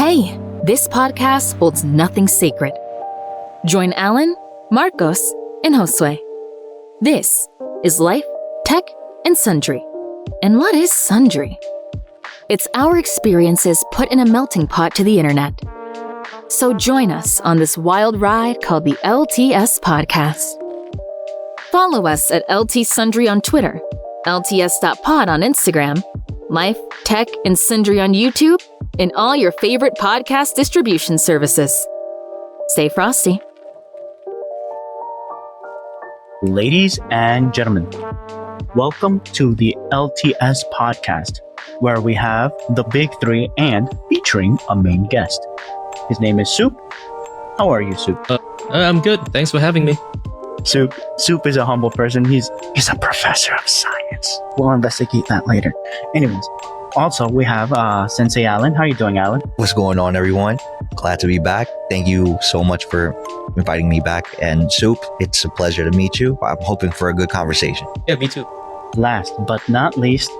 Hey, this podcast holds nothing sacred. Join Alan, Marcos, and Josue. This is Life, Tech, and Sundry. And what is Sundry? It's our experiences put in a melting pot to the internet. So join us on this wild ride called the LTS Podcast. Follow us at LT Sundry on Twitter, LTS.pod on Instagram, Life, Tech, and Sundry on YouTube, and all your favorite podcast distribution services. Stay frosty. Ladies and gentlemen, welcome to the LTS Podcast, where we have the big three and featuring a main guest. His name is Soup. How are you, Soup? I'm good. Thanks for having me. Soup is a humble person. He's a professor of science. We'll investigate that later. Anyways, also we have Sensei Alan. How are you doing, Alan? What's going on, everyone? Glad to be back. Thank you so much for inviting me back. And Soup, it's a pleasure to meet you. I'm hoping for a good conversation. Yeah, me too. Last but not least,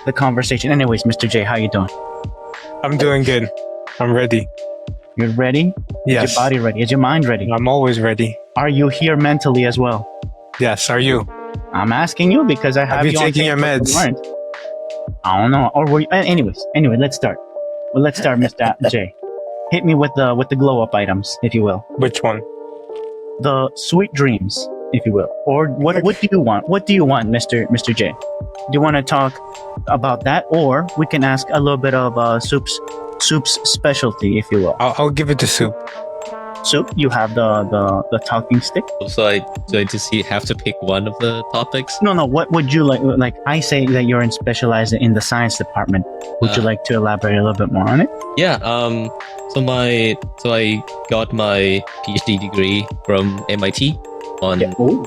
the conversation. Anyways, Mr. J, how you doing? I'm doing good. I'm ready. You're ready? Yes. Is your body ready? Is your mind ready? I'm always ready. Are you here mentally as well? Yes. Are you? I'm asking you because I have you you on taking your tape meds? weren't. I don't know. Or were you? Anyway, let's start. Well, let's start, Mr. J. Hit me with the glow up items, if you will. Which one? The sweet dreams, if you will. Or what do you want? What do you want, Mr. J? Do you want to talk about that, or we can ask a little bit of Soup's specialty, if you will. I'll give it to Soup. Soup, you have the talking stick. So I just have to pick one of the topics. No. What would you like? Like I say that you're specialized in the science department. Would you like to elaborate a little bit more on it? Yeah. So I got my PhD degree from MIT on. Yeah. Ooh.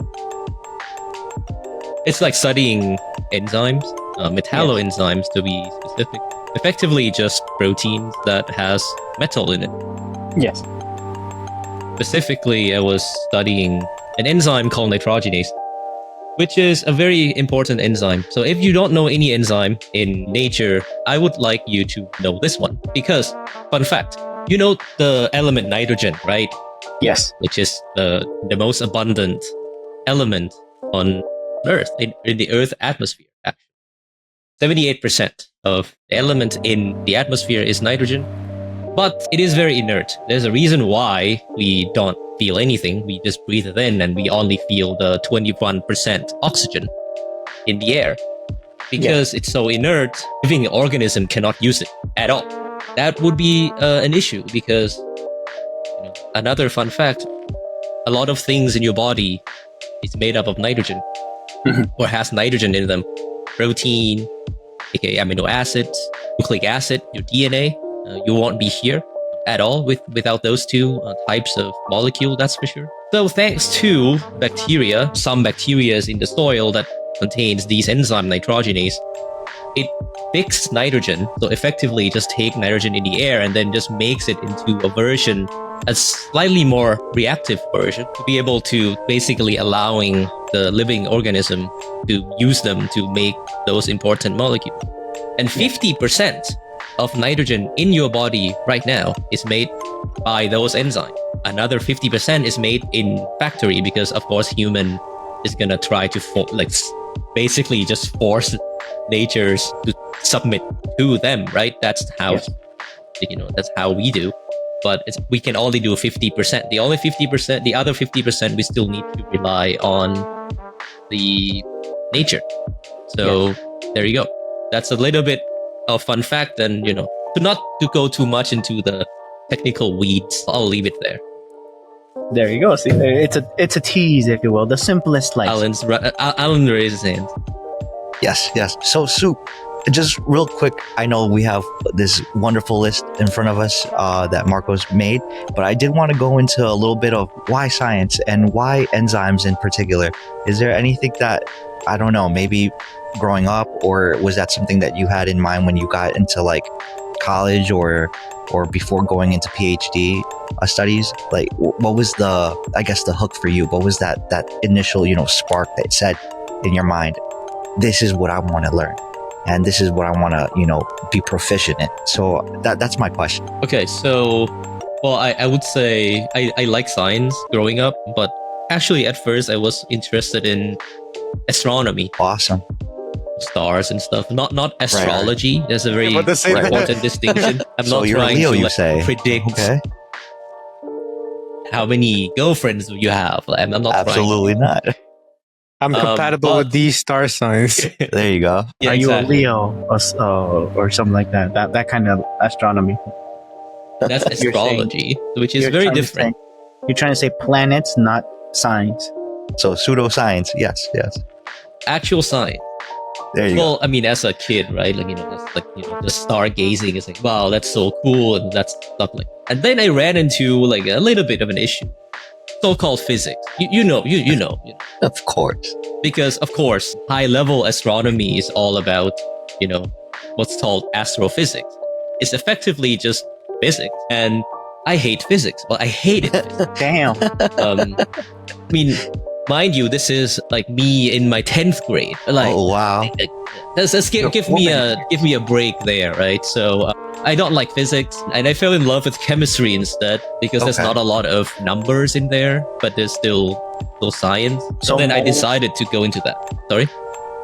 It's like studying enzymes, metalloenzymes to be specific. Effectively, just proteins that has metal in it. Yes. Specifically, I was studying an enzyme called nitrogenase, which is a very important enzyme. So if you don't know any enzyme in nature, I would like you to know this one. Because, fun fact, you know the element nitrogen, right? Yes. Which is the most abundant element on Earth, in the Earth atmosphere, actually. 78% of the element in the atmosphere is nitrogen. But it is very inert. There's a reason why we don't feel anything. We just breathe it in and we only feel the 21% oxygen in the air. Because it's so inert, living organism cannot use it at all. That would be an issue because, another fun fact, a lot of things in your body is made up of nitrogen or has nitrogen in them. Protein, aka amino acids, nucleic acid, your DNA. You won't be here at all without those two types of molecule, that's for sure. So thanks to bacteria, some bacteria in the soil that contains these enzyme nitrogenase, it fixes nitrogen. So effectively just take nitrogen in the air and then just makes it into a slightly more reactive version to be able to basically allowing the living organism to use them to make those important molecules. And 50% of nitrogen in your body right now is made by those enzymes. Another 50% is made in factory because, of course, human is gonna try to basically just force natures to submit to them, right? That's how that's how we do. But we can only do 50%. The other 50%, we still need to rely on the nature. So there you go. That's a little bit of fun fact, and to not to go too much into the technical weeds, I'll leave it there. There you go. See, it's a tease, if you will, the simplest life. Alan raised his hand. Yes. So, Soup, just real quick, I know we have this wonderful list in front of us that Marcos made, but I did want to go into a little bit of why science and why enzymes in particular. Is there anything that, I don't know, maybe growing up, or was that something that you had in mind when you got into like college or before going into PhD studies? Like, what was the hook for you? What was that initial spark that said in your mind, this is what I want to learn? and this is what I want to, be proficient in. So that's my question. Okay, so, well, I would say I like science growing up, but actually at first I was interested in astronomy, Awesome. stars and stuff, not astrology. There's a very But the same- important distinction. I'm So not you're a trying Leo, to you say? predict Okay. how many girlfriends you have. I'm not Absolutely not. I'm compatible but- with these star signs. trying. There you go. Yeah, Are you exactly. a Leo or something like that? That kind of astronomy. That's You're saying- astrology, which is You're very trying to different. say- you're trying to say planets, not signs. So pseudoscience. Yes. Actual science. There you Well, I mean, as a kid, right? Just stargazing is like, wow, that's so cool, and that's stuff like. And then I ran into like a little bit of an issue, so-called physics. You know, go. Of course. because of course, high-level astronomy is all about, what's called astrophysics. It's effectively just physics, and I hate physics. Well, I hated physics. Damn. I mean, mind you, this is like me in my 10th grade. Like, Oh wow. Let's give me a break there, right? So I don't like physics, and I fell in love with chemistry instead because there's Okay. not a lot of numbers in there, but there's still science. So So then I moles- decided to go into that. Sorry.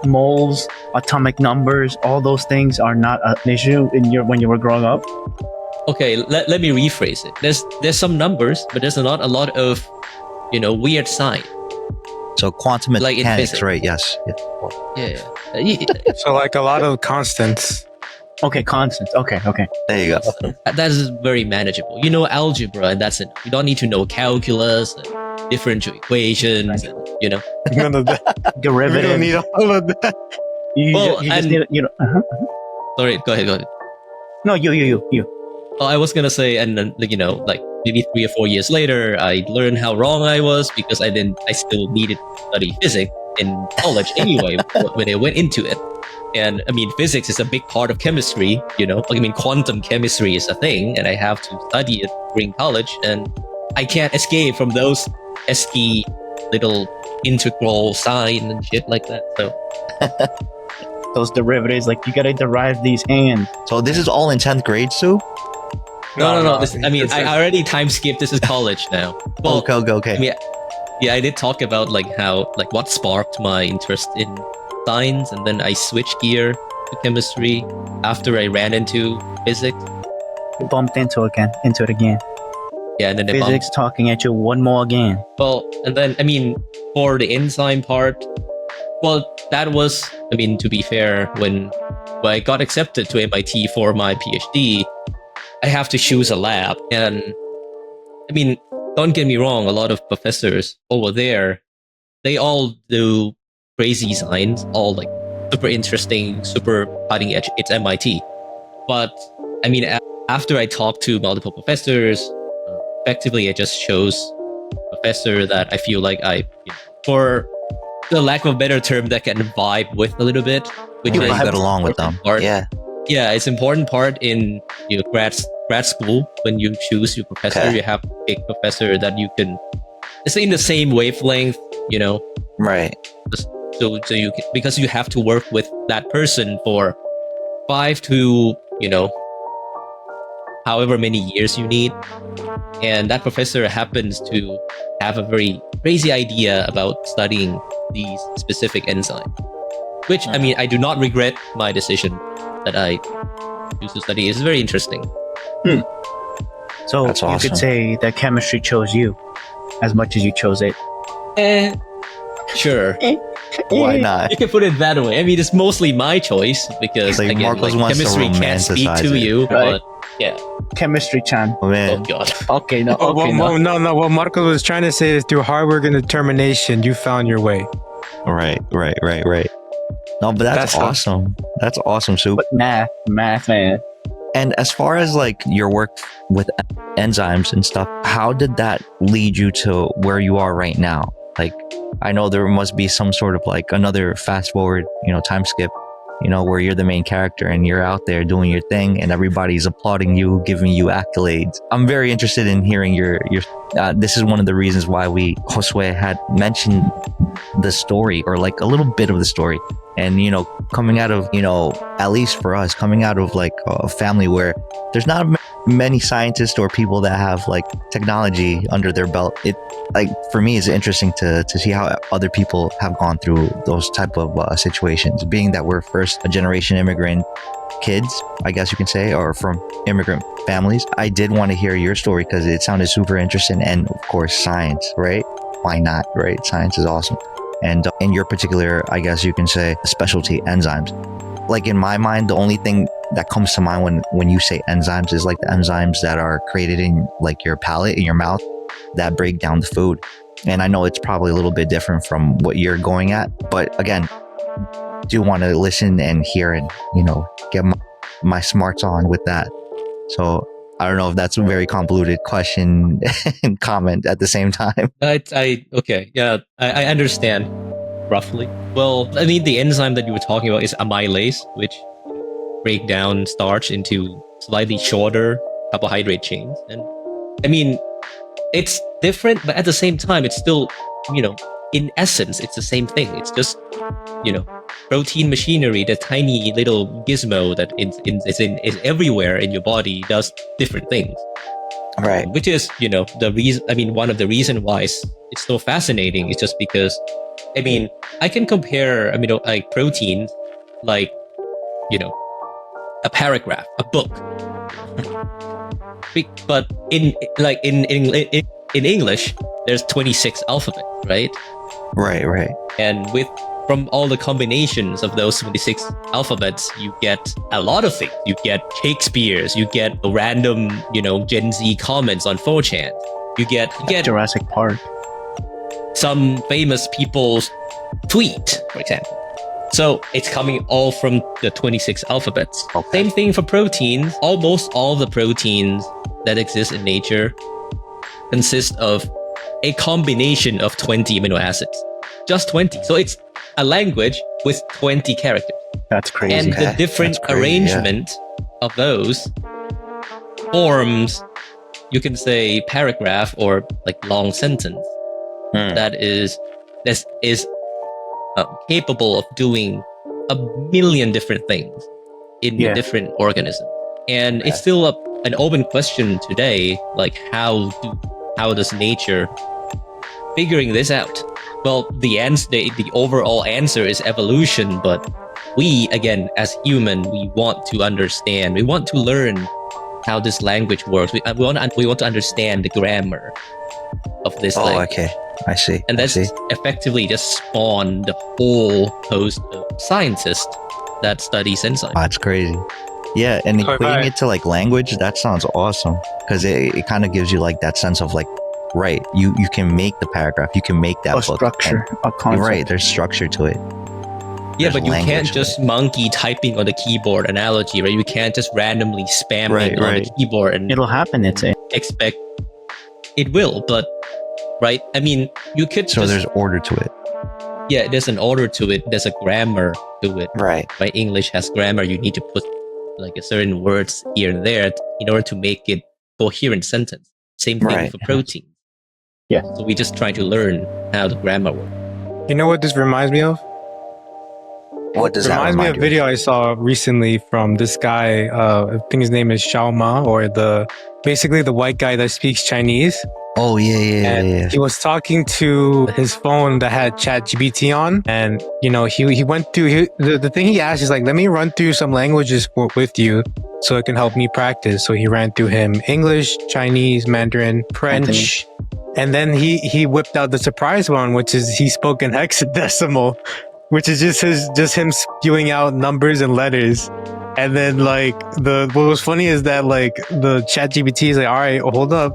Moles, atomic numbers, all those things are not an issue when you were growing up. Okay, let me rephrase it. There's some numbers, but there's not a lot of weird science. So quantum Like in mechanics, physics. right? Yes. Yeah. So like a lot of constants. Okay, constants. Okay. There you go. That is very manageable. You know algebra, and that's it. You don't need to know calculus and differential equations, and, None of that. We don't Derivative. need all of that. You, Well, you just and- need. Sorry, go ahead. No, you. Oh, I was gonna say, and then like maybe 3 or 4 years later, I learned how wrong I was because I still needed to study physics in college anyway when I went into it. And I mean, physics is a big part of chemistry. Quantum chemistry is a thing, and I have to study it during college, and I can't escape from those pesky little integral sign and shit like that. So Those derivatives, like you gotta derive these hands. So this is all in 10th grade, Sue? no. I already time skipped. This is college now. Well, Okay. I mean, yeah, I did talk about what sparked my interest in science, and then I switched gear to chemistry after I ran into physics. You bumped into it again. Yeah, and then I bumped. Physics talking at you one more again. Well, and then for the enzyme part, well, that was to be fair, when I got accepted to MIT for my PhD, I have to choose a lab, and don't get me wrong, a lot of professors over there, they all do crazy science, all like super interesting, super cutting edge. It's MIT. But after I talked to multiple professors, effectively I just chose a professor that I feel like for the lack of a better term, that can vibe with a little bit, which You is get along with them. part. Yeah. Yeah, it's important part in grad school. When you choose your professor, Okay. you have to pick a professor that you can, it's in the same wavelength, Right. so you can, because you have to work with that person for 5 to however many years you need, and that professor happens to have a very crazy idea about studying these specific enzymes, which I do not regret my decision that I choose to study. It's very interesting. So That's you awesome. could say that chemistry chose you as much as you chose it. Sure. Why not? You can put it that way. It's mostly my choice because Like, again, Marcos wants to chemistry can't speak romanticize to it, you, right? but yeah. Chemistry, Chan. Oh, Oh man. god. Okay, no. Oh, Okay, well, no. no. What Marco was trying to say is through hard work and determination, you found your way. Right. No, but that's That's awesome. That's awesome, Sue. But math, man. And as far as like your work with enzymes and stuff, how did that lead you to where you are right now? Like, I know there must be some sort of like another fast forward, time skip, where you're the main character and you're out there doing your thing and everybody's applauding you, giving you accolades. I'm very interested in hearing your this is one of the reasons why Josue had mentioned the story, or like a little bit of the story. And, coming out of, at least for us, coming out of like a family where there's not many scientists or people that have like technology under their belt, it, like, for me, it's interesting to see how other people have gone through those type of situations, being that we're first a generation immigrant kids, I guess you can say, or from immigrant families. I did want to hear your story because it sounded super interesting. And of course, science, right? Why not, right? Science is awesome. And in your particular, I guess you can say, specialty, enzymes. Like in my mind, the only thing that comes to mind when you say enzymes is like the enzymes that are created in like your palate, in your mouth, that break down the food. And I know it's probably a little bit different from what you're going at, but again, do want to listen and hear and, get my smarts on with that. So I don't know if that's a very convoluted question and comment at the same time. Okay. Yeah, I understand roughly. Well, I mean, the enzyme that you were talking about is amylase, which break down starch into slightly shorter carbohydrate chains. And I mean, it's different, but at the same time, it's still, in essence, it's the same thing. It's just, protein machinery, the tiny little gizmo that is everywhere in your body, does different things. Right. Which is, the reason. I mean, one of the reasons why it's so fascinating is just because, I mean, I can compare, like proteins, like, a paragraph, a book. But in English, there's 26 alphabets, right? Right. And from all the combinations of those 26 alphabets, you get a lot of things. You get Shakespeare's, you get random, Gen Z comments on 4chan. You get Jurassic Park. some famous people's tweet, for example. So it's coming all from the 26 alphabets. Okay. Same thing for proteins. Almost all the proteins that exist in nature consist of a combination of 20 amino acids. Just 20. So it's a language with 20 characters. That's crazy. And the different arrangement of those forms, you can say, paragraph or like long sentence that is capable of doing a million different things in different organisms. And it's still an open question today, like how does nature figuring this out? Well, the overall answer is evolution, but we, again, as human, we want to understand, we want to learn how this language works. We want to understand the grammar of this language. Okay. I see. And that's effectively just spawned the whole host of scientists that study enzymes. That's crazy. Yeah, and equating it to like language, that sounds awesome because it kind of gives you like that sense of like, right, you can make the paragraph, you can make that book. Structure, a concept. Right, there's structure to it. Yeah, but you can't just monkey typing on the keyboard analogy, right? You can't just randomly spam it on the keyboard and it'll happen. Expect it will, but right? I mean, you could. So there's order to it. Yeah, there's an order to it. There's a grammar to it. Right. Right. English has grammar. You need to put like a certain words here and there in order to make it coherent sentence. Same thing for protein. Yeah. So we just try to learn how the grammar works. You know what this reminds me of? What does that remind me of a video I saw recently from this guy. I think his name is Xiao Ma, or basically the white guy that speaks Chinese. Oh, yeah. He was talking to his phone that had ChatGPT on, and he went through the thing he asked is like, let me run through some languages with you so it can help me practice. So he ran through him English, Chinese, Mandarin, French, and then he whipped out the surprise one, which is he spoke in hexadecimal, which is just him spewing out numbers and letters. And then like what was funny is that like the ChatGPT is like, all right, hold up.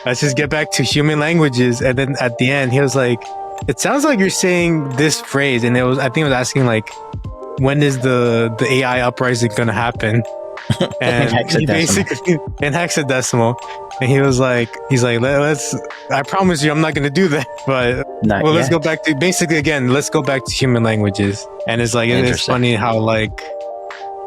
Let's just get back to human languages. And then at the end, he was like, it sounds like you're saying this phrase. And I think it was asking like, when is the AI uprising going to happen? And he hexadecimal. basically in hexadecimal, and he's like, let's. I promise you, I'm not gonna do that. But Not let's yet. go back to basically again. Let's go back to human languages, and it's like it's Interesting. funny how like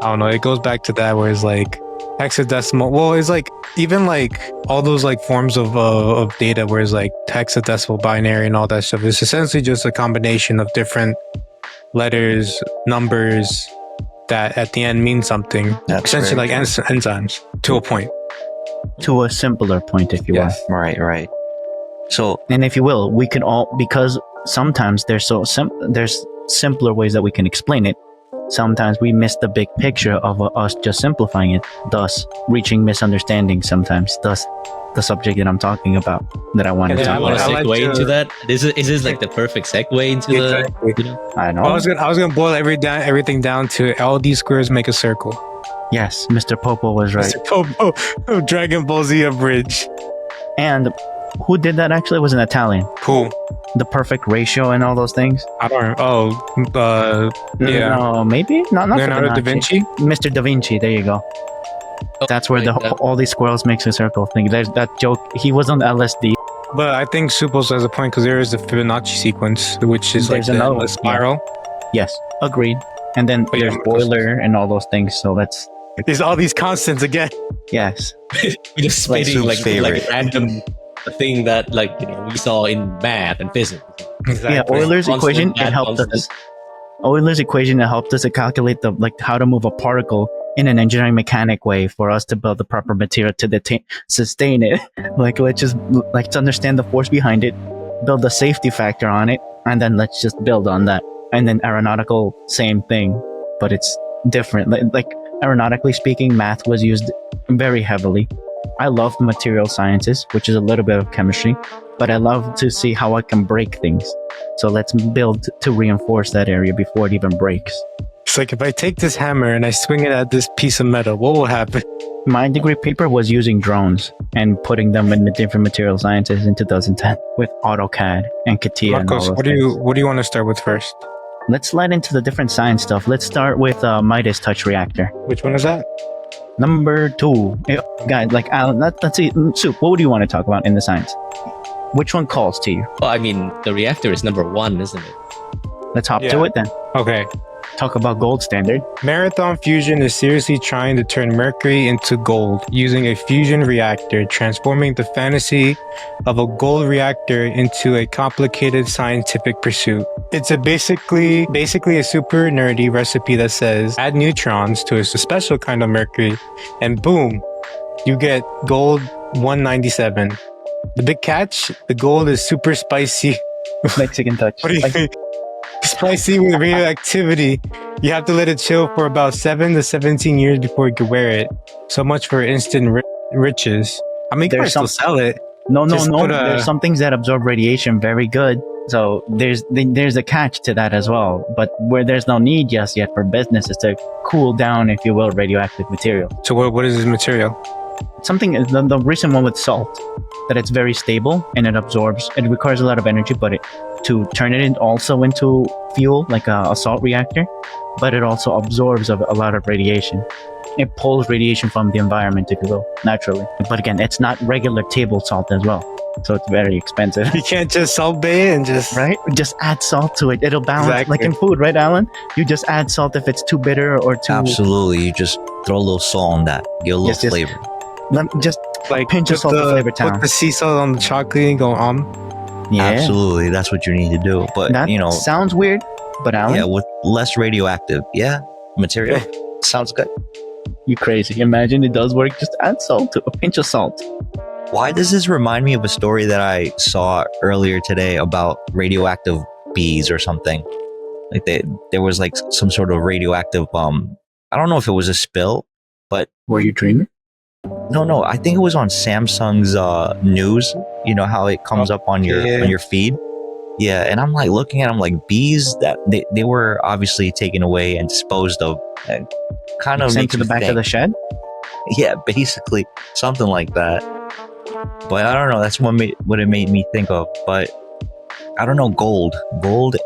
I don't know. It goes back to that where it's like hexadecimal. Well, it's like even like all those like forms of data where it's like hexadecimal, binary, and all that stuff. It's essentially just a combination of different letters, numbers that at the end mean something. That's Essentially like very enzymes to a point. To a simpler point, if you Yes. Right. So will. And if you will, we can all, because sometimes there's simpler ways that we can explain it. Sometimes we miss the big picture of us just simplifying it, thus reaching misunderstandings sometimes, thus the subject that I'm talking about, that I want to And then Do talk you want to I about. like segue to- into that? Is this like the perfect segue into Exactly. the? You know? I know. Well, I was gonna boil everything down to all these squares make a circle. Yes, Mr. Popo was right. Mr. Popo of Dragon Ball Z Abridged. And who did that actually? It was an Italian. Cool. The perfect ratio and all those things. I don't. Yeah. No, maybe not. Leonardo da Vinci. Mr. Da Vinci. There you go. That's where like that. all these squirrels makes a circle thing. There's that joke. He was on LSD. But I think Supos has a point because there is the Fibonacci sequence, which is There's like another the one, spiral. Yes, agreed. And then yeah, there's Euler and all those things. So that's There's all these constants again. yes. We're just Like spitting Soup's like favorite. a random thing that like we saw in math and physics. Yeah, Euler's Constant, equation it add helped constant. us. Euler's equation it helped us to calculate the how to move a particle in an engineering mechanic way for us to build the proper material to sustain it. Let's just to understand the force behind it, build a safety factor on it, and then let's just build on that. And then aeronautical, same thing, but it's different. Like aeronautically speaking, math was used very heavily. I love material sciences, which is a little bit of chemistry, but I love to see how I can break things. So let's build to reinforce that area before it even breaks. It's like if I take this hammer and I swing it at this piece of metal, what will happen? My degree paper was using drones and putting them in the different material sciences in 2010 with AutoCAD and CATIA and all Marcos, those what do things. you want to start with first? Let's slide into the different science stuff. Let's start with Midas touch reactor. Which one is that? Number 2. Guys, like Alan, let's see. Soup, what would you want to talk about in the science? Which one calls to you? Well, I mean, the reactor is number 1, isn't it? Let's hop Yeah. to it then. Okay. Talk about gold standard. Marathon Fusion is seriously trying to turn mercury into gold using a fusion reactor, transforming the fantasy of a gold reactor into a complicated scientific pursuit. It's basically a super nerdy recipe that says add neutrons to a special kind of mercury and boom, you get gold 197. The big catch, the gold is super spicy. Mexican touch. What do you think? Spicy with radioactivity. You have to let it chill for about 7 to 17 years before you can wear it. So much for instant riches. I mean, you can There's still sell it. No. Just put a- There's some things that absorb radiation very good. So there's a catch to that as well. But where there's no need just yet for businesses to cool down, if you will, radioactive material. So what is this material? Something the recent one with salt, that it's very stable and it absorbs. It requires a lot of energy, but to turn it also into fuel, like a salt reactor, but it also absorbs a lot of radiation. It pulls radiation from the environment, if you will, naturally. But again, it's not regular table salt as well. So it's very expensive. You can't just salt bay it and just... Right? Just add salt to it. It'll balance, Exactly. like in food, right, Alan? You just add salt if it's too bitter or too... absolutely, you just throw a little salt on that, get a little Yes, yes. flavor. Just Like pinch of put salt to flavor put town. the sea salt on the chocolate and go Yeah. Absolutely, that's what you need to do. But That sounds weird, but Alan, yeah, with less radioactive, material sounds good. you crazy. Imagine it does work. Just add salt to a pinch of salt. Why does this remind me of a story that I saw earlier today about radioactive bees or something? Like there was like some sort of radioactive I don't know if it was a spill, but Were you dreaming? no, I think it was on Samsung's news. You know how it comes up on your feed. Yeah, and I'm like looking at them like bees that they were obviously taken away and disposed of, and kind of Sent makes to the you back of think. the shed? Yeah, basically something like that. But I don't know. That's what it made me think of. But I don't know. Gold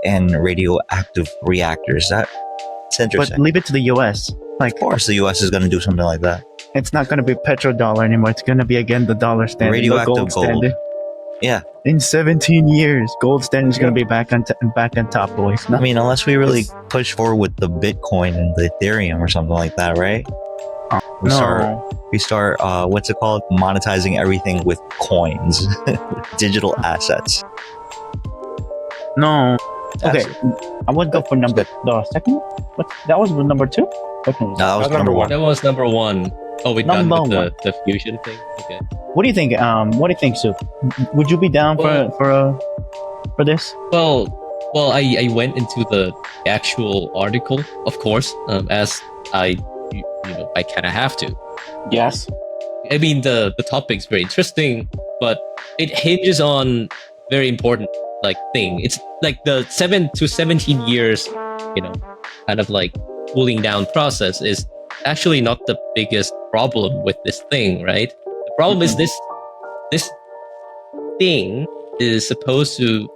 and radioactive reactors. It's But interesting. leave it to the U.S. Like, Of course, the U.S. is going to do something like that. it's not going to be petrodollar anymore. It's going to be again the dollar standard, the Radioactive gold gold. standard. Yeah. In 17 years, gold standard is going to be back on top, boys. I mean, unless we really push forward with the Bitcoin and the Ethereum or something like that, right? We start what's it called? Monetizing everything with coins, digital assets. No. Okay, That's- I would go for the second one. What? That was number 2. Which one was that? that was number one. That was number one. Oh, we done Number with the fusion thing. Okay. What do you think? What do you think, Soup? Would you be down for this? Well, I went into the actual article, of course, as I I kind of have to. Yes. I mean, the topic's very interesting, but it hinges on very important thing. It's like the 7 to 17 years, kind of like cooling down process is actually not the biggest problem with this thing, right? The problem is this thing is supposed to,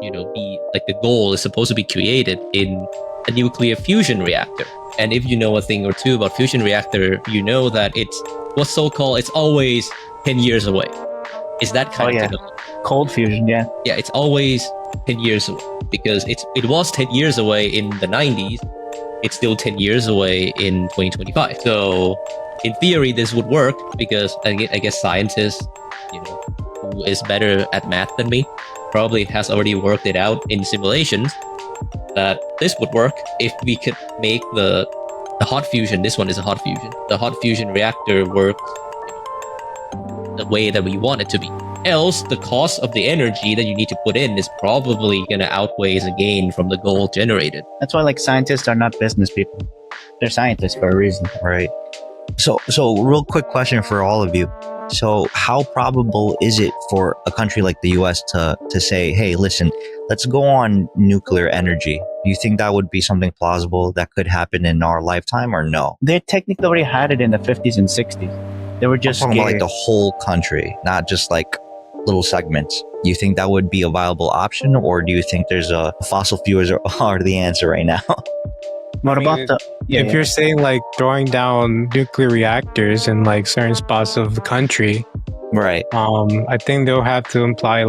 be like the goal is supposed to be created in a nuclear fusion reactor. And if you know a thing or two about fusion reactor, you know that it's what's so-called, it's always 10 years away. Is that kind of technology. Cold fusion, yeah. Yeah, it's always 10 years away because it was 10 years away in the 90s. It's still 10 years away in 2025. So in theory, this would work because I guess scientists, who is better at math than me, probably has already worked it out in simulations that this would work if we could make the hot fusion. This one is a hot fusion. The hot fusion reactor works the way that we want it to be. Else, the cost of the energy that you need to put in is probably going to outweigh the gain from the gold generated. That's why scientists are not business people. They're scientists for a reason. Right. So real quick question for all of you. So how probable is it for a country like the US to say, hey, listen, let's go on nuclear energy? Do you think that would be something plausible that could happen in our lifetime or no? They technically already had it in the 50s and 60s. They were just I'm talking about scared. the whole country, not just little segments. Do you think that would be a viable option, or do you think there's fossil fuels are the answer right now? What about mean, the... if you're saying throwing down nuclear reactors in certain spots of the country, Right. I think they'll have to imply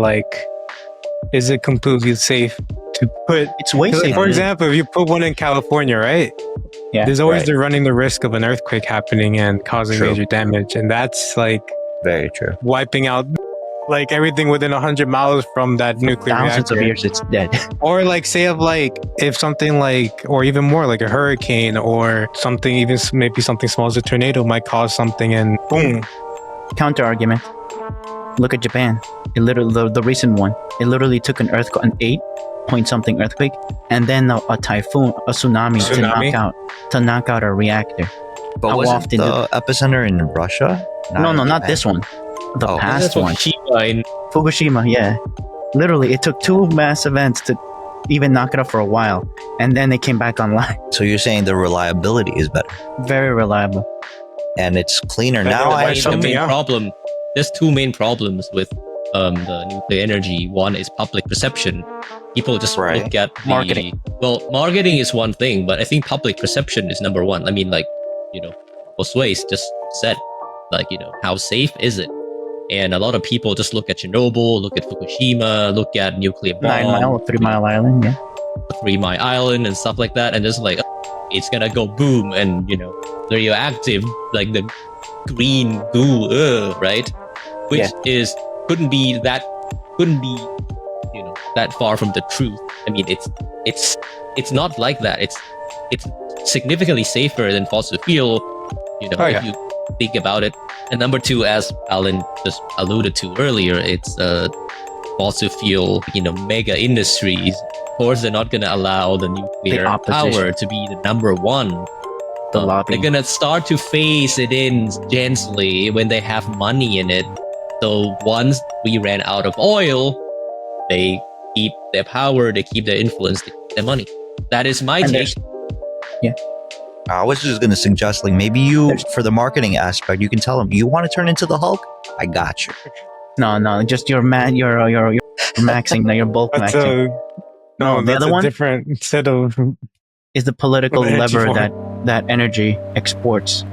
is it completely safe to put? It's way safer. For example, if you put one in California, right? Yeah, there's always right. the running the risk of an earthquake happening and causing True. major damage, and that's Very true. wiping out everything within 100 miles from that nuclear thousands reactor. of years, it's dead. Or say if something or even more like a hurricane or something, even maybe something small as a tornado might cause something, and boom. Counter argument. Look at Japan. It literally, the recent one, it literally took an earthquake, an 8-point-something earthquake, and then a typhoon, a tsunami, to knock out a reactor. But How wasn't often the epicenter in Russia? No, in not Japan? this one. The Oh. past That's one. Fukushima, yeah. Literally, it took 2 mass events to even knock it up for a while, and then they came back online. So you're saying the reliability is better Very reliable. and it's cleaner But now? yeah, I why assume. something- There's two main problems with the nuclear energy. One is public perception. People just Right. look at Marketing. Well, marketing is one thing, but I think public perception is number one. I mean, Josue just said, how safe is it? And a lot of people just look at Chernobyl, look at Fukushima, look at nuclear bomb, 9 Mile or 3 Mile Island, yeah. 3 Mile Island and stuff like that, and just it's gonna go boom, and radioactive, like the green goo, right? Which couldn't be that far from the truth. I mean, it's not like that. It's significantly safer than fossil fuel. If you think about it. And number two, as Alan just alluded to earlier, it's fossil fuel, mega industries. Of course, they're not going to allow the nuclear opposition. power to be the number one. The lobby. They're going to start to phase it in gently when they have money in it. So once we ran out of oil, they keep their power, they keep their influence, they keep their money. That is my And take. I was just going to suggest, maybe you, for the marketing aspect, you can tell them, you want to turn into the Hulk? I got you. No, just you're maxing, now you're bulk That's maxing. no, the that's other a one? different set of is the political With the energy lever for that energy exports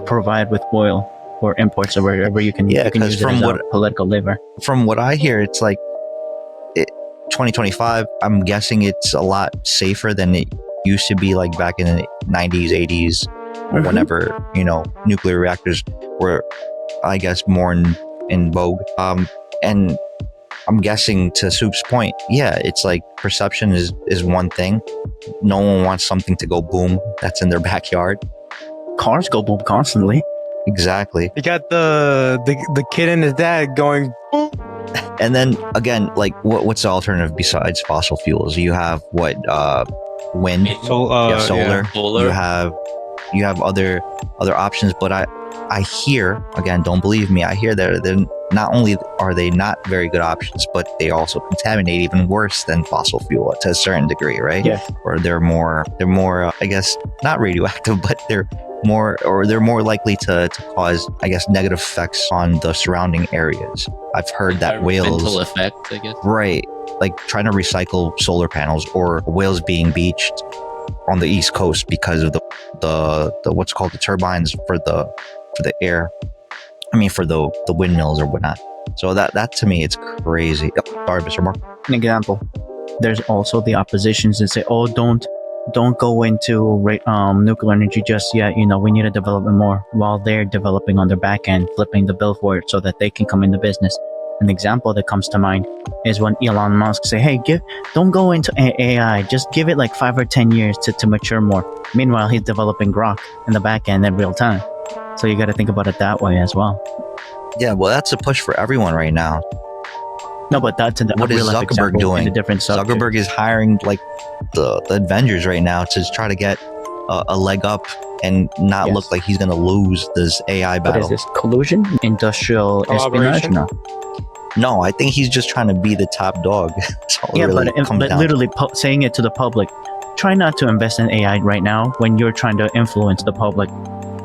provide with oil or imports or wherever you can, Yeah, you can 'cause use it from as what- a political lever. From what I hear, it's like 2025. I'm guessing it's a lot safer than it used to be, like back in the 90s, 80s, or Mhm. whenever nuclear reactors were, I guess, more in vogue. And I'm guessing, to Soup's point, yeah, it's like perception is one thing. No one wants something to go boom that's in their backyard. Cars go boom constantly. Exactly. You got the kid and his dad going. And then again, like what's the alternative besides fossil fuels? You have wind, So you have solar, yeah. Solar. you have other options. But I hear, again, don't believe me, I hear that they're not only are they not very good options, but they also contaminate even worse than fossil fuel to a certain degree, right? Yes. Or they're more I guess not radioactive, but they're more likely to cause, I guess, negative effects on the surrounding areas. I've heard that Environmental whales, effect, I guess. right, like trying to recycle solar panels, or whales being beached on the East Coast because of the what's called the turbines for the air. I mean, for the windmills or whatnot. So that to me, it's crazy. Sorry, Mr. Mark. An example. There's also the oppositions that say, "Oh, don't go into nuclear energy just yet. We need to develop it more." While they're developing on their back end, flipping the bill for it so that they can come into business. An example that comes to mind is when Elon Musk say, "Hey, don't go into AI. Just give it like 5 or 10 years to mature more." Meanwhile, he's developing Grok in the back end in real time. So you got to think about it that way as well. Yeah, well, that's a push for everyone right now. No, but that's What is real-life Zuckerberg example doing? in a different subject. Zuckerberg is hiring like the Avengers right now to try to get a leg up and not Yes. look like he's going to lose this AI What battle. is this? Collusion? Industrial espionage? Collaboration? No. No, I think he's just trying to be the top dog. That's all it Yeah, really but comes down literally saying it to the public. Try not to invest in AI right now when you're trying to influence the public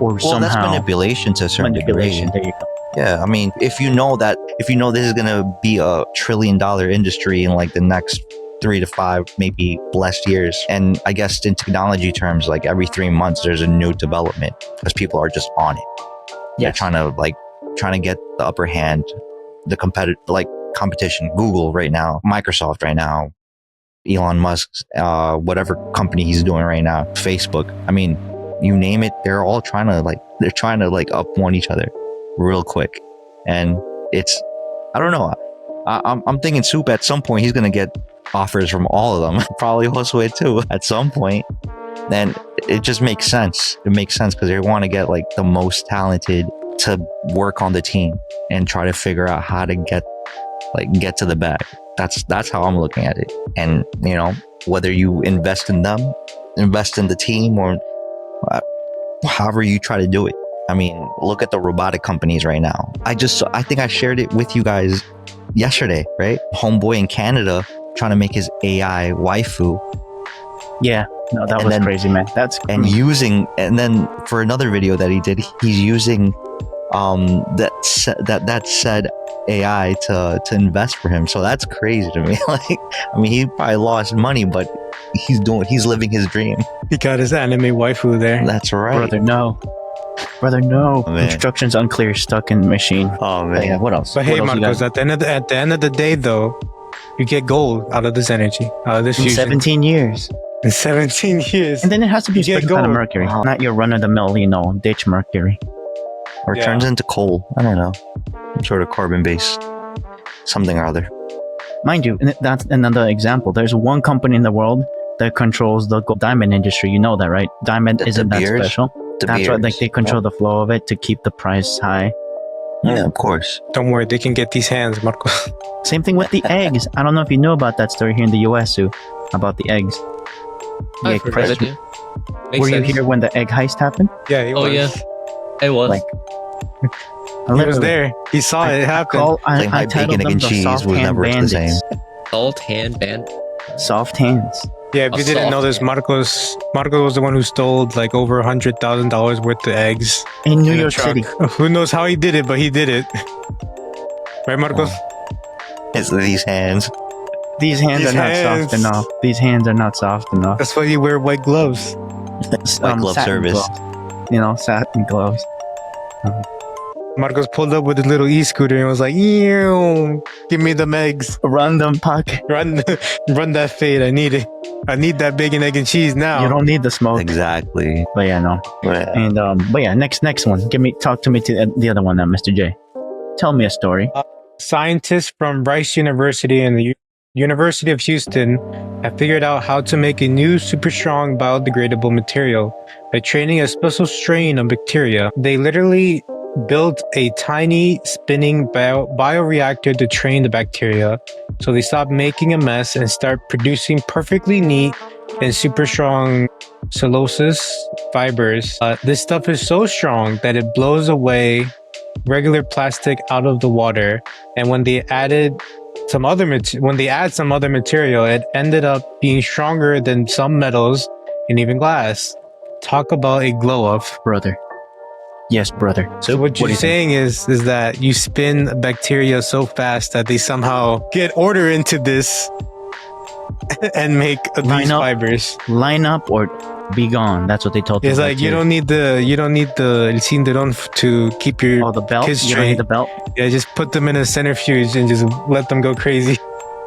or to. Well, that's somehow manipulation to a certain manipulation. degree. There you go. Yeah, I mean, if you know this is going to be a $1 trillion industry in like the next 3 to 5, maybe less years. And I guess in technology terms, like every 3 months, there's a new development because people are just on it. They're Yes. trying to get the upper hand, the competition. Google right now, Microsoft right now, Elon Musk's, whatever company he's doing right now, Facebook. I mean, you name it, they're all trying to up one each other real quick. And it's, I don't know. I'm thinking Soup at some point he's gonna get offers from all of them. Probably Josue too at some point. And it just makes sense. It makes sense because they want to get like the most talented to work on the team and try to figure out how to get to the bag. That's how I'm looking at it. And whether you invest in them, invest in the team, or however you try to do it. I mean, look at the robotic companies right now. I think I shared it with you guys yesterday, right? Homeboy in Canada trying to make his AI waifu. Yeah. No, that And was then- crazy, man. That's And then for another video that he did, he's using that said AI to invest for him. So that's crazy to me. He probably lost money, but he's living his dream. He got his anime waifu there. That's right. Brother, no. Oh, man. Instructions unclear, stuck in the machine. Oh But yeah, man. what else? But hey, What else you Marcos, got? at the end of the day, though, you get gold out of this energy, out of this In fusion. 17 years. In 17 years. And then it has to be a You get special kind of gold. mercury, Wow. not your run-of-the-mill, ditch mercury. Or Yeah. turns into coal. I don't know. Some sort of carbon based something or other. Mind you, and that's another example. There's one company in the world that controls the gold diamond industry. You know that, right? Diamond The isn't that Beers? special. De That's right. Like Beers. they control the flow of it to keep the price high. Yeah, of course. Don't worry, they can get these hands, Marcos. Same thing with the eggs. I don't know if you know about that story here in the US, Sue, about the eggs. The I've egg heard price. of it, yeah. Makes Were you sense. here when the egg heist happened? Yeah, he Oh, was. yeah. It was. Like, He was there. He saw it happen. I my titled bacon, egg, them and the cheese soft was hand never the bandits. same. Salt hand band. Soft hands. Yeah, if you A didn't know soft this, hand. Marcos was the one who stole like over $100,000 worth of eggs In New in a York truck. City. Who knows how he did it, but he did it. Right, Marcos? It's these hands. These hands are not soft enough. These hands are not soft enough. That's why you wear white gloves. White glove satin service. gloves. Satin gloves. Marcos pulled up with his little e-scooter and was like, "Ew, give me the megs. Run them pocket. Run that fade. I need it. I need that bacon, egg, and cheese now." You don't need the smoke. Exactly. But yeah, no. Yeah. And but yeah, next one. Talk to me to the other one, Mr. J. Tell me a story. Scientists from Rice University and the University of Houston have figured out how to make a new super strong biodegradable material by training a special strain of bacteria. They literally built a tiny spinning bioreactor to train the bacteria, so they stop making a mess and start producing perfectly neat and super strong cellulose fibers. This stuff is so strong that it blows away regular plastic out of the water, and when they add some other material, it ended up being stronger than some metals and even glass. Talk about a glow up, Brother. Yes, brother. So what you're saying is that you spin bacteria so fast that they somehow get order into this and make these fibers. Line up or be gone. That's what they told. It's like you don't need the El Cinturón to keep your the belt. kids You don't need the belt. Yeah, just put them in a centrifuge and just let them go crazy.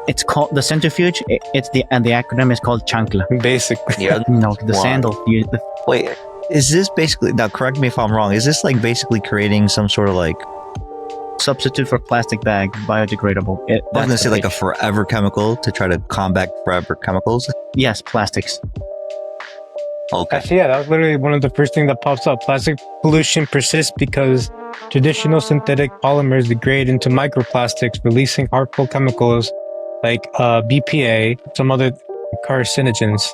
It's called the centrifuge. It's the acronym is called chancla. Basically, Yeah. The sandal. Wait, is this basically, now correct me if I'm wrong, is this like basically creating some sort of like, substitute for plastic bag, biodegradable? I was gonna say like a forever chemical to try to combat forever chemicals? Yes, plastics. Okay. Actually, yeah, that was literally one of the first things that pops up. Plastic pollution persists because traditional synthetic polymers degrade into microplastics, releasing harmful chemicals like BPA, some other carcinogens.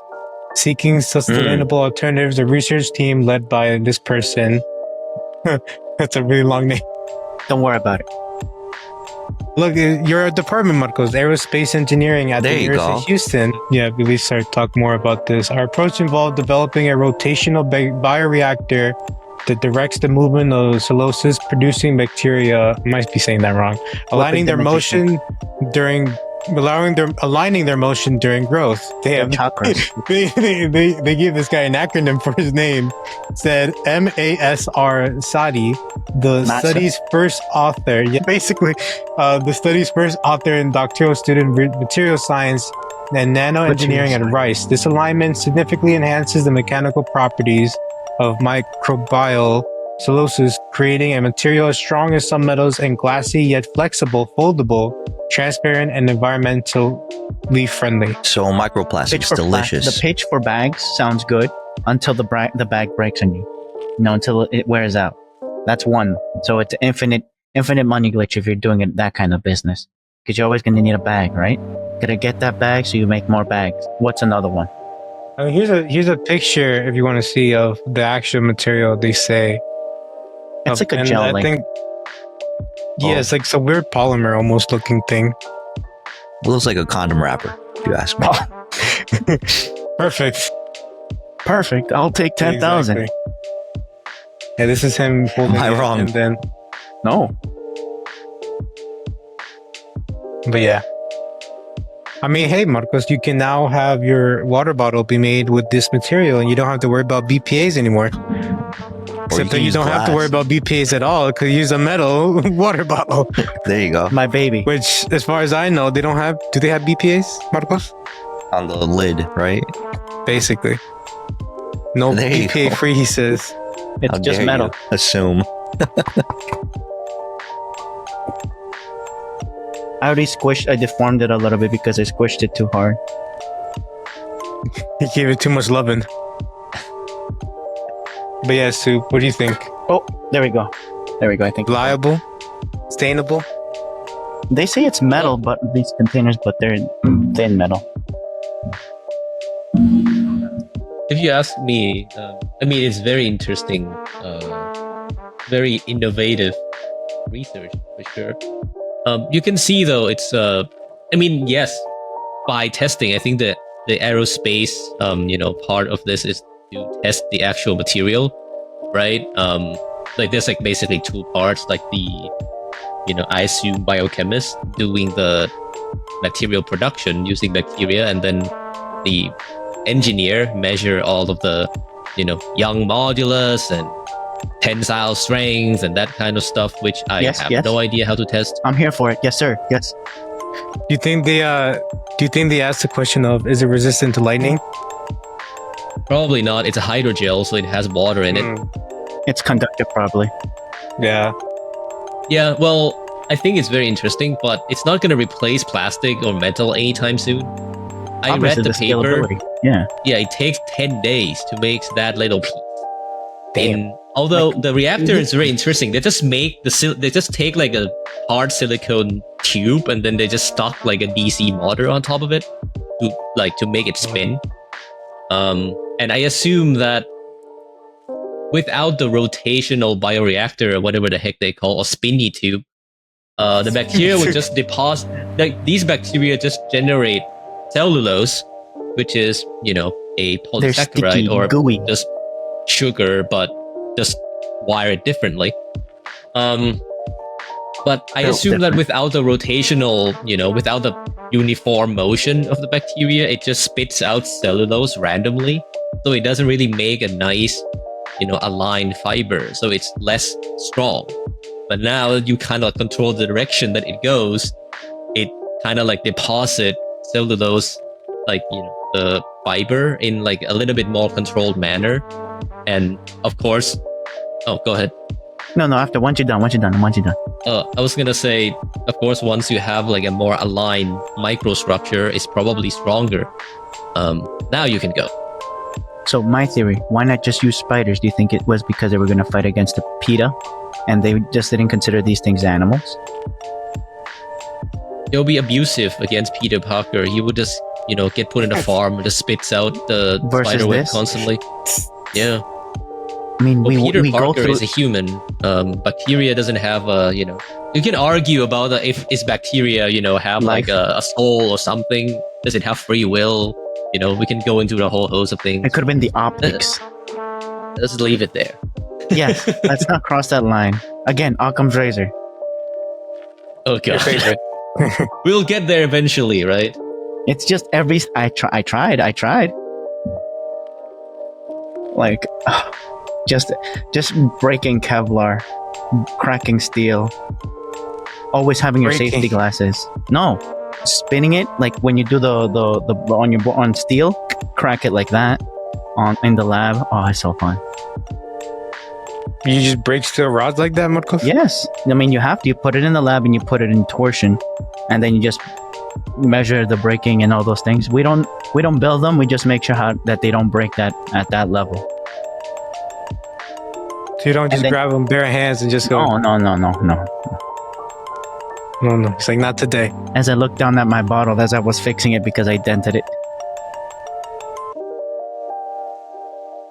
Seeking sustainable alternatives, a research team led by this person. That's a really long name. Don't worry about it. Look, your department, Marcos, aerospace engineering at the University of Houston. Yeah, we started to talk more about this. Our approach involved developing a rotational bioreactor that directs the movement of cellulose producing bacteria. I might be saying that wrong. Aligning their motion during growth. Damn. Chakras. They give this guy an acronym for his name. It said MASR SADI, the study's first author. Yeah, basically, the study's first author and doctoral student in material science and nanoengineering at Rice. This alignment significantly enhances the mechanical properties of microbial cellulose, creating a material as strong as some metals and glassy yet flexible, foldable, transparent, and environmentally friendly. So microplastics, delicious. The pitch for bags sounds good until the bag breaks on you. Until it wears out. That's one. So it's infinite money glitch if you're doing it that kind of business. Because you're always going to need a bag, right? Gotta get that bag so you make more bags. What's another one? Here's a picture if you want to see of the actual material they say. It's like a gel. It's like some weird polymer almost looking thing. It looks like a condom wrapper, if you ask me. Perfect. I'll take 10,000. Exactly. Yeah, this is him holding Am I it, wrong? and then, No. but yeah. I mean, hey, Marcos, you can now have your water bottle be made with this material and you don't have to worry about BPAs anymore. Except that you don't have to worry about BPAs at all because you use a metal water bottle. There you go. My baby. Which, as far as I know, do they have BPAs, Marcos? On the lid, right? Basically. No There you BPA go. free, he says. It's How just dare metal. you assume. I deformed it a little bit because I squished it too hard. He gave it too much loving. But yeah, Sue, what do you think? Oh, there we go. I think Reliable? Sustainable? they say it's metal, but these containers, but they're thin metal. If you ask me, it's very interesting, very innovative research for sure. You can see though, it's yes, by testing, I think that the aerospace, part of this is to test the actual material, right? Like there's like basically two parts, like the, I assume biochemist doing the material production using bacteria, and then the engineer measure all of the, Young modulus and tensile strength and that kind of stuff, which I have no idea how to test. I'm here for it. Yes, sir. Yes. Do you think they asked the question of, is it resistant to lightning? Probably not. It's a hydrogel, so it has water in it. It's conductive, probably. Yeah. Yeah, well, I think it's very interesting, but it's not going to replace plastic or metal anytime soon. I read the paper. Yeah. Yeah, it takes 10 days to make that little piece. Although the reactor is very interesting. They just take like a hard silicone tube, and then they just stuck like a DC motor on top of it to make it spin. And I assume that without the rotational bioreactor or whatever the heck they call, or spinny tube, the bacteria would just deposit. These bacteria just generate cellulose, which is a polysaccharide or gooey. Just sugar, but just wired differently. But I assume that without the rotational, without the uniform motion of the bacteria, it just spits out cellulose randomly. So it doesn't really make a nice, aligned fiber. So it's less strong. But now you kind of control the direction that it goes. It kind of like deposit cellulose, the fiber in like a little bit more controlled manner. And of course, go ahead. No, once you're done. I was gonna say, of course, once you have like a more aligned microstructure, it's probably stronger. Now you can go. So my theory, why not just use spiders? Do you think it was because they were going to fight against the PETA and they just didn't consider these things animals? It'll be abusive against Peter Parker. He would just, get put in a farm and just spits out the spiderweb constantly. Yeah. I mean, Peter we Parker go through... is a human. Bacteria doesn't have a, you can argue about if is bacteria, have life. like a soul or something. Does it have free will? We can go into the whole host of things. It could have been the optics. Let's leave it there. Yes, let's not cross that line. Again, Occam's razor. Oh god. We'll get there eventually, right? It's just I tried. Like, just breaking Kevlar, cracking steel, always having your safety glasses. No, spinning it like when you do the on steel, crack it like that in the lab. Oh, it's so fun. You just break steel rods like that, Marcos? Yes, I mean you have to. You put it in the lab and you put it in torsion, and then you just measure the breaking and all those things. We don't build them. We just make sure that they don't break that at that level. So you don't just grab them bare hands and just go. No. No. It's like, not today. As I looked down at my bottle as I was fixing it because I dented it.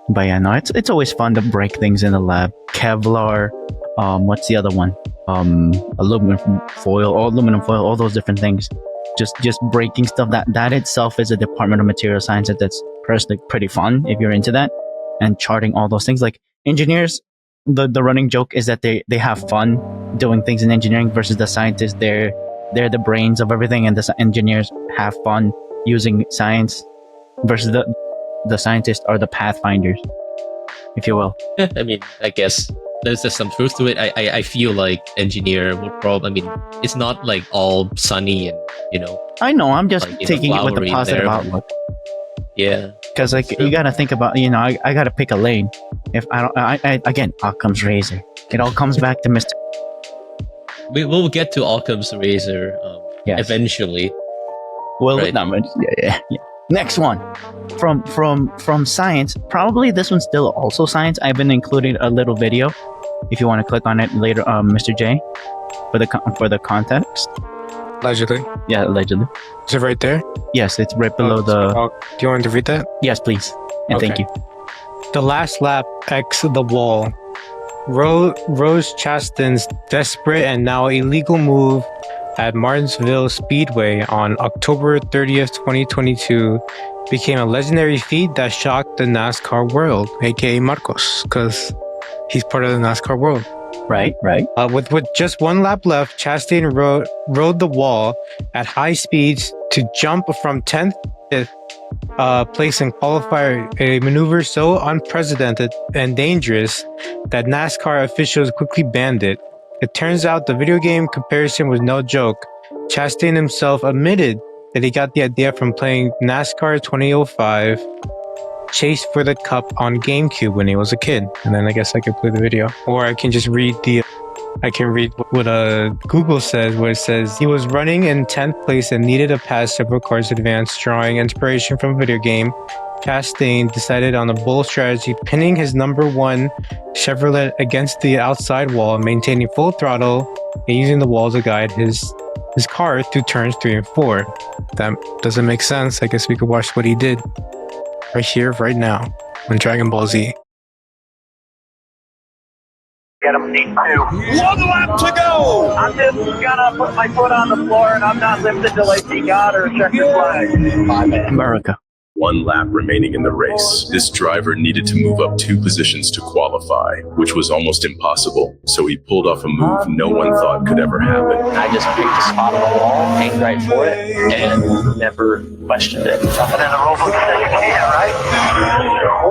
But yeah, no, it's always fun to break things in the lab. Kevlar, what's the other one? Aluminum foil, all those different things. Just breaking stuff. That itself is a department of material science that's personally pretty fun if you're into that. And charting all those things. Like engineers, the running joke is that they have fun doing things in engineering versus the scientists. They're the brains of everything, and the engineers have fun using science versus the scientists are the pathfinders, if you will. I mean, I guess there's just some truth to it. I feel like engineer would probably, it's not like all sunny and, I know, I'm just like, taking it with a positive outlook. Yeah. Because like you gotta think about, I gotta pick a lane. If again, Occam's razor. It all comes back to Mr. We'll get to Occam's razor eventually. Well, right? Yeah. Next one, from science. Probably this one's still also science. I've been including a little video, if you want to click on it later, Mr. J, for the context. Allegedly. Yeah, allegedly. Is it right there? Yes, it's right below do you want to read that? Yes, please, and Okay. thank you. The last lap X the wall. Rose Chastan's desperate and now illegal move at Martinsville Speedway on October 30th, 2022 became a legendary feat that shocked the NASCAR world, aka Marcos, because he's part of the NASCAR world. Right. With just one lap left, Chastain rode the wall at high speeds to jump from 10th to 5th place in qualifier, a maneuver so unprecedented and dangerous that NASCAR officials quickly banned it. It turns out the video game comparison was no joke. Chastain himself admitted that he got the idea from playing NASCAR 2005 Chase for the Cup on GameCube when he was a kid. And then I guess I could play the video. Or I can just read what Google says, where it says he was running in 10th place and needed to pass several cars advance, drawing inspiration from a video game. Chastain decided on a bold strategy, pinning his number one Chevrolet against the outside wall, maintaining full throttle and using the wall to guide his car through turns 3 and 4. That doesn't make sense. I guess we could watch what he did right here, right now, on Dragon Ball Z. Get him, need 2. 1 lap to go! I'm just gonna put my foot on the floor and I'm not lifted till I see God or check the flag. America. 1 lap remaining in the race. This driver needed to move up 2 positions to qualify, which was almost impossible. So he pulled off a move no one thought could ever happen. I just picked a spot on the wall, aimed right for it, and never questioned it. And then the rules look at you can, right?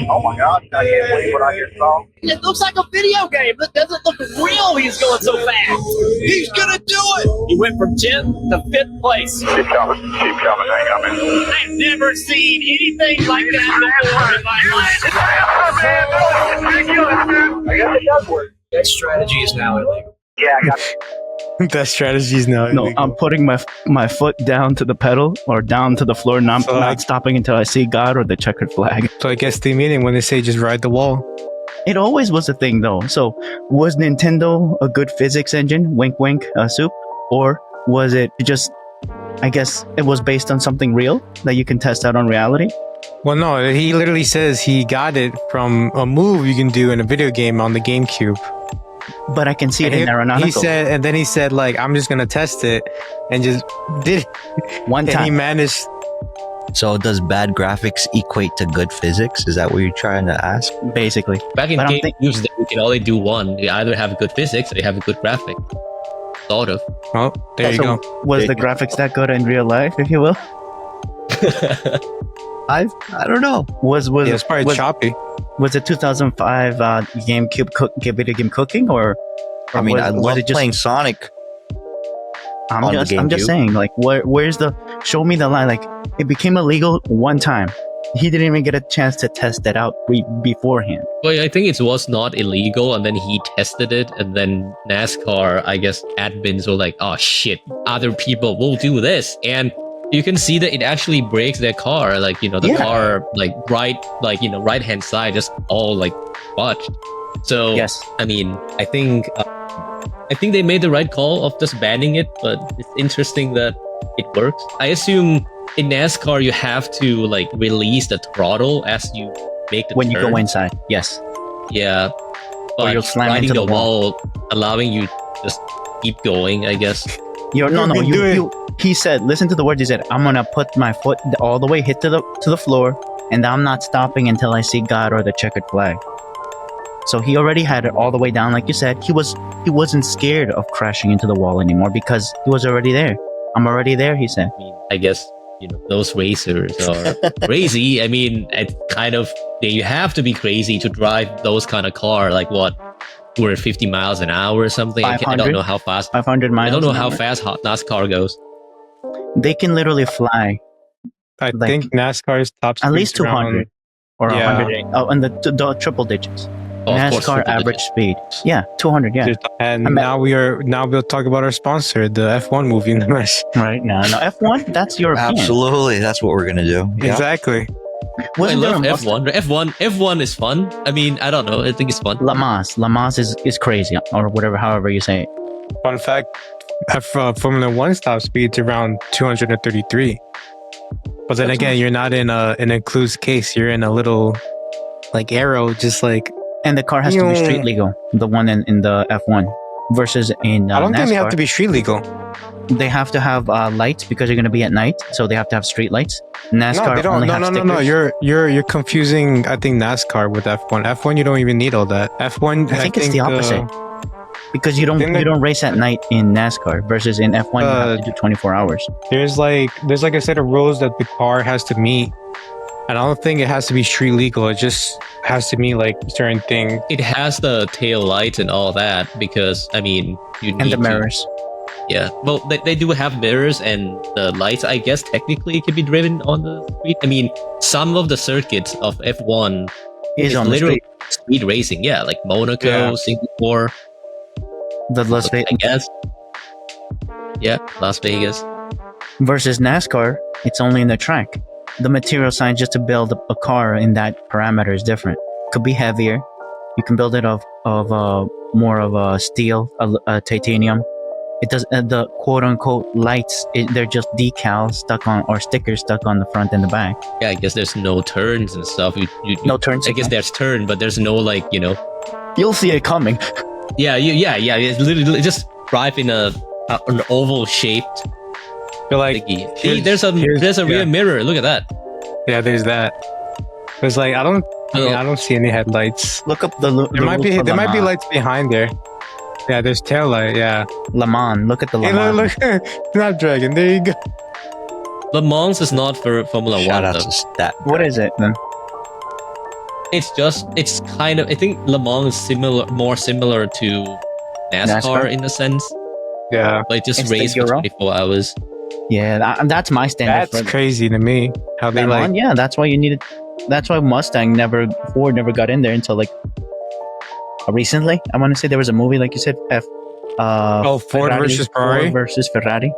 Oh my God, I can't believe what I just saw. It looks like a video game. It doesn't look real. He's going so fast. He's gonna do it. He went from 10th to 5th place. Keep coming, they coming. I've never seen anything like that before in my life. Man, that's ridiculous, dude. I guess it does work. That strategy is now illegal. Yeah, I got That strategy is now No, illegal. I'm putting my foot down to the pedal or down to the floor, and I'm not stopping until I see God or the checkered flag. So I guess the meaning when they say just ride the wall. It always was a thing, though. So, was Nintendo a good physics engine? Wink, wink, soup, or was it just? I guess it was based on something real that you can test out on reality. Well, no, he literally says he got it from a move you can do in a video game on the GameCube. But I can see it in He aeronautical. said, and then he said, like, I'm just gonna test it, and just did it. One And he time. managed. So does bad graphics equate to good physics? Is that what you're trying to ask? Basically. Back in But I don't game think- use, you can only do one. You either have good physics or you have a good graphic. Sort of. Oh, there you So, go. was the graphics that good in real life, if you will? I don't know. Was Yeah, it's probably was, choppy. was it 2005 GameCube video game cooking, or I mean, I was love it just playing Sonic. I'm on the just GameCube. saying, like, where's the show me the line? Like, it became illegal one time. He didn't even get a chance to test that out beforehand. Well, I think it was not illegal, and then he tested it, and then NASCAR, I guess, admins were like, "Oh shit, other people will do this," and you can see that it actually breaks their car. Like, you know, the Yeah. car, like right hand side, just all like botched. So, Yes. I mean, I think they made the right call of just banning it, but it's interesting that it works. I assume in NASCAR you have to like release the throttle as you make the When you turn. go inside, yes. Yeah. Or But you'll slam riding into the the wall, allowing you just keep going, I guess. No, can do it. he said, listen to the words he said. I'm gonna put my foot all the way, hit to the floor, and I'm not stopping until I see God or the checkered flag. So he already had it all the way down, like you said. He wasn't scared of crashing into the wall anymore because he was already there. I'm already there, he said. I mean, I guess, you know, those racers are crazy. I mean, it kind of, you have to be crazy to drive those kind of car, like what, 250 miles an hour or something? I don't 500? know how fast. 500 miles. I don't know an how hour. fast NASCAR goes. They can literally fly I like, think NASCAR's top speed at least 200 or Yeah. 100. Oh, and the triple digits. Oh, of course, NASCAR triple average digits. speed. Yeah, 200. Yeah. And I mean- now we'll talk about our sponsor, the F1 movie in the mess. Right now, no F1. That's European. Absolutely, that's what we're gonna do. Yeah. Exactly. I Wasn't there love a Mustang? F1 is fun. I mean, I don't know. I think it's fun. La Mans is crazy, or whatever, however you say it. Fun fact: Formula One's top speed's around 233. But then again, you're not in an enclosed case. You're in a little like arrow, just like. And the car has to be Yo. street legal. The one in the F1 versus in I don't think they have NASCAR. to be street legal. they have to have lights because you're going to be at night, so they have to have street lights. NASCAR No, they don't. only No, have no, no, stickers. no. You're confusing. I think NASCAR with F1. F1, you don't even need all that. F1, I think it's the opposite. Because you don't race at night in NASCAR versus in F1 you have to do 24 hours. There's like a set of rules that the car has to meet, and I don't think it has to be street legal. It just has to meet like certain things. It has the tail lights and all that because I mean you need And the mirrors. Yeah, well, they do have mirrors and the lights. I guess technically it can be driven on the street. I mean, some of the circuits of F1 Is on the literally street. speed racing. Yeah, like Monaco, Yeah. Singapore, The Las I Vegas guess. Yeah, Las Vegas. versus NASCAR, it's only in the track. The material science just to build a car in that parameter is different. Could be heavier. You can build it of more of a steel, titanium. It does the quote unquote lights. They're just decals stuck on or stickers stuck on the front and the back. Yeah, I guess there's no turns and stuff. No turns. I guess there's turn, but there's no like You'll see it coming. Yeah. It's literally just drive in an oval shaped But like, thingy. See, there's a rear mirror. Look at that. Yeah, there's that. It's like I don't see any headlights. Look up the. There might be lights behind there. Yeah, there's tail light. Yeah. Le Mans. Look at the Le Hey, Mans. look, Snapdragon. There you go. Le Mans is not for Formula Shout 1 out though. to Stat. What is it then? It's kind of, I think Le Mans is more similar to NASCAR in a sense. Yeah. Like just Instant race for Euro? 24 hours. Yeah, that's my standard. That's for crazy to me. How they Le like. Mans. Yeah, that's why you needed. That's why Ford never got in there until like recently. I want to say there was a movie like you said. Ford versus Ferrari. Ford versus Ferrari.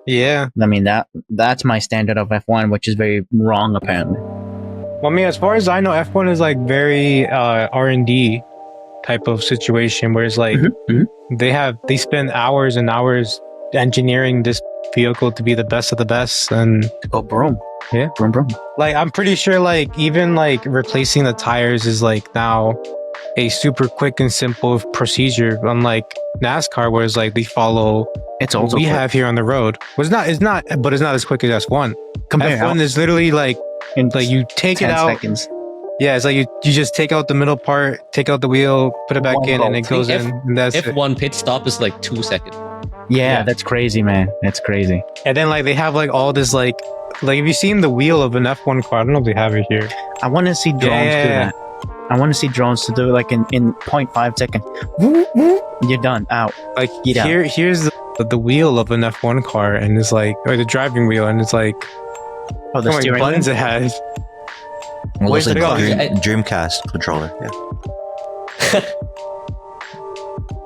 Yeah. I mean that's my standard of F1, which is very wrong apparently. Well, I mean, as far as I know, F1 is like very R&D type of situation, where it's like they spend hours and hours engineering this vehicle to be the best of the best, and To go broom. Yeah. Broom broom. like I'm pretty sure like even like replacing the tires is like now a super quick and simple procedure, unlike NASCAR, where it's like they follow It's what also we quick. have here on the road. Well, it's not, but it's not as quick as F1. Compare F1 is literally like in you take 10 it out. seconds. Yeah, it's like you just take out the middle part, take out the wheel, put it back One in, and it go. goes in. And that's it. F1 pit stop is like 2 seconds. Yeah, Yeah. that's crazy, man. That's crazy. And then like they have like all this like have you seen the wheel of an F1 car? I don't know if they have it here. I want to see drones do Yeah. that. I want to see drones to do it like in 0.5 seconds. Woo, woo, you're done. Out. Like Get out. here's the wheel of an F1 car, and it's like, or the driving wheel, and it's like Oh, the how many steering buttons wheel? it has. Well, Where's looks like the a car? Dreamcast controller. Yeah.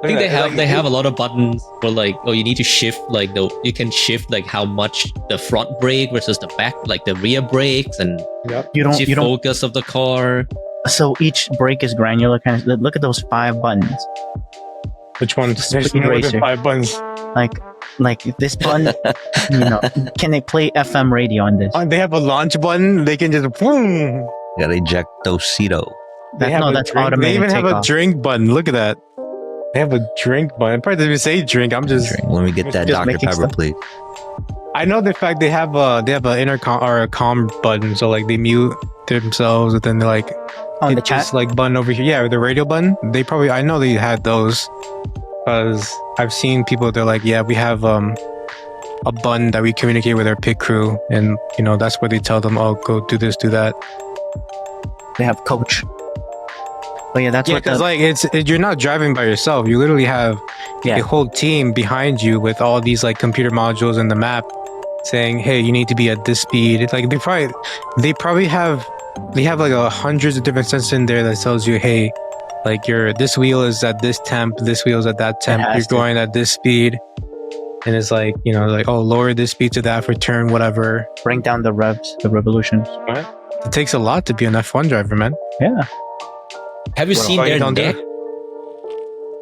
I think they have a lot of buttons for like, oh, you need to shift like you can shift like how much the front brake versus the back, like the rear brakes, and You don't. shift You don't. focus of the car. So each brake is granular. Kind of. Look at those 5 buttons. Which one? There's Speed more racer. than 5 buttons. Like this button. Can they play FM radio on this? They have a launch button. They can just boom. Got ejectocito. That's automated They even have a takeoff. drink button. Look at that. They have a drink button. It probably doesn't even say drink. I'm just. Let me get that Just Dr. making Pepper, stuff. please. I know the fact they have an intercom or a comm button, so like they mute themselves, and then they're like On the hit chat. this like button over here. Yeah, the radio button. I know they had those because I've seen people. They're like, yeah, we have a button that we communicate with our pit crew, and that's where they tell them, oh, go do this, do that. They have coach. But yeah, that's Yeah, what because like you're not driving by yourself. You literally have Yeah. a whole team behind you with all these like computer modules in the map saying, "Hey, you need to be at this speed." It's like they probably have like hundreds of different sensors in there that tells you, "Hey, like this wheel is at this temp, this wheel is at that temp. has You're to. going at this speed." And it's like, like, oh, lower this speed to that for turn, whatever. bring down the revs, the revolutions. It takes a lot to be an F1 driver, man. Yeah. Have you seen Oh, you their don't do neck? it?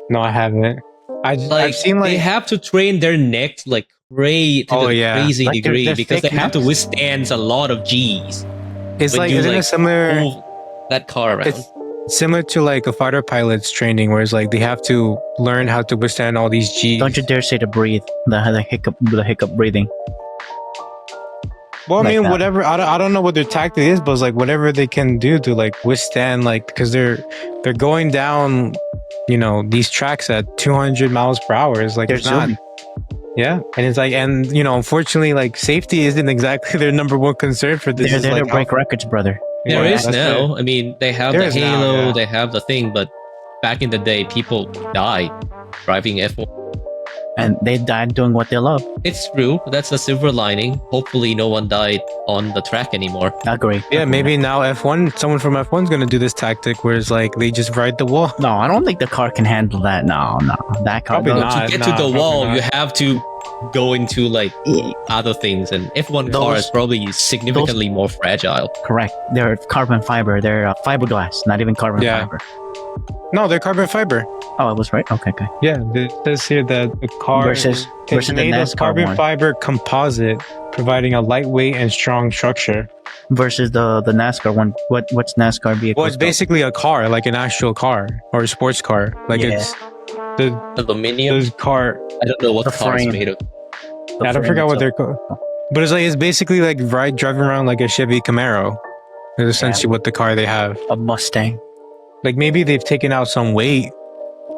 No, I haven't. I've seen they have to train their neck like to the crazy Like degree they're because they fake have to necks. withstand a lot of G's. It's when like, you, isn't it similar? move that car around. similar to like a fighter pilot's training, where it's like they have to learn how to withstand all these G's. Don't you dare say to breathe. The hiccup breathing. Well, I like mean, that. whatever. I don't know what their tactic is, but it's like whatever they can do to like withstand, like, because they're going down, you know, these tracks at 200 miles per hour. It's like They're it's not. zooming. Yeah, and it's like, and you know, unfortunately, like safety isn't exactly their number one concern for this. They're Is there like to break records, brother. There Yeah, is that's now. I mean, they have There the is now, Halo, yeah. they have the thing, but back in the day, people died driving F1. And they died doing what they love. It's true. That's the silver lining. Hopefully, no one died on the track anymore. Agree. Yeah, maybe now F1, someone from F1 is gonna do this tactic where it's like they just ride the wall. No, I don't think the car can handle that. No. That car. Probably no. not. To get nah, to the probably wall, not. you have to go into like other things, and F1 car Those- is probably significantly more fragile. Correct. They're carbon fiber. They're fiberglass, not even carbon Yeah. fiber. No, they're carbon fiber. Oh, I was right. Okay. Yeah, it says here that the car Versus is the made of NASCAR carbon one. fiber composite, providing a lightweight and strong structure. Versus the NASCAR one. What's NASCAR vehicle? Well, it's basically a car, like an actual car or a sports car. Like Yeah. it's the Aluminium. those car. I don't know what The the car is frame. made of. I don't forget what they're called. But it's like it's basically like driving around like a Chevy Camaro. Is essentially what the car they have. a Mustang. Like maybe they've taken out some weight,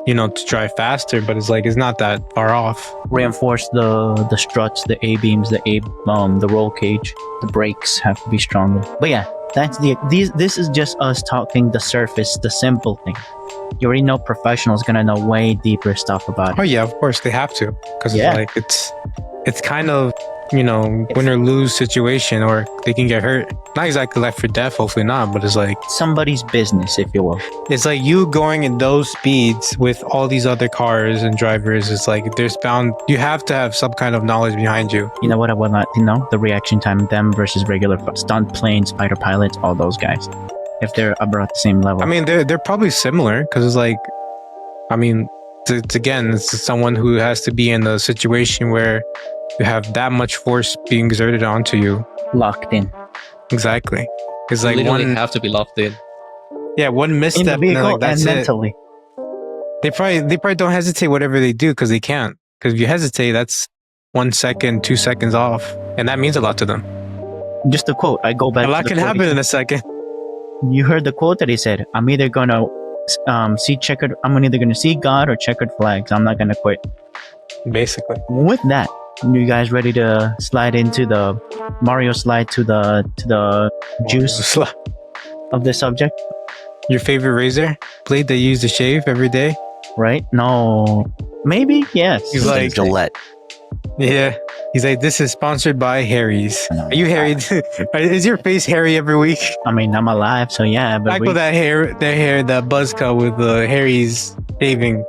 you know, to drive faster, but it's like it's not that far off. Reinforce the struts, the A beams, the roll cage, the brakes have to be stronger. But yeah, that's this is just us talking the surface, the simple thing. You already know professionals gonna know way deeper stuff about Oh it. yeah, of course they have to, because Yeah. it's like it's kind of, you know, win or lose situation, or they can get hurt. Not exactly life or death, hopefully not, but it's like Somebody's business, if you will. it's like you going in those speeds with all these other cars and drivers. It's like you have to have some kind of knowledge behind you. You know what I would like to know? The reaction time, them versus regular stunt planes, fighter pilots, all those guys. If they're about the same level. I mean, they're probably similar, because it's like, I mean, it's someone who has to be in a situation where you have that much force being exerted onto you. locked in. Exactly. It's like Literally one, have to be locked in. one In the misstep, and they're vehicle like, that's and it. mentally. They probably don't hesitate whatever they do, because they can't. Because if you hesitate, that's 1 second, 2 seconds off, and that means a lot to them. Just a quote. I go back A to lot the can quote. happen in a second. You heard the quote that he said, I'm either gonna I'm either gonna see God or checkered flags. I'm not gonna quit. Basically. With that, you guys ready to slide into the Mario slide to the juice of the subject? Your favorite razor blade that you use to shave every day? Right? No. Maybe? Yes. He's like, Gillette. yeah. He's like, this is sponsored by Harry's. Are you hairy? Is your face hairy every week? I mean, I'm alive, so yeah, but Back with that hair, that buzz cut with the Harry's shaving.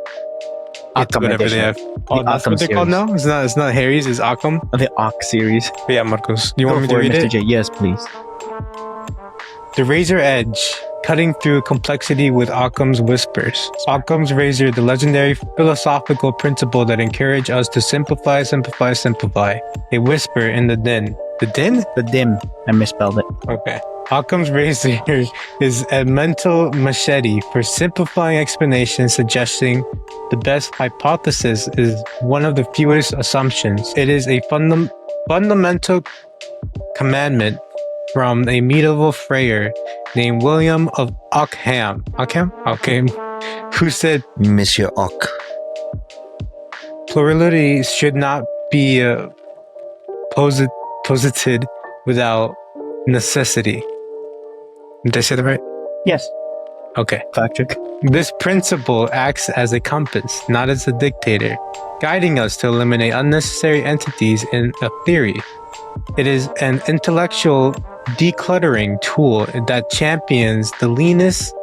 Occam Whatever they edition. have. Oh, that's Occam what they're called series. now? It's not Harry's, it's Occam. The Ock series. But yeah, Marcos. You Go want me to for read Mr. it? J. Yes, please. The razor edge, cutting through complexity with Occam's whispers. Occam's razor, the legendary philosophical principle that encourage us to simplify, simplify, simplify. A whisper in the din. The din? The dim. I misspelled it. Okay. Occam's razor is a mental machete for simplifying explanations, suggesting the best hypothesis is one of the fewest assumptions. It is a fundamental commandment from a medieval friar named William of Ockham, who said Monsieur Ock. plurality should not be posited without necessity. Did I say that right? Yes. Okay. Fact check. This principle acts as a compass, not as a dictator, guiding us to eliminate unnecessary entities in a theory. It is an intellectual decluttering tool that champions the leanest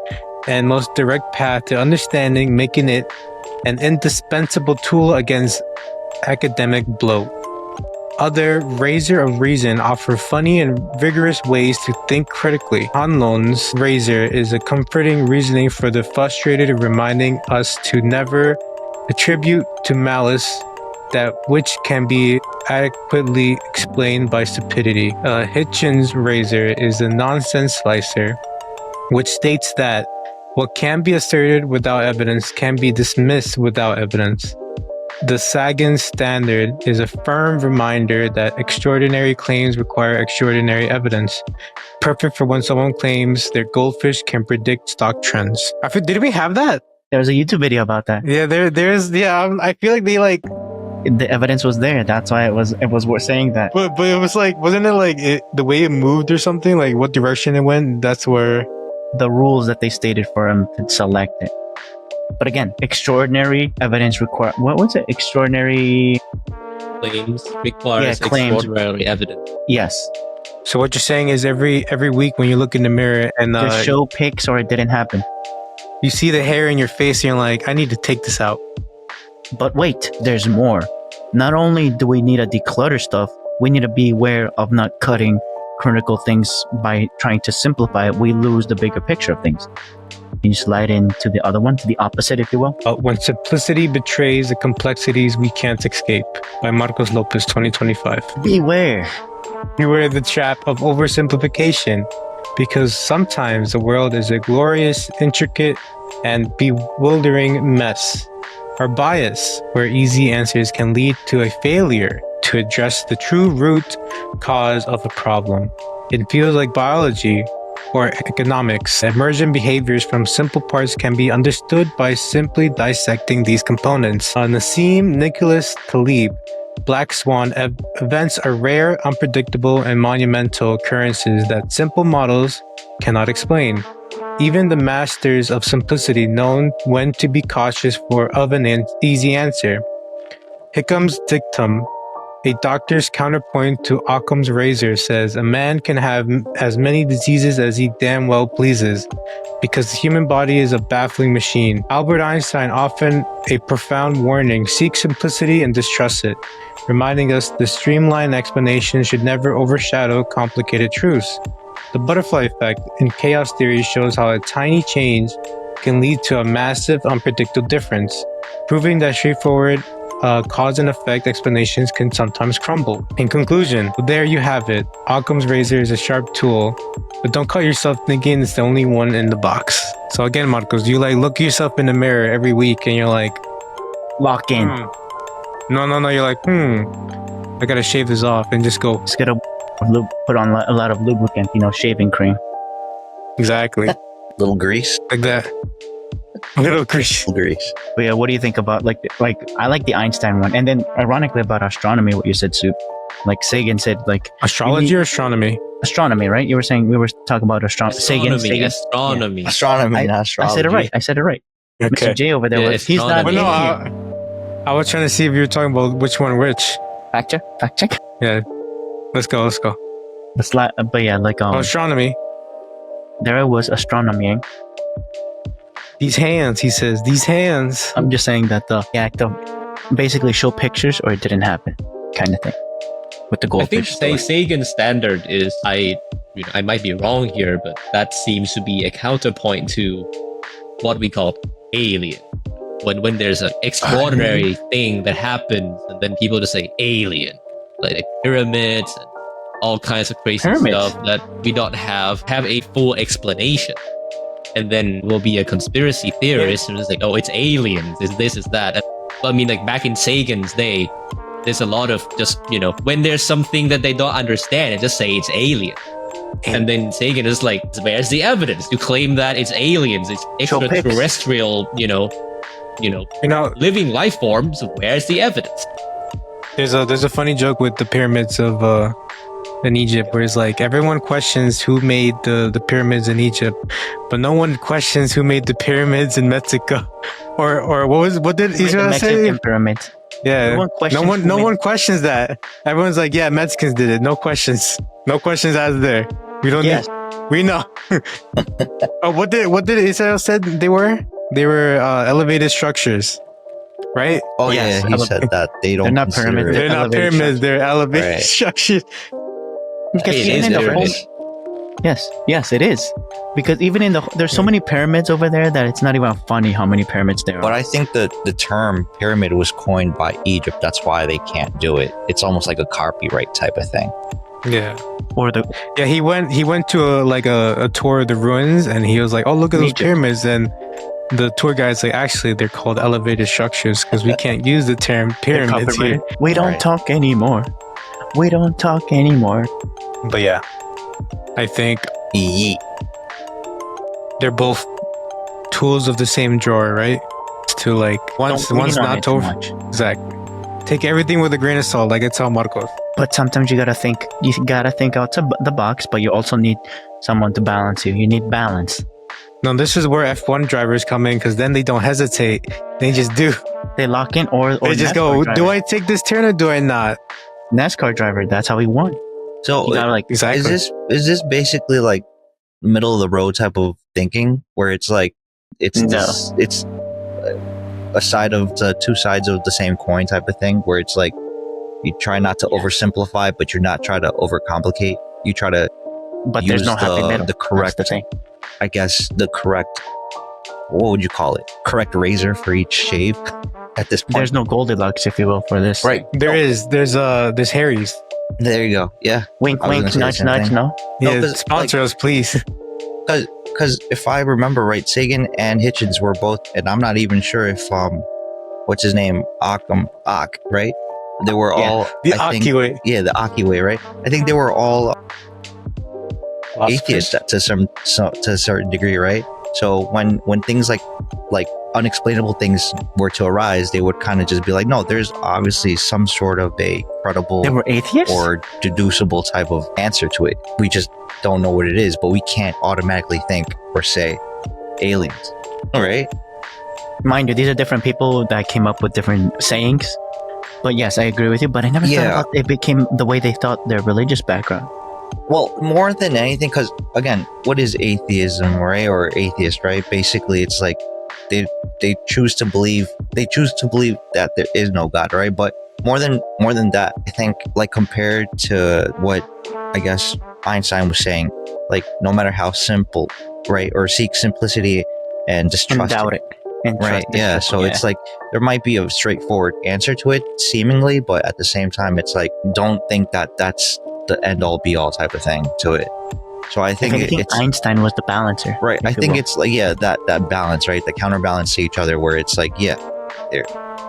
and most direct path to understanding, making it an indispensable tool against academic bloat. Other razor of reason offer funny and vigorous ways to think critically. Hanlon's razor is a comforting reasoning for the frustrated, reminding us to never attribute to malice that which can be adequately explained by stupidity. Hitchin's razor is a nonsense slicer, which states that What can be asserted without evidence can be dismissed without evidence. The Sagan standard is a firm reminder that extraordinary claims require extraordinary evidence. Perfect for when someone claims their goldfish can predict stock trends. Did we have that? There was a YouTube video about that. Yeah, there's. Yeah, I feel like they like. The evidence was there. That's why it was worth saying that. But it was like, wasn't it like the way it moved or something? Like what direction it went? That's where the rules that they stated for him to select it. But again, extraordinary evidence require. What was it? Extraordinary claims requires extraordinary evidence. Yes. So what you're saying is every week when you look in the mirror and the show pics or it didn't happen, you see the hair in your face and you're like, I need to take this out. But wait, there's more. Not only do we need to declutter stuff, we need to be aware of not cutting critical things by trying to simplify it. We lose the bigger picture of things. Can you slide into the other one, to the opposite, if you will? When simplicity betrays the complexities we can't escape, by Marcos Lopez, 2025. Beware the trap of oversimplification, because sometimes the world is a glorious, intricate, and bewildering mess. Our bias, where easy answers can lead to a failure to address the true root cause of a problem. It feels like biology or economics. Emergent behaviors from simple parts can be understood by simply dissecting these components. Nassim Nicholas Taleb, Black Swan events are rare, unpredictable, and monumental occurrences that simple models cannot explain. Even the masters of simplicity know when to be cautious of an easy answer. Hickham's dictum, a doctor's counterpoint to Occam's razor, says a man can have as many diseases as he damn well pleases, because the human body is a baffling machine. Albert Einstein, often a profound warning, seeks simplicity and distrusts it, reminding us the streamlined explanation should never overshadow complicated truths. The butterfly effect in chaos theory shows how a tiny change can lead to a massive, unpredictable difference, proving that straightforward cause and effect explanations can sometimes crumble. In conclusion, there you have it. Occam's razor is a sharp tool, but don't cut yourself thinking it's the only one in the box. So again, Marcos, you like look yourself in the mirror every week and you're like, lock in. No, you're like, I gotta shave this off and just go. Just gotta put on a lot of lubricant, shaving cream. Exactly. Little grease. Like that. Little grease. But yeah, what do you think about like I like the Einstein one, and then ironically about astronomy, what you said, Soup. Like Sagan said, like astrology or astronomy. Astronomy, right? You were saying we were talking about astronomy. Astronomy. Yeah. Astronomy, not astrology. I said it right. Okay. Mr. J over there. He's not. But no, I was trying to see if you were talking about which one which. Fact check. Yeah. Let's go. But yeah, like astronomy. There was astronomy. These hands, he says. These hands. I'm just saying that the act of basically show pictures or it didn't happen, kind of thing. With the goldfish. I think Sagan's standard is I might be wrong here, but that seems to be a counterpoint to what we call alien. When there's an extraordinary thing that happens, and then people just say alien, like pyramids and all kinds of crazy stuff that we don't have a full explanation. And then we'll be a conspiracy theorist and just like, oh, it's aliens, it's this, it's that. I mean, like back in Sagan's day, there's a lot of just, when there's something that they don't understand, and just say it's alien. And then Sagan is like, where's the evidence to claim that it's aliens, it's extraterrestrial, living life forms? Where's the evidence? There's a funny joke with the pyramids of in Egypt, where it's like everyone questions who made the pyramids in Egypt, but no one questions who made the pyramids in Mexico, or what did Israel say? Mexican pyramids. Yeah, no one questions that. Everyone's like, yeah, Mexicans did it. No questions asked there. We don't need. We know. Oh, what did Israel said they were? They were elevated structures, right? Oh yeah, he said that they're not pyramids. They're not pyramids. They're elevated structures. Because yes, it is. Because even there's so many pyramids over there that it's not even funny how many pyramids there are. But I think that the term pyramid was coined by Egypt. That's why they can't do it. It's almost like a copyright type of thing. Yeah. Or the Yeah, he went to a tour of the ruins, and he was like, "Oh, look at those Egypt. pyramids." And the tour guide's like, "Actually, they're called elevated structures because we can't use the term pyramids here." We don't Right. talk anymore. We don't talk anymore. But yeah, I think Yeet. they're both tools of the same drawer, right? To like once Don't lean on not it too over. much. Exactly. Take everything with a grain of salt, like I tell Marcos. But sometimes you gotta think outside the box, but you also need someone to balance you. You need balance. No, this is where F1 drivers come in because then they don't hesitate. They just do. They lock in or They just NASCAR go, driver. do I take this turn or do I not? NASCAR driver, that's how he won. So You gotta like Exactly. is this basically like middle of the road type of thinking where it's like it's No. it's a side of the two sides of the same coin type of thing where it's like you try not to oversimplify, but you're not trying to overcomplicate. You try to but there's use no happy middle. the correct, That's the thing. I guess the correct, what would you call it? Correct razor for each shave at this point. There's no Goldilocks, if you will, for this. right. There's Harry's. There you go. Yeah. Wink, I was wink, gonna say the nudge, same nudge. thing. No. No, Yeah, 'cause, sponsor us, please. Because if I remember right, Sagan and Hitchens were both, and I'm not even sure if what's his name, Ak, right? They were Yeah, all The I think- Aki way. Yeah, the Aki way, right? I think they were all atheists to a certain degree, right? So when things like unexplainable things were to arise, they would kind of just be like, no, there's obviously some sort of a credible They were atheists. or deducible type of answer to it. We just don't know what it is, but we can't automatically think or say aliens. All right. Mind you, these are different people that came up with different sayings. But yes, I agree with you. But I never Yeah. thought it became the way they thought their religious background. Well, more than anything, because again, what is atheism, right? Or atheist, right? Basically, it's like they choose to believe that there is no God, right? But more than that, I think, like, compared to what I guess Einstein was saying, like, no matter how simple, right, or seek simplicity and just And trust doubt it. And right? trust it. Yeah. So it's like there might be a straightforward answer to it, seemingly, but at the same time, it's like don't think that that's the end all be all type of thing to it. So I think it's Einstein was the balancer. right. I if you think will. it's like that balance, right? The counterbalance to each other, where it's like there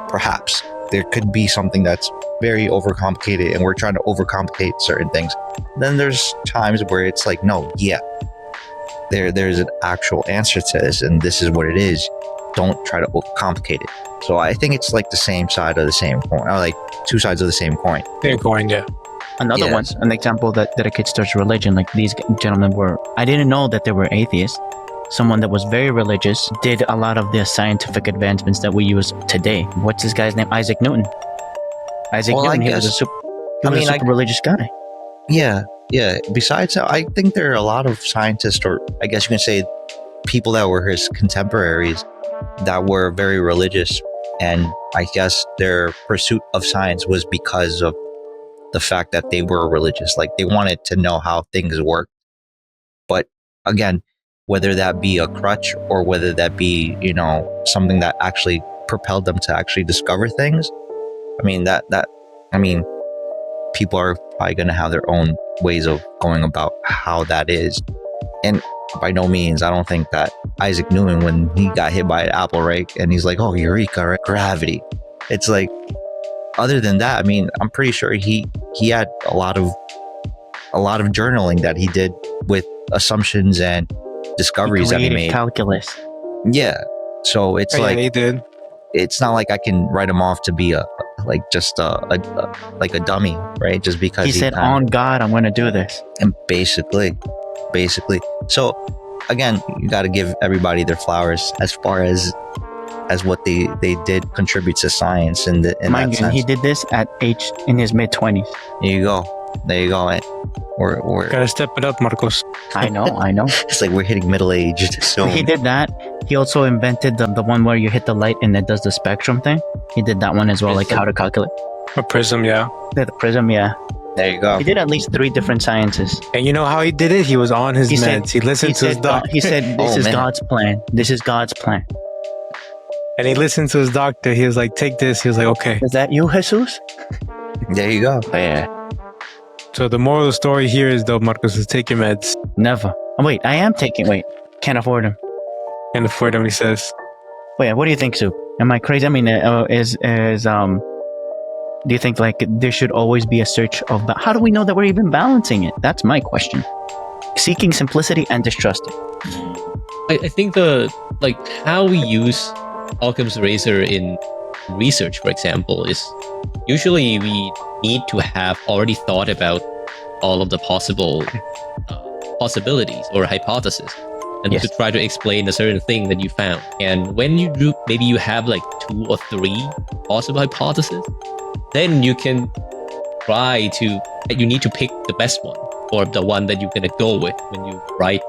perhaps there could be something that's very overcomplicated, and we're trying to overcomplicate certain things. Then there's times where it's like no, there's an actual answer to this, and this is what it is. Don't try to overcomplicate it. So I think it's like the same side of the same coin, or like two sides of the same coin. They're going, yeah. Another Yeah. one, an example that dedicates towards religion, like these gentlemen were. I didn't know that they were atheists. Someone that was very religious did a lot of the scientific advancements that we use today. What's this guy's name? Isaac Newton. Isaac Well, I Newton. He was a guess- super religious guy. Yeah. Besides, I think there are a lot of scientists, or I guess you can say people that were his contemporaries, that were very religious, and I guess their pursuit of science was because of the fact that they were religious. Like they wanted to know how things work. But again, whether that be a crutch or whether that be, something that actually propelled them to actually discover things, I mean, people are probably going to have their own ways of going about how that is. And by no means, I don't think that Isaac Newton, when he got hit by an apple, right, and he's like, oh, eureka, right? Gravity. It's like, other than that, I mean, I'm pretty sure he had a lot of journaling that he did with assumptions and discoveries that he Created made. calculus. Yeah. So it's Yeah, like, he did. it's not like I can write him off to be a dummy, right? Just because He said, "On God, I'm going to do this." and basically. So again, you got to give everybody their flowers as far as what they did contribute to science in Mind that you, sense. he did this at in his mid-20s. There you go. We're Gotta step it up, Marcos. I know. it's like we're hitting middle aged. So He did that. He also invented the one where you hit the light and it does the spectrum thing. He did that one as well, like how to calculate. A prism, yeah. The prism, yeah. there you go. He did at least 3 different sciences. And you know how he did it? He was on his He meds. said- He listened to his doctor. He said, "This Oh, is man. God's plan. This is God's plan." And he listened to his doctor. He was like, take this. He was like, okay. Is that you, Jesus? There you go. Yeah. So the moral of the story here is, though, Marcos, is take your meds. Never. Oh, wait, I am taking. Wait, can't afford them. Can't afford them, he says. Wait, what do you think, Sue? Am I crazy? I mean, do you think like there should always be a search of? How do we know that we're even balancing it? That's my question. Seeking simplicity and distrusting. I think how we use Occam's razor in research, for example, is usually we need to have already thought about all of the possible possibilities or hypotheses, and Yes. to try to explain a certain thing that you found. And when you do, maybe you have like 2 or 3 possible hypotheses, then you can you need to pick the best one, or the one that you're gonna go with when you write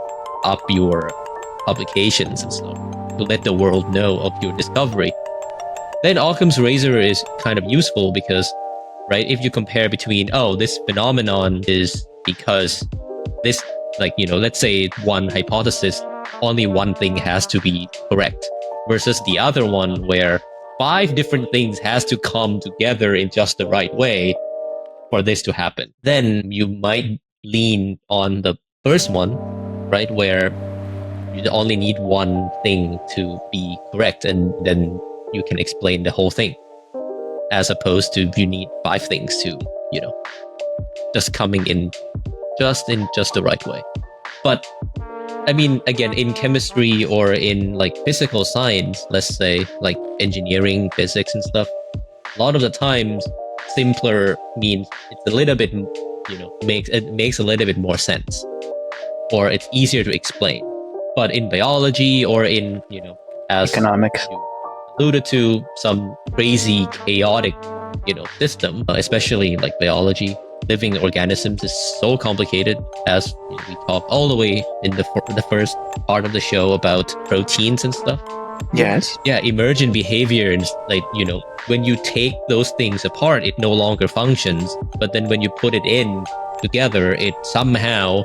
up your publications and stuff, to let the world know of your discovery. Then Occam's razor is kind of useful because, right, if you compare between, this phenomenon is because this, let's say one hypothesis, only one thing has to be correct, versus the other one where 5 different things has to come together in just the right way for this to happen. Then you might lean on the first one, right, where you only need one thing to be correct, and then you can explain the whole thing, as opposed to you need 5 things to, just coming in just the right way. But I mean, again, in chemistry or in like physical science, let's say like engineering, physics and stuff, a lot of the times simpler means it's a little bit, makes a little bit more sense, or it's easier to explain. But in biology or in, as Economics. you alluded to, some crazy chaotic, system, especially like biology, living organisms is so complicated, as we talk all the way in the first part of the show about proteins and stuff. Yes. Yeah, emergent behavior, and like, when you take those things apart, it no longer functions. But then when you put it in together, it somehow,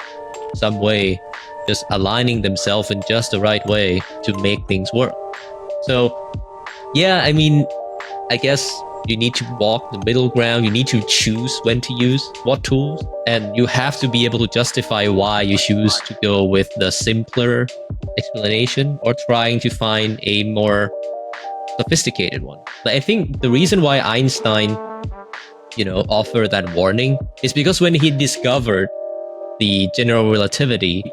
some way, just aligning themselves in just the right way to make things work. So, yeah, I mean, I guess you need to walk the middle ground. You need to choose when to use what tools, and you have to be able to justify why you choose to go with the simpler explanation or trying to find a more sophisticated one. But I think the reason why Einstein, offered that warning is because when he discovered the general relativity,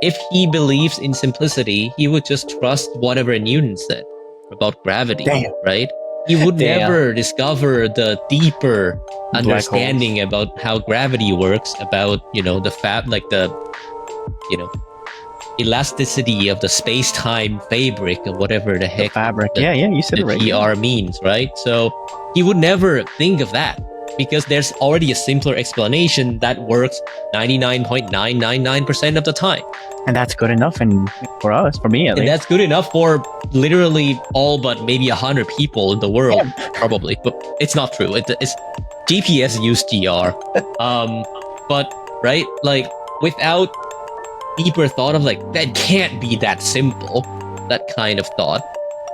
if he believes in simplicity, he would just trust whatever Newton said about gravity, Damn. right? He would Damn. never discover the deeper understanding about how gravity works, about, elasticity of the space-time fabric or whatever the heck Fabric. Yeah, you said the it right. PR means, right? So he would never think of that because there's already a simpler explanation that works 99.999% of the time. And that's good enough, and for us, for me at And least. that's good enough for literally all but maybe 100 people in the world, probably. But it's not true. It's GPS use GR. But right, like without deeper thought of like that can't be that simple, that kind of thought,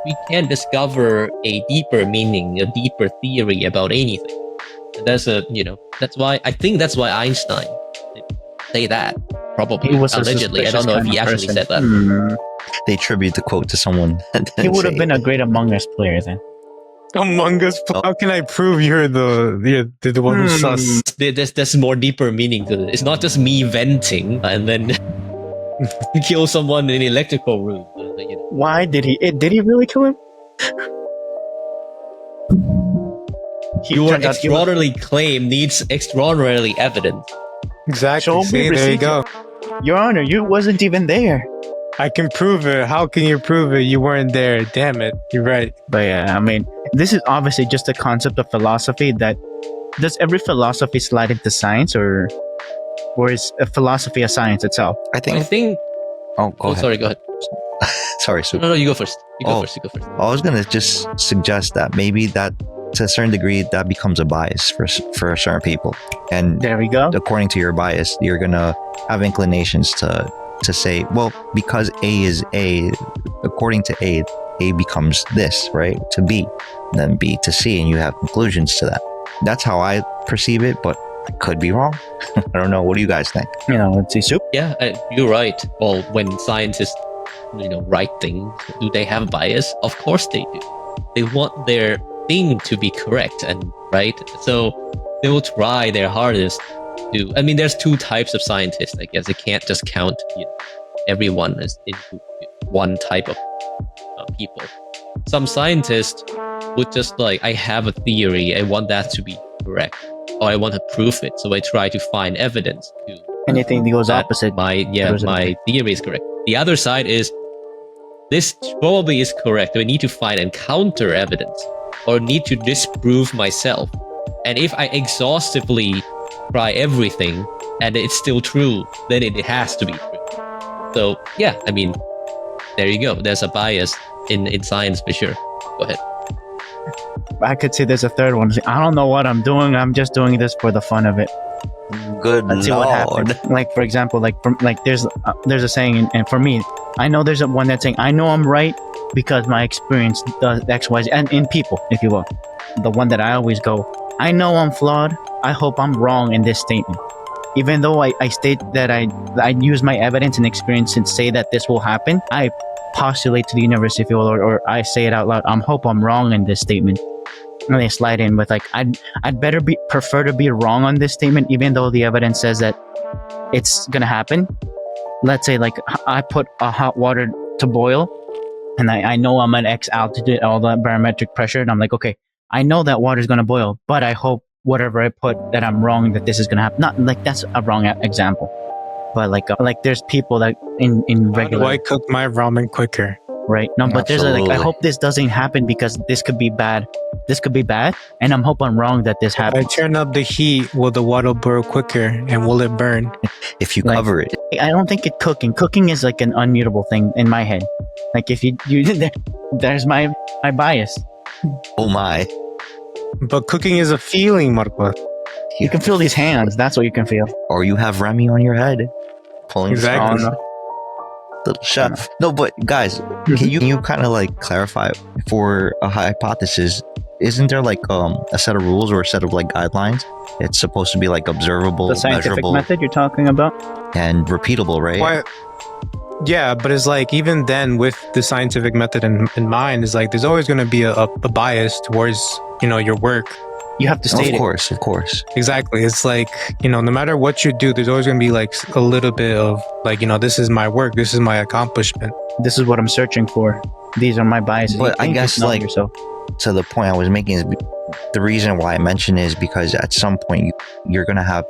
we can't discover a deeper meaning, a deeper theory about anything. And that's why Einstein did say that. Probably, He was a allegedly. I don't know if he actually suspicious said that. person. They attribute the quote to someone. that He didn't would have say been it. a great Among Us player then. Among Us. How can I prove you're the one who's sus? There's more deeper meaning to it. It's not just me venting and then kill someone in an electrical room. Why did he really kill him? Your turned out he was- extraordinarily claim needs extraordinarily evidence. Exactly. Show me See, there you receipts. go. Your Honor, you wasn't even there. I can prove it. How can you prove it? You weren't there. Damn it. You're right. But yeah, I mean, this is obviously just a concept of philosophy that does every philosophy slide into science, or is a philosophy a science itself? I I think. think. Oh, go ahead. Sorry, go ahead. Sorry, Sue. No, you go first. You go Oh. first. You go first. I was gonna just suggest that maybe that, to a certain degree, that becomes a bias for certain people, and There we go. according to your bias, you're gonna have inclinations to say, well, because A is A, according to A becomes this, right? To B, then B to C, and you have conclusions to that. That's how I perceive it, but I could be wrong. I don't know. What do you guys think? Let's see, Soup. Yeah, you're right. Well, when scientists, write things, do they have bias? Of course they do. They want their thing to be correct and right. So they will try their hardest to. I mean, there's two types of scientists. I guess they can't just count everyone as into one type of people. Some scientists would just I have a theory. I want that to be correct, or I want to prove it. So I try to find evidence to Anything that goes that opposite. my theory is correct. The other side is this probably is correct. I need to find and counter evidence, or need to disprove myself. And if I exhaustively try everything and it's still true, then it has to be true. So yeah, I mean, there you go. There's a bias in science for sure. Go ahead. I could say there's a third one. I don't know what I'm doing. I'm just doing this for the fun of it. Good Let's see what Lord. happens. Like, for example, there's a saying, and for me, I know there's one that's saying, I know I'm right because my experience does X, Y, Z, and in people, if you will. The one that I always go, I know I'm flawed. I hope I'm wrong in this statement. Even though I state that I use my evidence and experience and say that this will happen, I postulate to the universe, if you will, or I say it out loud. I hope I'm wrong in this statement. And they slide in with I'd better prefer to be wrong on this statement, even though the evidence says that it's gonna happen. Let's say I put a hot water to boil, and I know I'm at X altitude, all that barometric pressure, and I'm like, okay, I know that water's gonna boil, but I hope whatever I put that I'm wrong, that this is gonna happen. Not that's a wrong example, but there's people that in regular. Why cook my ramen quicker? Right? No, but Absolutely. there's I hope this doesn't happen because this could be bad. This could be bad, and I'm hoping I'm wrong that this I happens. turn up the heat. Will the water boil quicker, and will it burn? If you cover it. I don't think it cooking. Cooking is like an unmutable thing in my head. Like if you there's my bias. Oh my. But cooking is a feeling, Marco. You can feel these hands. That's what you can feel. Or you have Remy on your head. Pulling Exactly. strong. Little chef. No, but guys, can you kind of clarify for a hypothesis? Isn't there a set of rules or a set of guidelines? It's supposed to be observable, The scientific measurable, method you're talking about. and repeatable, right? Why? Yeah, but it's even then with the scientific method in mind, is there's always going to be a bias towards your work. You have to state Of course. Exactly. It's no matter what you do, there's always going to be a little bit of this is my work, this is my accomplishment. it. This is what I'm searching for. These are my biases. But I guess yourself. to the point I was making is the reason why I mentioned is because at some point you're gonna have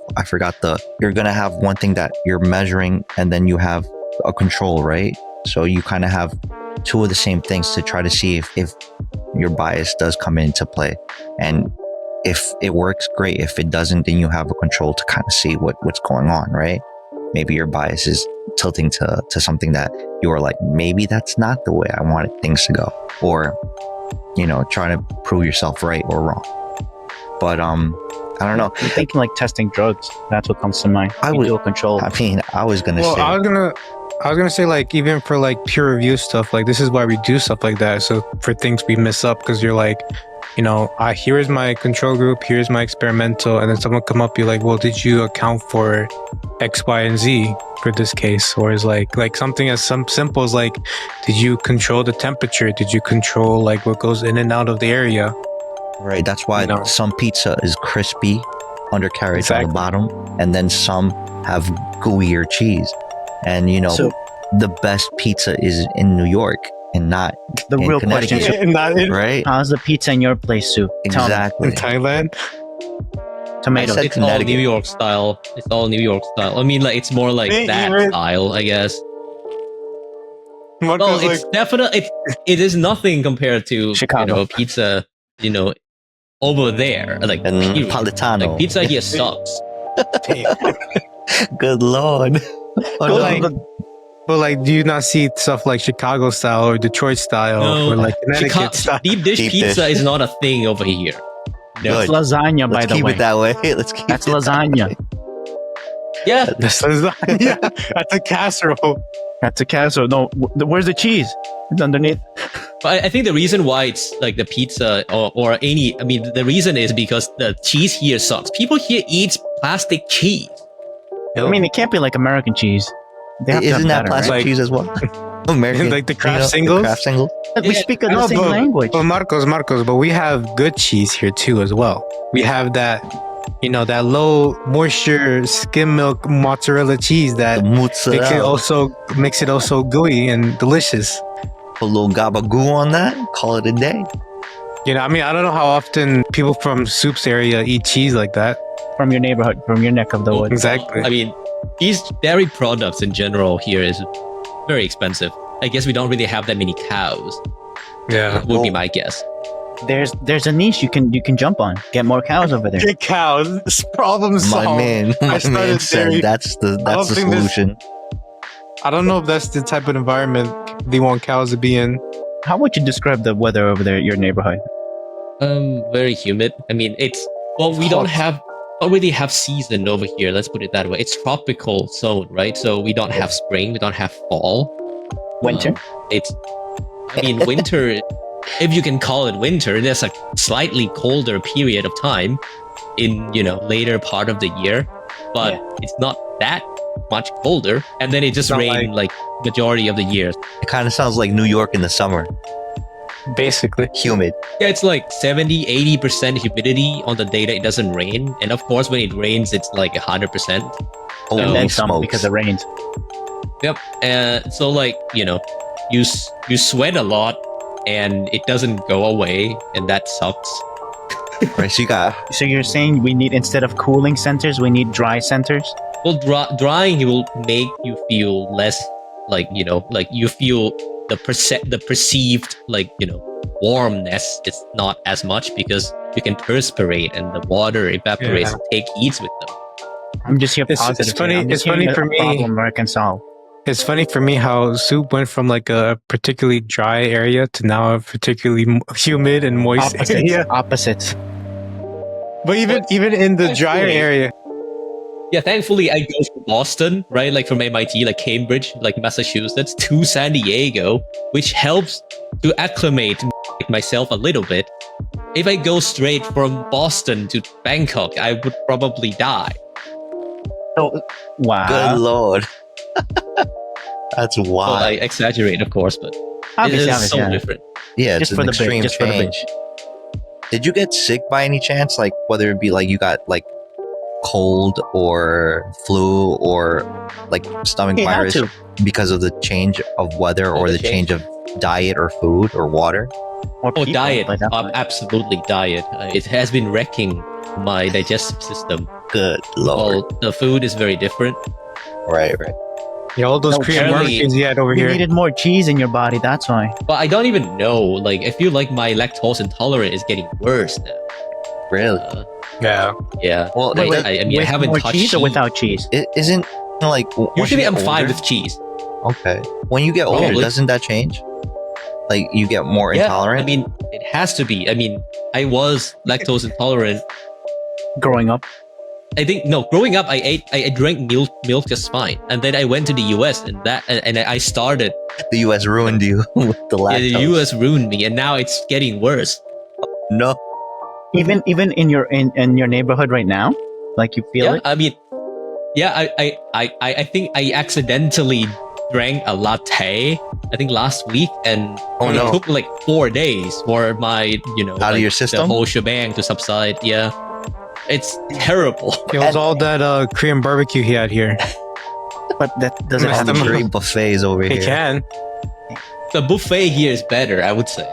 you're gonna have one thing that you're measuring, and then you have a control, right? So you kind of have two of the same things to try to see if your bias does come into play, and if it works, great. If it doesn't, then you have a control to kind of see what's going on, right? Maybe your bias is tilting to something that you are maybe that's not the way I wanted things to go, or trying to prove yourself right or wrong. But I don't know. I'm thinking testing drugs. That's what comes to mind. I would feel control. I mean, I was gonna say. I was gonna say even for peer review stuff, this is why we do stuff like that. So for things we mess up, because you're here's my control group, here's my experimental, and then someone come up, you're well, did you account for X, Y, and Z for this case? Or is something as simple as did you control the temperature? Did you control what goes in and out of the area? Right. That's why some pizza is crispy, undercarriage on the bottom, and then some have gooier cheese. And So- the best pizza is in New York and not The in real question: Connecticut, right? how's the pizza in your place, Sue? Tell me. Exactly. In Thailand? Tomatoes. I said It's all Connecticut. New York style. It's all New York style. I mean, it's more that style, I guess. Well, it's definitely it is nothing compared to Chicago. pizza. Over there, And period. Napolitano. Pizza here sucks. Good Lord. But do you not see stuff like Chicago style or Detroit style or Connecticut style? Deep dish Deep pizza dish. is not a thing over here. No. It's lasagna, by Let's the keep way. it that way. Let's keep That's it that lasagna. way. Yeah, That's a casserole. That's a casserole. No, where's the cheese? It's underneath. but I think the reason why it's the pizza or any, the reason is because the cheese here sucks. People here eat plastic cheese. I mean, it can't be like American cheese. They have to Isn't have that better, plastic right? cheese as well? American, Like the Kraft the singles? Kraft singles. But we Yeah. speak of the No, same but- language. But Marcos, but we have good cheese here too as well. We have that, that low moisture skim milk mozzarella cheese The that mozzarella. makes it also gooey and delicious. Put a little gabagoo on that. Call it a day. I mean, I don't know how often people from Soup's area eat cheese like that. From your neighborhood, from your neck of the woods. Exactly. I mean, these dairy products in general here is very expensive. I guess we don't really have that many cows. Yeah. Would be my guess. There's a niche you can jump on. Get more cows over there. Get cows. This problem solved. My man started said dairy. that's the don't think this- solution. I don't know if that's the type of environment they want cows to be in. How would you describe the weather over there at your neighborhood? Very humid. I mean, we don't really have season over here. Let's put it that way. It's tropical zone, right? So we don't have spring. We don't have fall. Winter? Winter, if you can call it winter, there's a slightly colder period of time in, later part of the year, but it's not that much colder. And then it just Not rains like majority of the year. It kind of sounds like New York in the summer. Basically. Humid. Yeah, it's like 70, 80% humidity on the day that it doesn't rain. And of course, when it rains, it's like 100%. Holy And then some smokes. because it rains. Yep. So like, you sweat a lot and it doesn't go away, and that sucks. Right, So you're saying we need, instead of cooling centers, we need dry centers? Well, drying will make you feel less like, like you feel the perceived, like, warmness is not as much because you can perspirate and the water evaporates and take heat with them. I'm just here It's positive. funny- I'm just it's funny hearing for a me- problem where I can solve. It's funny for me how Soup went from like a particularly dry area to now a particularly humid and moist area. Opposites. But even in the drier area, Yeah, thankfully I go from Boston, right? Like from MIT, like Cambridge, like Massachusetts, to San Diego, which helps to acclimate myself a little bit. If I go straight from Boston to Bangkok, I would probably die. So, wow. Good lord. That's Well, wild. I exaggerate, of course, but Obviously, it is so yeah. different. Yeah, it's Just an for the bit, extreme just for the bit. change. Did you get sick by any chance? Like whether it be like you got like cold or flu or like stomach He had virus to. because of the change of weather or the the change of diet or food or water? Or Oh, people, diet. like that. Absolutely diet. It has been wrecking my digestive system. Good lord. Well, the food is very different. Right. yeah, all those No, Korean apparently- barbecues you had over You here. needed more cheese in your body, that's why. But I don't even know. Like, I feel like my lactose intolerant is getting worse now. Really? Yeah. Yeah. Well, I With haven't more touched cheese or without cheese? it isn't like once you Usually get I'm fine older- with cheese. Okay. When you get older, Probably. doesn't that change? Like you get more Yeah, intolerant? I mean, it has to be. I mean, I was lactose intolerant. Growing up? I think no. Growing up, I drank milk just fine, and then I went to the US, and I started. the US ruined you with the Yeah, lactose. the US ruined me, and now it's getting worse. No. Even in your neighborhood right now? Like you feel Yeah, it? I mean, yeah, I think I accidentally drank a latte. I think last week, and Oh, it no. took like 4 days for my Out of your the system? whole shebang to subside. Yeah, it's terrible. It was all that Korean barbecue he had here. But that doesn't Messed have them to up. be. Great buffets over He here. can. The buffet here is better, I would say.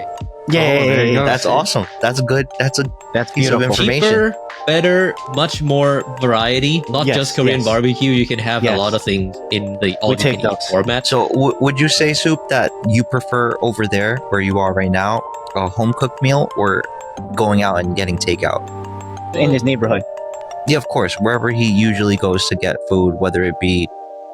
Yeah, there you go. That's awesome. That's good. That's a That's piece of beautiful. information. Cheaper, better, much more variety. Not Yes, just Korean yes. barbecue. You can have Yes. a lot of things in the all We you take can eat those. format. So, would you say, Soup, that you prefer over there where you are right now a home cooked meal or going out and getting takeout? In his neighborhood. Yeah, of course. Wherever he usually goes to get food, whether it be,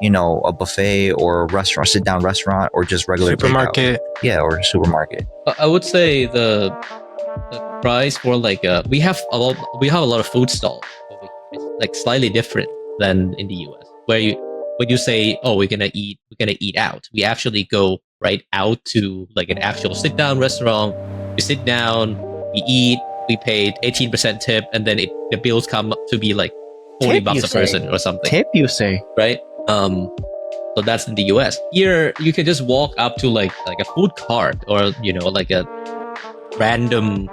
a buffet or a restaurant, sit down restaurant, or just regular takeout. Supermarket. Yeah, or a supermarket. I would say the price for like we have a lot of food stalls over here. It's like slightly different than in the US, where when you say, oh, we're gonna eat out, we actually go right out to like an actual sit down restaurant. We sit down, we eat, we paid 18% tip, and then the bills come up to be like 40 Tip, bucks you a say? person or something, Tip, you say? right? So that's in the US. Here, you can just walk up to like a food cart or, like a random,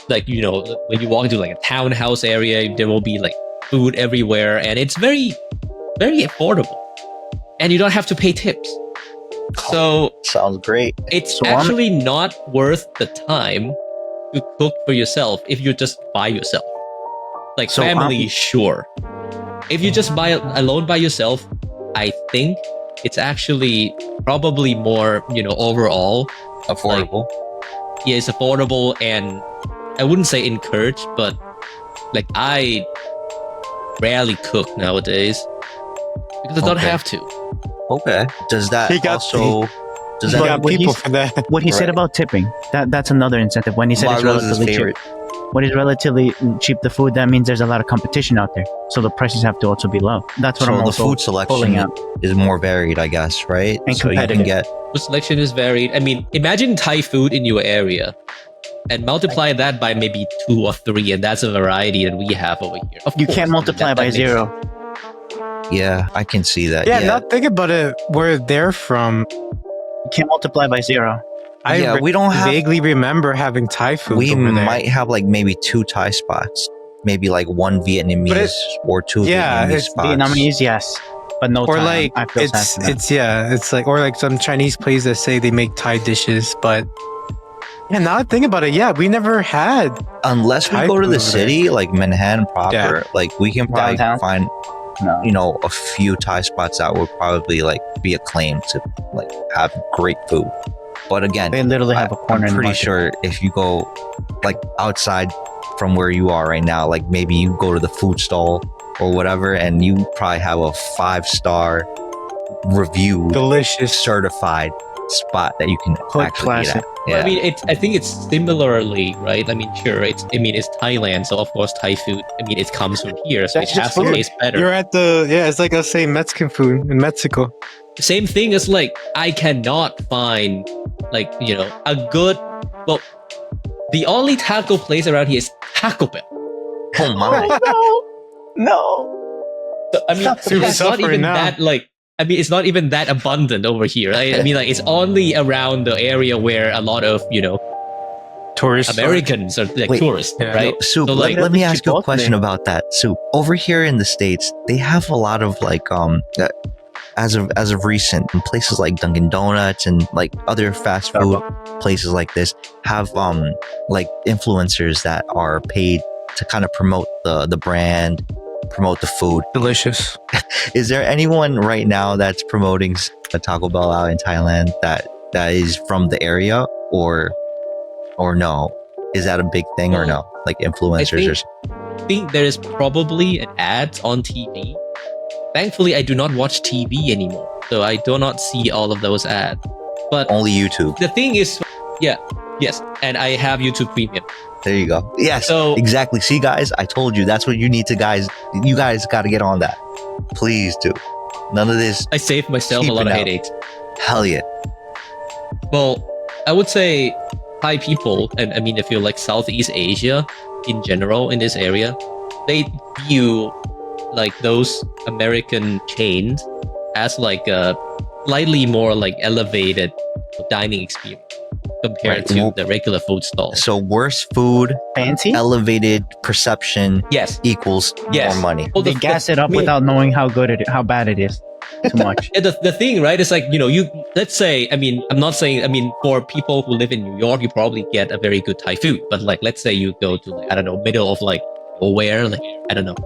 like, when you walk into like a townhouse area, there will be like food everywhere, and it's very, very affordable. And you don't have to pay tips. So Sounds great. it's So actually not worth the time to cook for yourself if you're just by yourself. Like So, family, sure. If you just buy alone by yourself, I think it's actually probably more, overall Affordable. yeah, it's affordable, and I wouldn't say encouraged, but like I rarely cook nowadays because I don't Okay. have to. Okay. Does that He got also? Does You that? got what people he's- for that. What he said Right. about tipping, that's another incentive. When he said it's Margot's relatively favorite. cheap. When it's relatively cheap, the food, that means there's a lot of competition out there. So the prices have to also be low. That's what So I'm the also food pulling selection out. is more varied, I guess, right? And so you can competitive. get. Food selection is varied. I mean, imagine Thai food in your area and multiply that by maybe 2 or 3, and that's a variety that we have over here. Of You course, can't multiply that by makes- 0. Yeah, I can see that. Yeah, Yeah. now think about it. Where they're from, You can't multiply by 0. Yeah, we don't have- vaguely remember having Thai food. We over there. might have like maybe 2 Thai spots, maybe like 1 Vietnamese or 2 Yeah, Vietnamese it's spots. Vietnamese, yes. But no or Thai. like I feel sad for that. it's like, or like some Chinese place that say they make Thai dishes, but yeah, now I think about it, yeah, we never had. Unless we Thai go to food the over city, like Manhattan proper, Yeah. like we can probably Downtown? find, No. a few Thai spots that would probably like be acclaimed to like have great food. But again, They literally have a corner I'm in the pretty market. sure if you go like outside from where you are right now, like maybe you go to the food stall or whatever, and you probably have a 5-star reviewed, Delicious. certified spot that you can Hood actually classic. eat at. Yeah. I mean, I think it's similarly, right? I mean, sure, it's Thailand, so of course Thai food. I mean, it comes from here, so That's it just has to food. taste better. You're at it's like us saying Mexican food in Mexico. Same thing as like I cannot find like a good. Well, the only taco place around here is Taco Bell. Oh my. No. So, I mean, Super it's not suffering even now. that like. I mean, it's not even that abundant over here. I mean, like it's only around the area where a lot of Tourists. Americans are like Wait, tourists, yeah. right? Soup, So, like, let me ask you a Chipotle. question about that. Soup. Over here in the States, they have a lot of like as of recent, in places like Dunkin' Donuts and like other fast food places like this have like influencers that are paid to kind of promote the brand, promote the food. Delicious. Is there anyone right now that's promoting a Taco Bell out in Thailand that is from the area or no? Is that a big thing or no? Like influencers or something? I think there is probably an ad on TV. Thankfully, I do not watch TV anymore, so I do not see all of those ads. But Only YouTube. the thing is, yes, and I have YouTube Premium. There you go. Yes, So- exactly. See, guys, I told you that's what you need to guys. You guys got to get on that. Please do. None of this. I saved myself a Keep lot it of out. headaches. Hell yeah. Well, I would say Thai people, and I mean, if you're like Southeast Asia in general in this area, they view like those American chains as like a slightly more like elevated dining experience compared Right. to Well- the regular food stalls. So worse food, Fancy? elevated perception Yes. equals Yes. more money. Well, They gas it up I mean, without knowing how bad it is. Too much. yeah, the thing, right, is like, you, let's say, I mean, I'm not saying, I mean, for people who live in New York, you probably get a very good Thai food. But like, let's say you go to like, I don't know, middle of like nowhere, like, I don't know,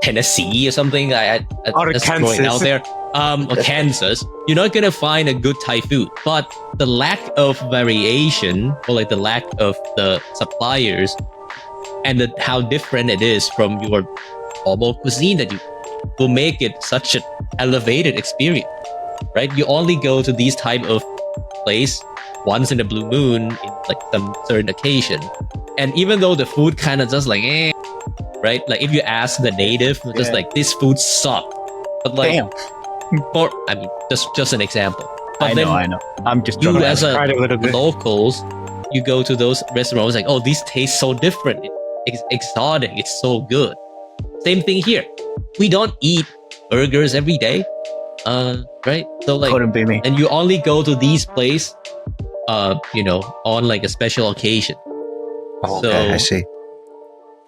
Tennessee or something. Or just throwing Kansas. out there. Or Kansas, you're not gonna find a good Thai food. But the lack of variation, or like the lack of the suppliers, and how different it is from your normal cuisine that you will make it such an elevated experience, right? You only go to these type of place once in a blue moon in like some certain occasion, and even though the food kind of just like right, like if you ask the native, just like this food sucked, but like Damn. for I mean just an example. But I know. I'm just you joking. as a Tried a little bit. locals, you go to those restaurants like, oh, these taste so different, it's exotic, it's so good. Same thing here. We don't eat burgers every day, right? So like, Couldn't be me. and you only go to these places, on like a special occasion. Oh, So- okay, I see.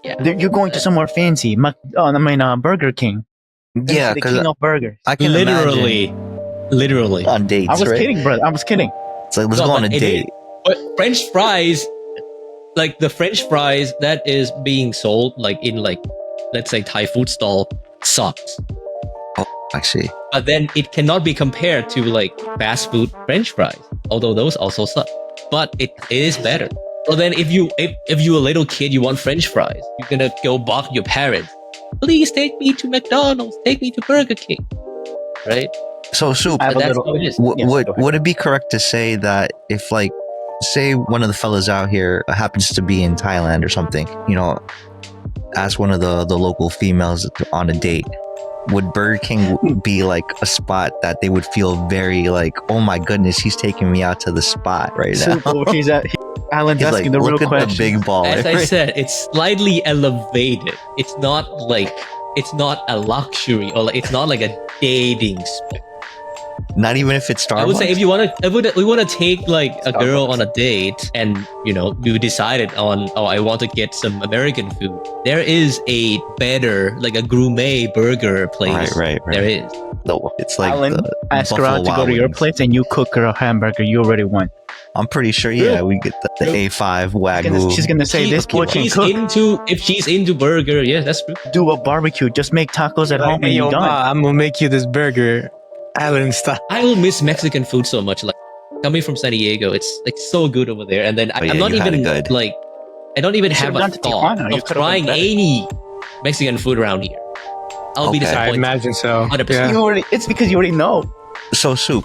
Yeah. You're going to somewhere fancy. Burger King. Yeah, the because king of burgers. I can Literally on dates, I was right? kidding, brother. I was kidding. It's like, let's No, go on a but it date. But French fries, like the French fries that is being sold like in like, let's say Thai food stall, sucks. I see. But then it cannot be compared to like fast food French fries, although those also suck. But it is better. So then if you a little kid, you want French fries, you're gonna go bug your parents. Please take me to McDonald's, take me to Burger King, right? So, Soup, I have a That's little. how it is. W- Yes, would go ahead. would it be correct to say that if like say one of the fellas out here happens to be in Thailand or something, ask one of the local females on a date, would Burger King be like a spot that they would feel very like, oh my goodness, he's taking me out to the spot right now? So, she's at Alan's He's asking like, the real look at question. the big ball. As I said, it's slightly elevated. It's not a luxury or like, it's not like a dating spot. Not even if it's Starbucks. I would say if you want to, we want to take like a girl on a date, and we decided on, I want to get some American food. There is a better, like a gourmet burger place. Right. There is. No, it's like Alan, the ask her out Buffalo to go Wild to your Wings. place and you cook her a hamburger. You already won. I'm pretty sure, yeah, we get the A5 Wagyu. She's gonna say this boy can cook. If she's into burger, yeah, that's true. Do a barbecue. Just make tacos at home Hey, and yo, you're done. Ma, I'm gonna make you this burger, Alan style. I will miss Mexican food so much. Like coming from San Diego, it's like so good over there. And then Oh, yeah, I'm not you had even it good. like, I don't even have should've a gone to thought Tijuana. You of could've been trying better. any Mexican food around here. I'll be Okay. I disappointed. imagine so. 100%. Yeah. It's because you already know. So, Soup,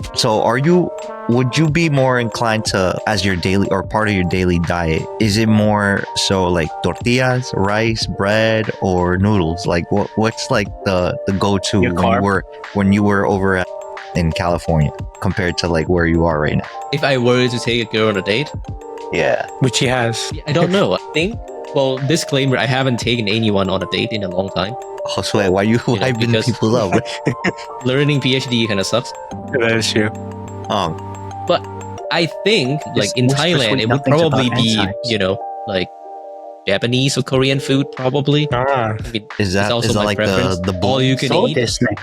would you be more inclined to, as your daily or part of your daily diet, is it more so like tortillas, rice, bread, or noodles? Like what's like the go-to Your carb? when you were over in California compared to like where you are right now? If I were to take a girl on a date, Yeah. Which he has. I don't know. I think, well, disclaimer, I haven't taken anyone on a date in a long time. Josue, why you hyping because- people up? Learning PhD kind of sucks. That is true. But I think, like in whisper Thailand, sweet it would nothings probably about be, enzymes. like Japanese or Korean food, probably. Ah. I mean, Is that it's also is that my like preference. the All you can So eat. Disney.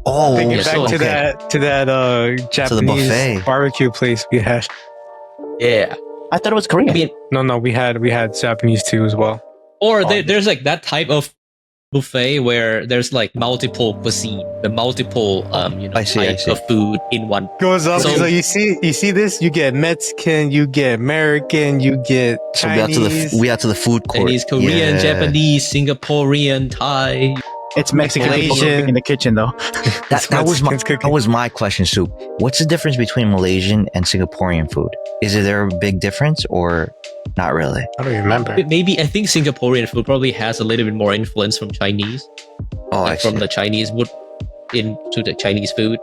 Oh, Take yeah, it back so- to that Japanese buffet. barbecue place we had. Yeah. I thought it was Korean. I mean, No, we had Japanese too as well. or there's like that type of buffet where there's like multiple cuisine, the multiple I see. types of food in one. Goes up. So- So, you see this? You get Mexican, you get American, you get So Chinese. we out to the food court. Chinese, Korean, Yeah. Japanese, Singaporean, Thai. It's Mexican people Malaysian. cooking in the kitchen, though. That was my question, Soup. What's the difference between Malaysian and Singaporean food? Is there a big difference or not really? I don't remember. Maybe I think Singaporean food probably has a little bit more influence from Chinese, Oh, I like from see. the Chinese wood into the Chinese food.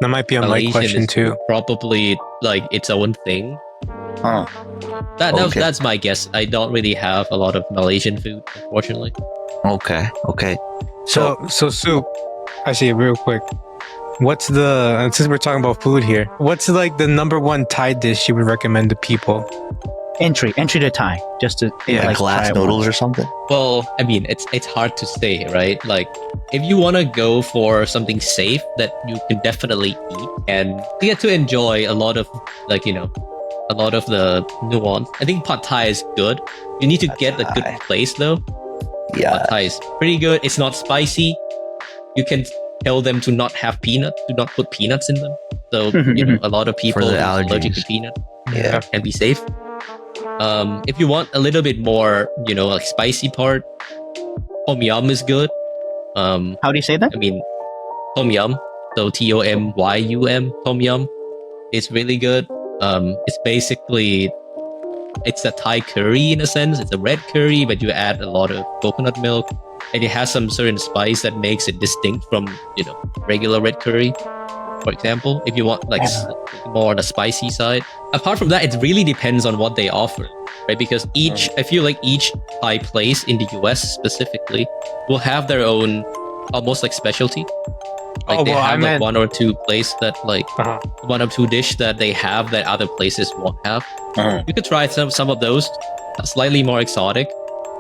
That might be a mic Malaysian question is too. probably like its own thing. Oh, Okay. That's my guess. I don't really have a lot of Malaysian food, unfortunately. okay. So Soup, actually, real quick, what's since we're talking about food here, what's like the number one Thai dish you would recommend to people? Entry to Thai. Just to Like glass try it noodles once. or something? Well, I mean, it's hard to say, right? Like, if you want to go for something safe that you can definitely eat and you get to enjoy a lot of, like, a lot of the nuance. I think pad Thai is good. You need to get a good Thai. place though. Yeah. Pad Thai is pretty good. It's not spicy. You can tell them to not have peanuts, to not put peanuts in them. So, a lot of people the who are allergic to allergies. peanut Yeah. can be safe. If you want a little bit more, like spicy part, tom yum is good. How do you say that? I mean, tom yum. So TOMYUM, tom yum. It's really good. It's basically, it's a Thai curry in a sense. It's a red curry, but you add a lot of coconut milk, and it has some certain spice that makes it distinct from, regular red curry. For example, if you want like more on the spicy side, apart from that, it really depends on what they offer, right? Because I feel like each Thai place in the US specifically will have their own almost like specialty. Like they have like one or two place that like one or two dish that they have that other places won't have. You could try some of those, slightly more exotic,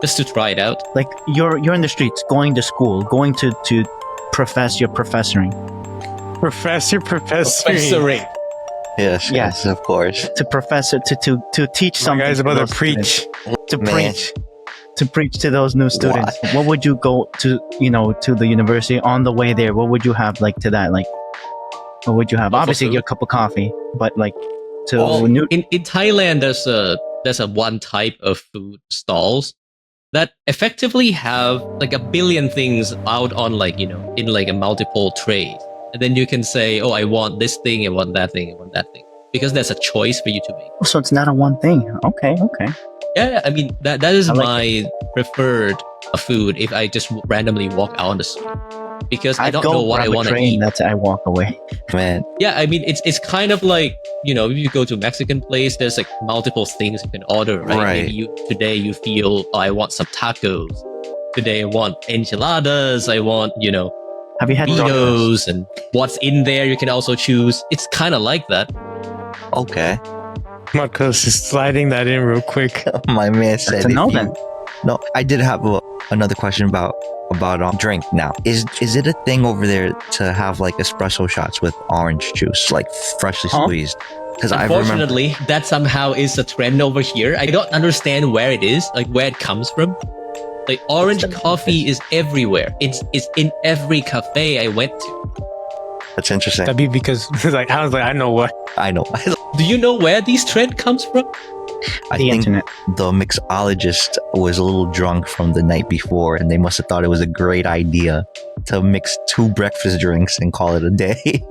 just to try it out. Like you're in the streets, going to school, going to profess your professoring. Professoring. Yes, of course. To professor to teach something. Guys, about to preach. Students. To preach to those new students. What would you go to, to the university on the way there? What would you have like to that? Like, what would you have? Obviously, your cup of coffee, but like in Thailand, there's a one type of food stalls that effectively have like a billion things out on like, in like a multiple trays. And then you can say, oh, I want this thing, I want that thing, I want that thing. Because there's a choice for you to make. So it's not a one thing. Okay. Yeah, I mean, that is my preferred food if I just randomly walk out on the street. Because I don't know what I want to eat. That's I walk away. Man. Yeah, I mean, it's kind of like, if you go to a Mexican place, there's like multiple things you can order, right? Maybe today you feel, I want some tacos. Today I want enchiladas. I want, have you had burritos, and what's in there you can also choose. It's kind of like that. Okay. Marcos is sliding that in real quick. My man said no, then. No, I did have another question about drink now. Is it a thing over there to have like espresso shots with orange juice, like freshly squeezed? Because unfortunately, that somehow is a trend over here. I don't understand where it is, like where it comes from. Like orange coffee is everywhere. It's in every cafe I went to. That's interesting. That'd be because like I was like, I know. Do you know where this trend comes from? I think the mixologist was a little drunk from the night before, and they must have thought it was a great idea to mix 2 breakfast drinks and call it a day.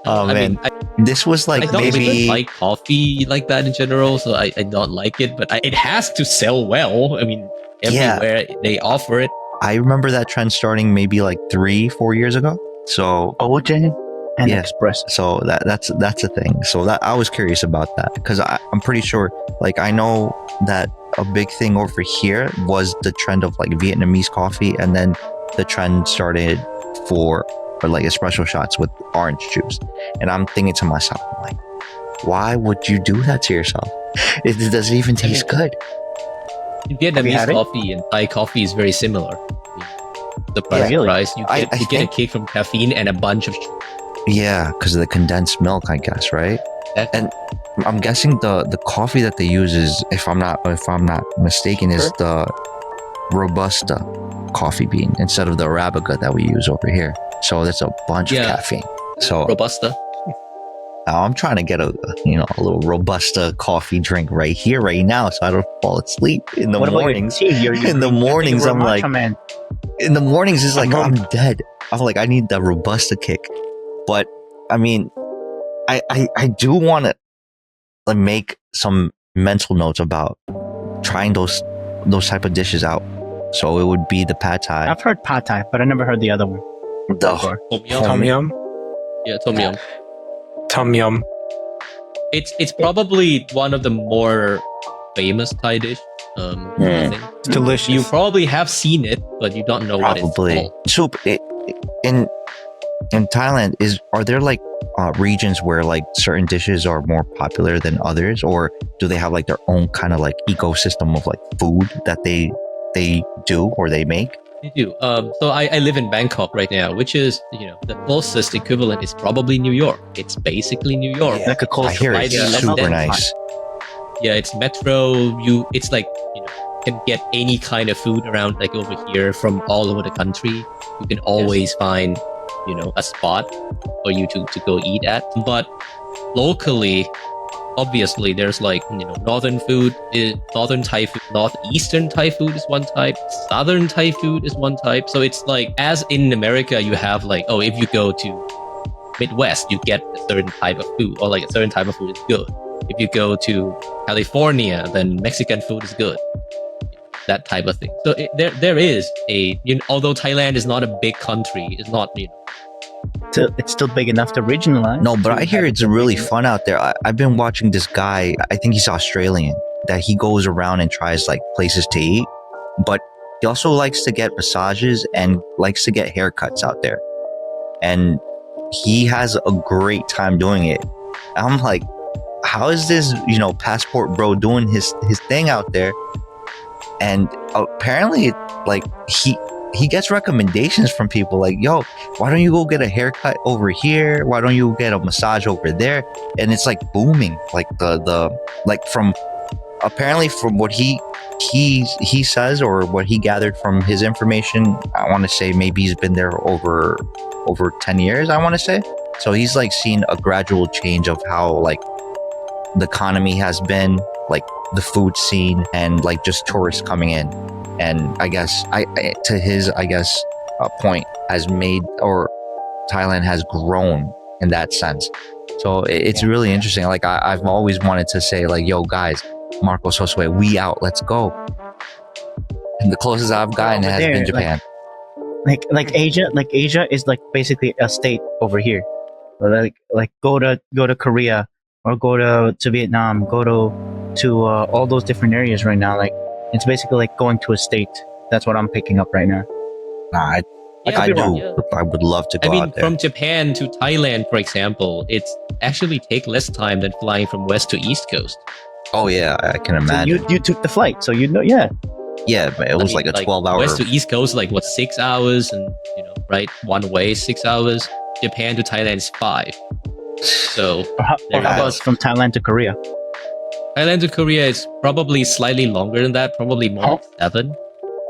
Oh man, this was like I don't really like coffee like that in general, so I don't like it. But it has to sell well. I mean, everywhere they offer it. I remember that trend starting maybe like 3-4 years ago. So OJ and Express. So that's a thing. So that I was curious about that because I'm pretty sure. Like I know that a big thing over here was the trend of like Vietnamese coffee, and then the trend started for like espresso shots with orange juice. And I'm thinking to myself, like, why would you do that to yourself? It doesn't even taste good. Vietnamese coffee and Thai coffee is very similar. The price you get a kick from caffeine and a bunch of sugar. Yeah, because of the condensed milk, I guess, right? And I'm guessing the coffee that they use is, if I'm not mistaken, is the Robusta coffee bean instead of the Arabica that we use over here. So that's a bunch of caffeine. So Robusta. I'm trying to get a little Robusta coffee drink right here, right now, so I don't fall asleep in the mornings. In the mornings, I'm like, in the mornings, it's like I'm dead. I'm like, I need that Robusta kick. But I mean, I do want to like make some mental notes about trying those type of dishes out. So it would be the pad thai. I've heard pad thai, but I never heard the other one. Tom yum. Yeah, tom yum. Tom yum. It's probably one of the more famous Thai dish. I think. It's delicious. You probably have seen it, but you don't know what it's called. Soup. In Thailand, are there like regions where like certain dishes are more popular than others, or do they have like their own kind of like ecosystem of like food that they do or they make? They do. So I live in Bangkok right now, which is, the closest equivalent is probably New York. It's basically New York. Like a I hear it's super nice. Yeah, it's metro. It's like, can get any kind of food around like over here from all over the country. You can always find, a spot for you to go eat at. But locally, obviously, there's like, northern food, northern Thai food, northeastern Thai food is one type, southern Thai food is one type. So it's like, as in America, you have like, if you go to Midwest, you get a certain type of food, or like a certain type of food is good. If you go to California, then Mexican food is good. That type of thing. So there is although Thailand is not a big country, it's not, it's still big enough to regionalize. No, but I hear it's really fun out there. I've been watching this guy. I think he's Australian. That he goes around and tries like places to eat, but he also likes to get massages and likes to get haircuts out there. And he has a great time doing it. I'm like, how is this, passport bro doing his thing out there? And apparently, like, he gets recommendations from people like, yo, why don't you go get a haircut over here? Why don't you get a massage over there? And it's like booming, like from what he says, or what he gathered from his information. I want to say maybe he's been there over 10 years, I want to say. So he's like seen a gradual change of how like the economy has been, like the food scene, and like just tourists coming in. And I guess to his point has made, or Thailand has grown in that sense. So it's really interesting. Like I've always wanted to say like, yo guys, Marcos, Josue, we out, let's go. And the closest I've gotten has been Japan. Like Asia is like basically a state over here. Like go to Korea, or go to Vietnam, go to all those different areas right now. Like it's basically like going to a state. That's what I'm picking up right now. I would love to go out there. From Japan to Thailand, for example, it's actually take less time than flying from west to east coast. Oh yeah, I can imagine. So you took the flight, so Yeah, but it was like a 12-hour. West to east coast, like what, 6 hours, and right, one way 6 hours. Japan to Thailand is 5. So how about from Thailand to Korea? Thailand to Korea is probably slightly longer than that, probably more like 7.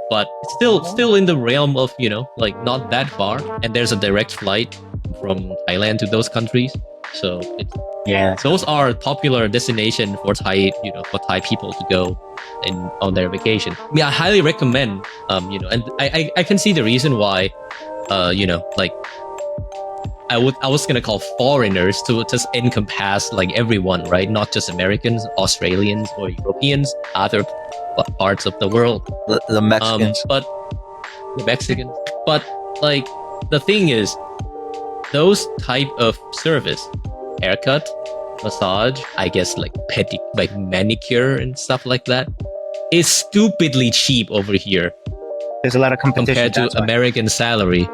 But it's still in the realm of, like not that far. And there's a direct flight from Thailand to those countries. So those are popular destination for Thai people to go on their vacation. I mean, I highly recommend, and I can see the reason why, like I was gonna call foreigners to just encompass like everyone, right? Not just Americans, Australians, or Europeans, other parts of the world. The Mexicans. But like the thing is, those type of service, haircut, massage, I guess like like manicure and stuff like that, is stupidly cheap over here. There's a lot of competition compared to American salary.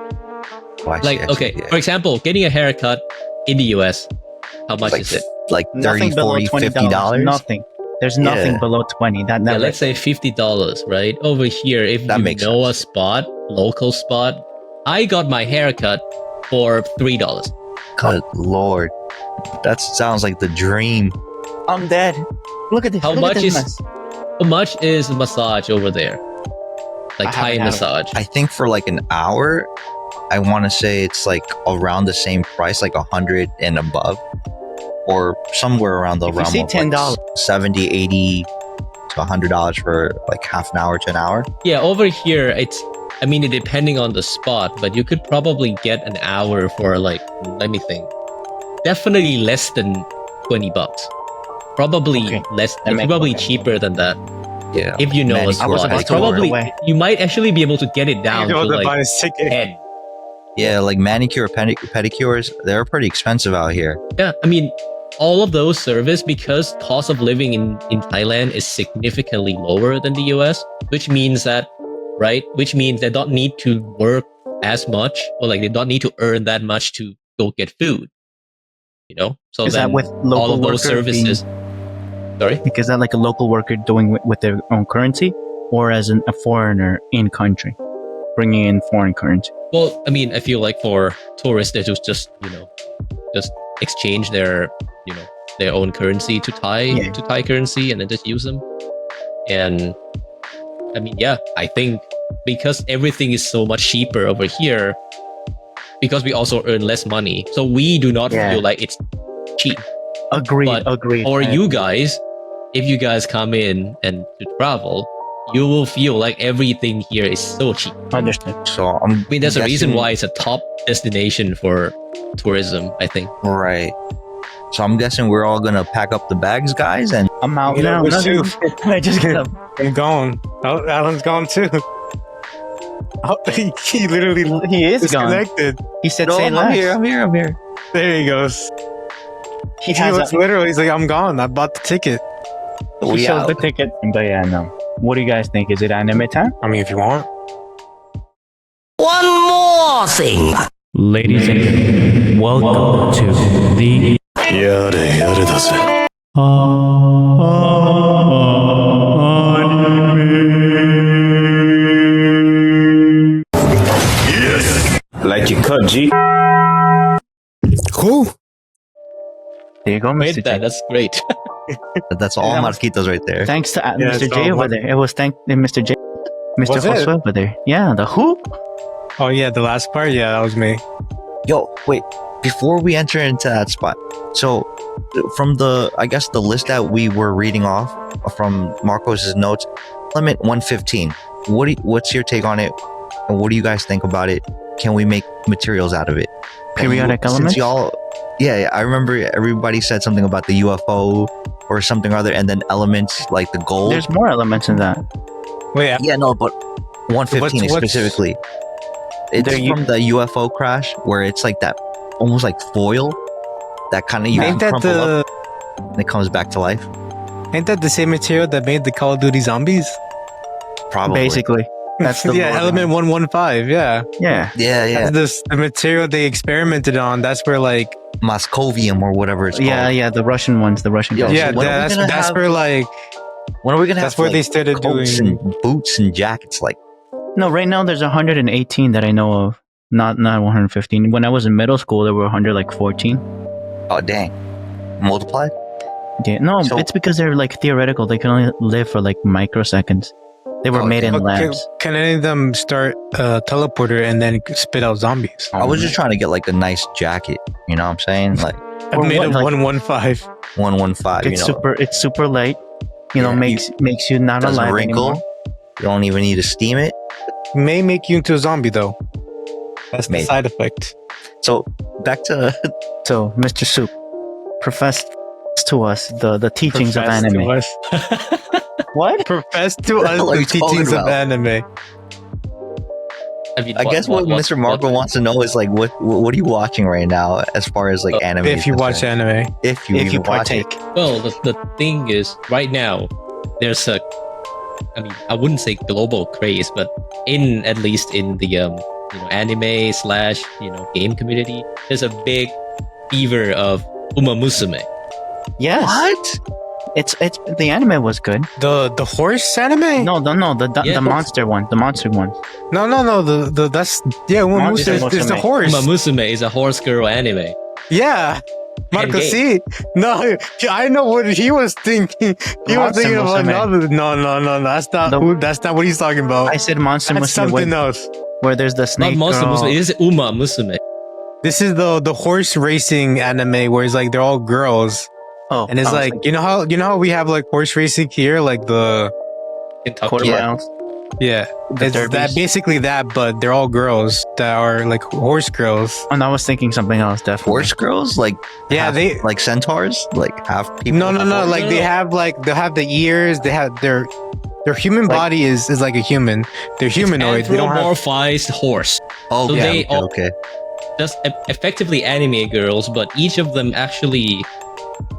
For example, getting a haircut in the US, how much is it? Like 30, 40, $50? Nothing. There's nothing below 20. Let's say $50, right? Over here, if that you know sense. a spot, local spot, I got my haircut for $3. Good Lord. That sounds like the dream. I'm dead. Look at this. How much is a massage over there? Like Thai massage. I think for like an hour, I want to say it's like around the same price, like 100 and above, or somewhere around the realm of $10, like 70, 80 to $100 for like half an hour to an hour. Yeah, over here depending on the spot, but you could probably get an hour for like, let me think, definitely less than $20. Probably less. Probably cheaper than that. Yeah. If you know a spot, it's probably you might actually be able to get it down to like 10. Yeah, like manicure, pedicures, they're pretty expensive out here. Yeah, I mean, all of those service, because cost of living in Thailand is significantly lower than the US, which means that, they don't need to work as much, or like they don't need to earn that much to go get food. So is then that with all of those services. Sorry? Because that like a local worker doing with their own currency, or as a foreigner in country, bringing in foreign currency? Well, I mean, I feel like for tourists, they just exchange their own currency to Thai currency, and then just use them. And I mean, I think because everything is so much cheaper over here, because we also earn less money, so we do not feel like it's cheap. Agreed. For you guys, if you guys come in and to travel, you will feel like everything here is so cheap. Understood. So there's a reason why it's a top destination for tourism, I think. Right. So I'm guessing we're all gonna pack up the bags, guys, and I'm out now. I just get up. I'm gone. I'm gone. Oh, Alan's gone too. Oh, he literally He is gone. disconnected. He said, No, "Say I'm less." here. I'm here. I'm here. There he goes. He He has was literally, he's like, I'm gone. I bought the ticket. he We shows out. the ticket. But yeah, no. What do you guys think? Is it anime time? I mean, if you want. One more thing. Ladies and gentlemen, welcome to the やれやれだぜ。 Like you cut, G. Who? There you go, Mr. Wait, J. that's great. That's all That was- Marquitos right there. Thanks to Yeah, Mr. it's J all over there. It was Mr. J. Mr. Was it? Josue over there. Yeah, the who? Oh, yeah, the last part? Yeah, that was me. Yo, wait. Before we enter into that spot, so from the, I guess the list that we were reading off from Marcos's notes, element 115. What's your take on it? And what do you guys think about it? Can we make materials out of it? Periodic Since elements? y'all, yeah, I remember everybody said something about the UFO or something or other, and then elements like the gold. There's more elements in that. Wait, Yeah, no, but 115 What's- specifically. It's There you- from the UFO crash where it's like that, almost like foil, that kind of you ain't can that crumple the up and it comes back to life. ain't that the same material that made the Call of Duty zombies? Probably. Basically. That's the yeah, lore element 115. Yeah, Yeah. Yeah, yeah. that's the material they experimented on. That's where like Moscovium or whatever it's called. Yeah, the Russian ones, the Russian Yo, guys. yeah, so when are we that's gonna that's have- where like When are we gonna have that's where they like, started coats doing. and boots and jackets? Like, No, right now there's 118 that I know of. Not 115. When I was in middle school, there were 114. oh dang, multiplied. Yeah, no, So- it's because they're like theoretical. They can only live for like microseconds. They were Oh, made in But labs. can any of them start a teleporter and then spit out zombies? I was just trying to get like a nice jacket. You know what I'm saying? Like I've Or made what, a like- 115. 115. It's You know, it's super light. You know, Yeah. makes you not doesn't alive wrinkle. anymore. You don't even need to steam it. May make you into a zombie though. That's the Maybe. side effect. So back to So, Mr. Soup, profess to us the teachings Profess of to anime. us. What? Profess to What the us hell are the you talking teachings of about? anime. I mean, I guess what Mr. Marco what- wants to know is like what are you watching right now as far as like anime? If you is watch concerned? anime, if you If even you watch it. partake. Well, the thing is, right now, there's a, I mean, I wouldn't say global craze, but at least in the anime slash game community, there's a big fever of Uma Musume. Yes. What? It's the anime was good. the horse anime? No, the Yeah. monster one, the monster one. no. The that's yeah. Uma Monster Musume is the Musume. horse. Uma Musume is a horse girl anime. Yeah. Marco, And see? No, I know what he was thinking. He was Monster thinking of Musume. another. No. That's not what he's talking about. I said monster That's Musume something where, else. where there's the Not snake Monster girl. Musume, it is Uma Musume. This is the horse racing anime where it's like they're all girls, Oh, and it's I was like thinking you know how we have like horse racing here, like the Kentucky. quarter Yeah. miles. yeah, The it's that derbies. basically that, but they're all girls that are like horse girls. And I was thinking something else, definitely. Horse girls like Yeah, half- they like centaurs, like half people. no. half Like they have the ears. They have their human Like- body is like a human. They're humanoid. They don't have. Anthropomorphized horse. Oh, So yeah, they okay, all- okay. Just effectively anime girls, but each of them actually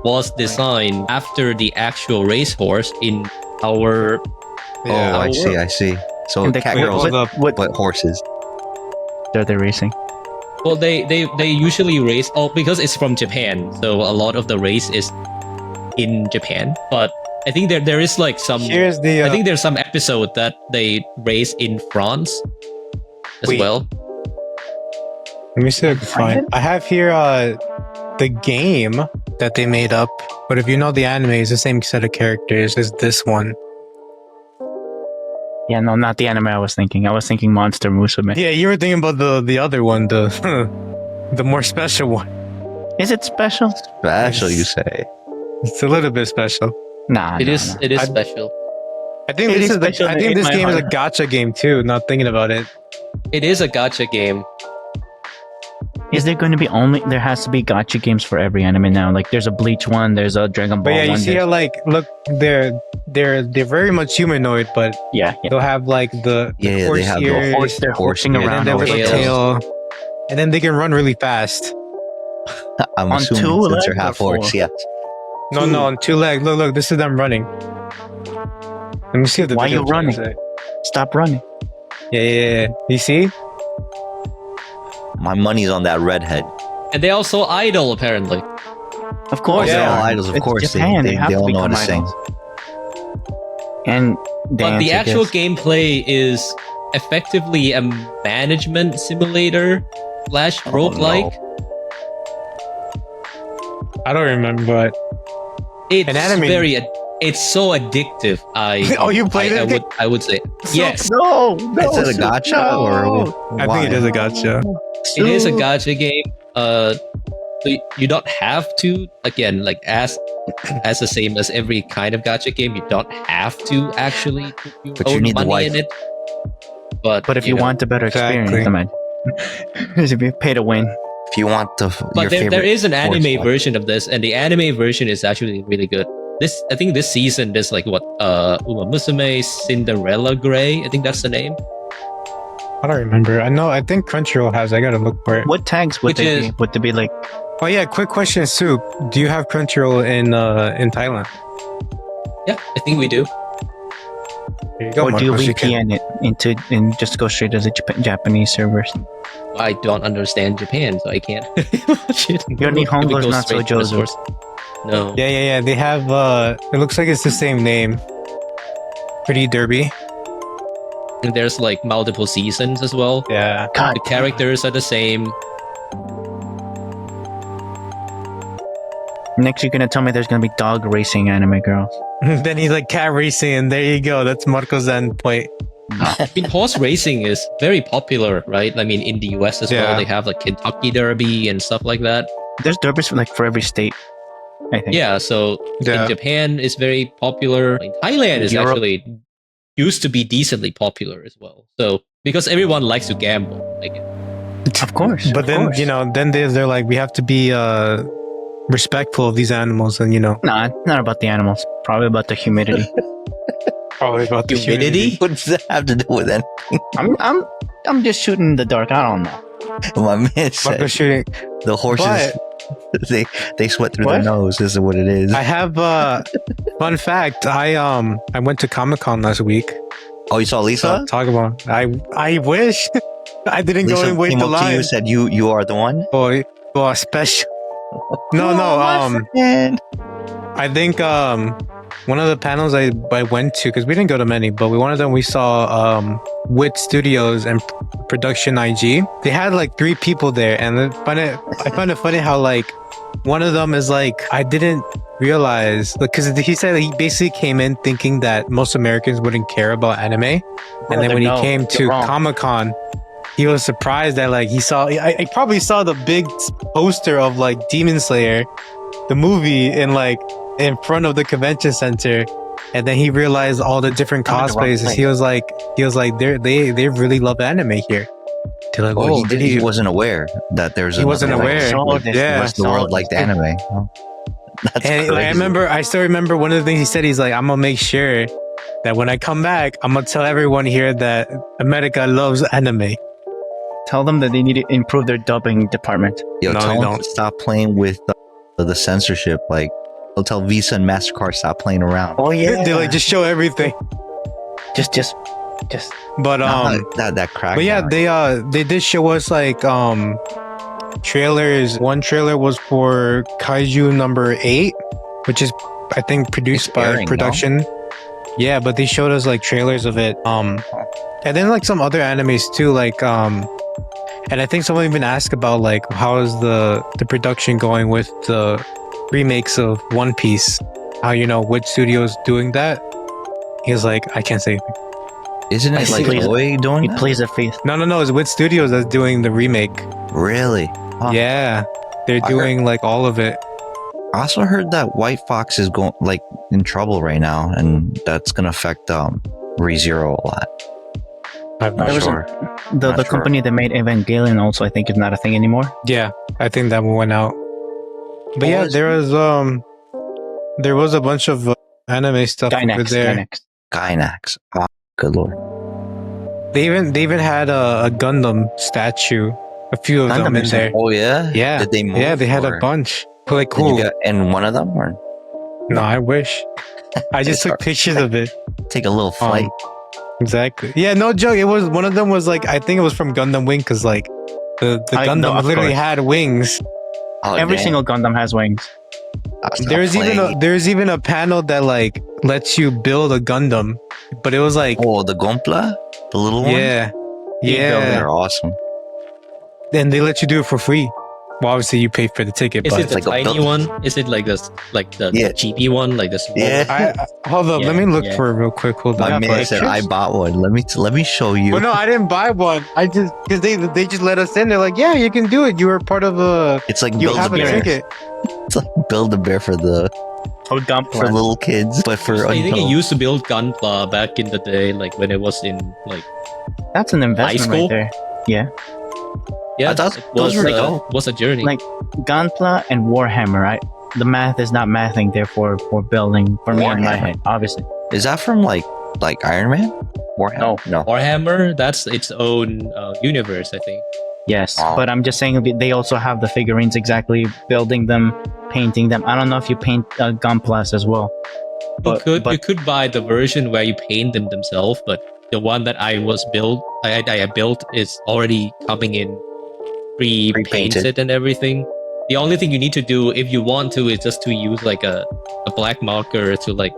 was designed after the actual racehorse in our. Yeah. Oh, I see. So And they- cat wait, girls, hold up. but horses. They're racing. Well, they usually race. Oh, because it's from Japan, so a lot of the race is in Japan. But I think there is like some. Here's the. I think there's some episode that they race in France as Wait. well. Let me see if I can find. I have here the game that they made up, but if you know the anime, it's the same set of characters as this one. Yeah, no, not the anime I was thinking. I was thinking Monster Musume. Yeah, you were thinking about the other one, the the more special one. Is it special? Special, you say? It's a little bit special. Nah, It no, is no. it is I- special. I think It this is is the, special I think in this my game is a heart. gacha game too. Not thinking about it. It is a gacha game. Is there going to be only? There has to be gacha games for every anime now. Like there's a Bleach one, there's a Dragon Ball But yeah, one. you see how like look, they're very much humanoid, but yeah. they'll have like the Yeah, horse they have the ears, Horse, they're horsing yeah, and around. then they have a tails. tail, and then they can run really fast. I'm On assuming two since they're legs or half orcs, four? yes. No, on two legs. Look, this is them running. Let me see if the Why video you running? shows it. Stop running. Yeah. You see? My money's on that redhead. And they also idle, apparently. Of course, They're yeah. all idols, of It's course. Japan. They have to all know how become to sing. idols. And But dance, the I actual guess. gameplay is effectively a management simulator / roguelike. I don't remember, but It's An anime. it's so addictive. Oh, you played it? I would say yes. No, Is it a gacha or I think it is a gotcha. It is a gacha game. So you don't have to, again, like as the same as every kind of gacha game. You don't have to actually put your But you own need the money in wife. it. But But if you know, want a better experience, Exactly. imagine. If you pay to win. If you want your but there favorite is an anime sports version of this, and the anime version is actually really good. I think this season there's like what Uma Musume Cinderella Grey. I think that's the name. I don't remember. I think Crunchyroll has. I gotta look for it. What tags would Which they is- be? Would they be like? Oh yeah, quick question, Soup. Do you have Crunchyroll in Thailand? Yeah, I think we do. There you go, Or do you Marcos, can- VPN it into and just go straight to the Japanese servers? I don't understand Japan, so I can't watch it. Your Nihongo It is goes not so straight to the Josue. source. No. Yeah. They have. It looks like it's the same name. Pretty Derby. And there's like multiple seasons as well. Yeah. God, The characters are the same. next you're gonna tell me there's gonna be dog racing anime girls. Then he's like cat racing, and there you go. That's Marco's end point. I mean, horse racing is very popular, right? I mean, in the US as Yeah. well, they have like Kentucky Derby and stuff like that. There's derbies for every state, I think. Yeah, so Yeah. in Japan is very popular. In Thailand is Europe. actually used to be decently popular as well. So because everyone likes to gamble, like Of course. But of then course. then they're like, we have to be respectful of these animals, and Nah, not about the animals. Probably about the humidity. probably about the humidity. What does that have to do with anything? I'm just shooting in the dark. I don't know. My man said Marco's shooting. the horses they sweat through their What? nose. This is what it is. I have fun fact. I went to Comic-Con last week. Oh, you saw Lisa? Talk about. I wish I didn't go Lisa and wait came the up to you line. and said you are the one. Boy, special. No. Man. I think one of the panels I went to, because we didn't go to many, but one of them we saw Wit Studios and Production IG. They had like 3 people there, and I find it funny how like one of them is like, I didn't realize, because he said that he basically came in thinking that most Americans wouldn't care about anime, and then when he no, came you're to wrong. Comic-Con, he was surprised that like he saw. I probably saw the big poster of like Demon Slayer, the movie, in front of the convention center, and then he realized all the different I'm in the wrong cosplays. place. He was like, they really love anime here. They're like, Oh, oh, he wasn't aware that there's. He wasn't another way. aware. Saw this, Yeah. I Rest of the saw world this. liked anime. Oh, that's And like, crazy. I still remember one of the things he said. He's like, I'm gonna make sure that when I come back, I'm gonna tell everyone here that America loves anime. Tell them that they need to improve their dubbing department. Yo, No, tell they them don't. to stop playing with the censorship. Like, they'll tell Visa and MasterCard stop playing around. Oh They like just show everything. just But that crack. but yeah, they did show us like trailers. One trailer was for Kaiju number 8, which is I think produced It's by airing, no? Production. Yeah, but they showed us like trailers of it. And then like some other animes too, like and I think someone even asked about like how is the production going with the remakes of One Piece? How which studio's doing that? He was like, I can't say anything. Isn't it I like see. Toei doing he that? plays a faith. No, it's Wit Studios that's doing the remake. Really? Huh. Yeah, they're I doing like all of it. I also heard that White Fox is going like in trouble right now, and that's gonna affect ReZero a lot. I'm not There was sure. the Not sure. company that made Evangelion also, I think, is not a thing anymore. Yeah, I think that one went out. But What yeah, was- there was a bunch of anime stuff over Gainax, there. Gainax. Gainax. Oh, good lord. They even had a Gundam statue, a few of Gundam them in is there. Oh yeah. Yeah, Did they move? yeah, they had a or bunch. Like, Did cool. you get in one of them or No, I wish. I just took pictures of it. take a little flight? Exactly. Yeah, no joke. It was one of them was like I think it was from Gundam Wing because like the Gundam no, of literally course. had wings. Oh, Every damn. single Gundam has wings. That's not There's even a panel that like lets you build a Gundam, but it was like Oh, the Gompla, the little one. yeah, yeah, They're awesome. and they let you do it for free. Well, obviously you pay for the ticket, Is but it the like a tiny build- one? Is it like this, like the Yeah. chibi one, like the small? Yeah. I hold up. Yeah, let me look yeah. for it real quick. Hold My on. man said I bought one. Let me show you. Well, no, I didn't buy one. I just because they just let us in. They're like, yeah, you can do it. You were part of a. It's like You build a have a bear. ticket. It's like build a bear for the Oh, Gunpla. for little kids, but for I think it adults. used to build Gunpla back in the day, like when it was in like That's an investment school? right there. Yeah. yeah, I thought it those was were dope. was a journey. Like Gunpla and Warhammer, right? The math is not mathing, therefore for building for me in my Warhammer. head, obviously. Is that from like Iron Man? Warhammer? No. Warhammer, that's its own universe, I think. Yes, Oh. but I'm just saying they also have the figurines exactly, building them, painting them. I don't know if you paint Gunplas as well. You could buy the version where you paint them themselves, but the one that I built is already coming in Pre-painted. pre-painted and everything. The only thing you need to do if you want to is just to use like a black marker to like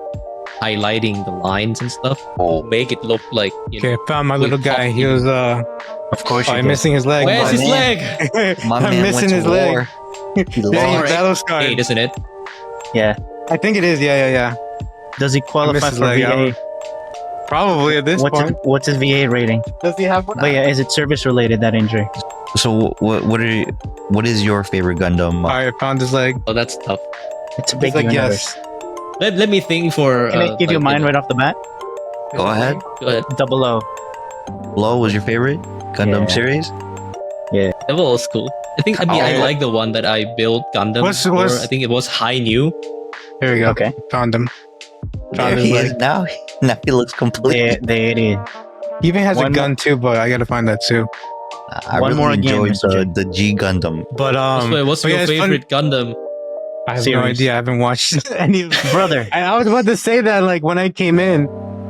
highlighting the lines and stuff. Oh, Make it look like Okay, found my little guy. He was Of course, you I'm did. missing his leg. Where's my his man. leg? my I'm man missing went to his leg. war. He Yeah, lost. he's battle scarred. 8, isn't it? Yeah. I think it is. Yeah. Does he qualify his for leg. VA? Probably at this point. What's his VA rating? Does he have one? But yeah, is it service related, that injury? So what is your favorite Gundam? I found his leg. Oh, that's tough. It's a He's big like, universe. yes. Let me think for. Can I give you like, mine right off the bat? Go ahead. Go ahead. Double O. Low was your favorite Gundam Yeah. series? That was cool. I Oh. like the one that I built Gundam. What's- for. what's- I think it was High New. Here we go. Okay. Found him. There Found his he is leg. now. Now he looks completely. There it is. He even has a One gun too, but I gotta find that too. I One really more again, enjoyed Mr. J. the G Gundam. But What's but your yeah, it's fun. favorite Gundam? I have no series? idea. I haven't watched any of them. Brother. I was about to say that like when I came in,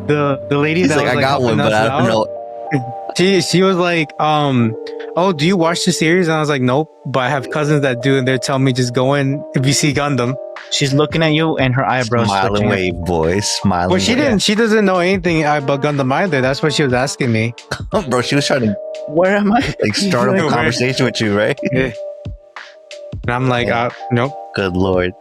the lady He's that like, was I like got one, helping but us I don't out, know. She was like, oh, do you watch the series? And I was like, nope. But I have cousins that do, and they're telling me just go in if you see Gundam. She's looking at you and her eyebrows Smiling twitching. wave, boys. Smiling Well, she wave. didn't. She doesn't know anything about Gundam either. That's what she was asking me. Bro, she was trying to Where am I? like start up a Where? conversation with you, right? Yeah. And I'm like, Yeah. nope, Good lord.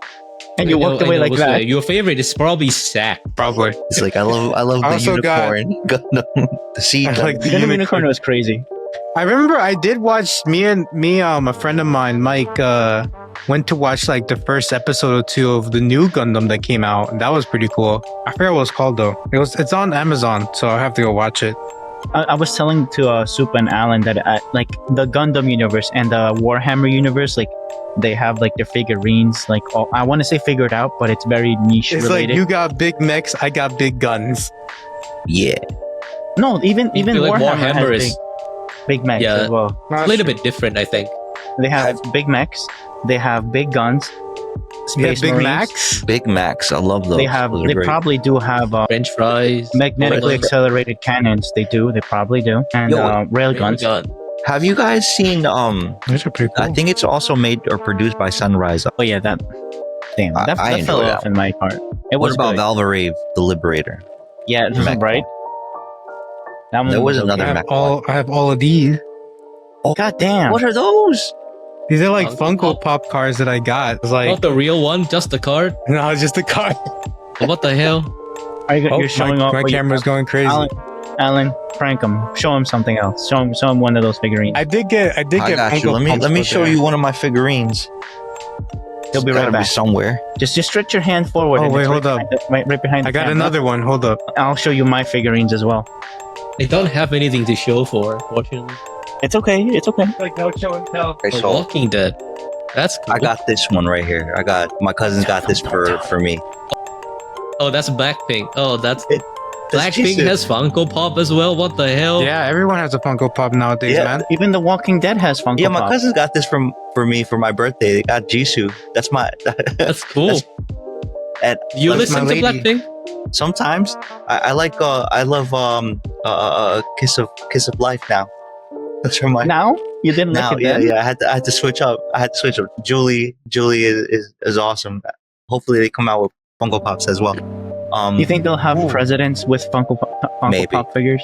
And you walked away like that. Your favorite is probably Sack. probably. It's like I love I the also got- unicorn Gundam. The sea I Gundam. like the Gundam unicorn. Unicorn was crazy. I remember I did watch a friend of mine, Mike, went to watch like the first episode or two of the new Gundam that came out, and that was pretty cool. I forgot what it's called though. It's on Amazon, so I have to go watch it. I was telling to Soup and Alan that like the Gundam universe and the Warhammer universe, like they have like their figurines, like all, I want to say figured out, but it's very niche It's related. like you got big mechs, I got big guns. Yeah. No, even I feel like Warhammer, Warhammer has is big mechs Yeah. as well. a little bit different, I think. They have big mechs. They have big guns. You have Space Big Marines. Max. Big Max. I love those. They have. Those are They great. probably do have French fries. magnetically Bullet- accelerated cannons. They do. They probably do. And rail guns. Gun. Have you guys seen Those are pretty cool. I think it's also made or produced by Sunrise. Oh yeah, that. Damn, I that fell enjoy that off in my part. It What was about good. Valvarave, the Liberator? Yeah, this is Mech? right. That one There was okay. another I mech. have all of these. God damn. What are those? These are like Funko Funko Pop cars that I got. It's like Not the real one, just the card. no, it's just a car. What the hell? Are you, Oh, you're showing off? my what you- camera's going crazy. Alan, prank him. Show him something else. Show him one of those figurines. I did get I got Funko you. Let Pops me for show that. you one of my figurines. He'll be It's right gotta back. somewhere. Just stretch your hand forward. Oh, and wait, it's hold right up. behind right behind. I the got camera. another one. Hold up. I'll show you my figurines as well. I don't have anything to show for, fortunately. It's okay. It's okay. Like no show and tell. Okay, The so Walking Dead. That's cool. I got this one right here. My cousin's got this for me. Oh, that's Blackpink. Oh, that's That's Blackpink Jisoo. has Funko Pop as well. What the hell? Yeah, everyone has a Funko Pop nowadays, Yeah. man. Even The Walking Dead has Funko Yeah, my Pop. cousin's got this for me for my birthday. They got Jisoo. That's my. That's cool. And You That's listen my to lady. Blackpink? sometimes I love Kiss of Life now. That's from my Now? You didn't now. like it Yeah, then? yeah. I had to switch up. Julie is awesome. Hopefully they come out with Funko Pops as well. You think they'll have presidents with Funko Maybe. Pop figures?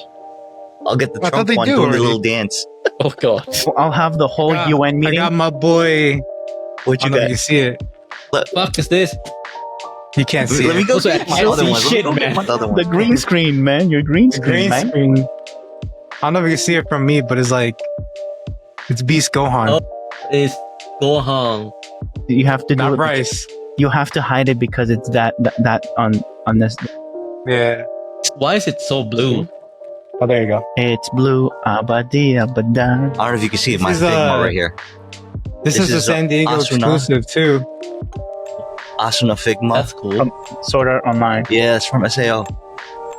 I'll get the I thought Trump they one do doing the already. little dance. Oh god. Well, I'll have the whole UN I meeting. got my boy. What I you don't know if got? you can see it. Fuck is this? You can't see Let me it. go Also, get I my can't other see one. Let me shit, go get man. my other one. The green screen, man. Your green The screen, green man. screen. I don't know if you can see it from me, but it's like it's Beast Gohan, Oh. It's Gohan. You have to do not it. Rice. You have to hide it because it's that on this. Yeah. Why is it so blue? Oh, there you go. It's blue. Abadi abada. I don't know if you can see it. My This is, Figma right here. This is a is, San Diego Asuna. exclusive too. Asuna Figma. That's cool. Sword Art Online. Yeah, it's from SAO.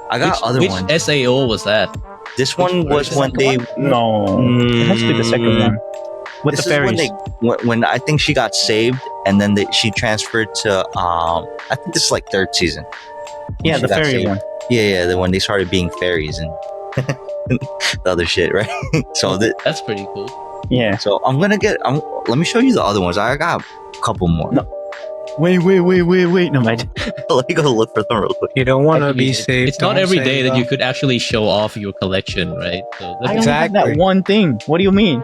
I got other which ones. SAO was that? This one was version? when they. No, it has to be the second one with This the is when fairies. when I think she got saved, and then she transferred to. I think this is like third season. Yeah, She the got fairy saved. one. Yeah, the when they started being fairies and the other shit, right? So That's pretty cool. Yeah. so I'm gonna get. Let me show you the other ones. I got a couple more. No. Wait. No, mind. Let me go look for them real quick. You don't want to Actually, be safe. It's not don't every say day that no. you could actually show off your collection, right? So I that's only have that Exactly. one thing. What do you mean?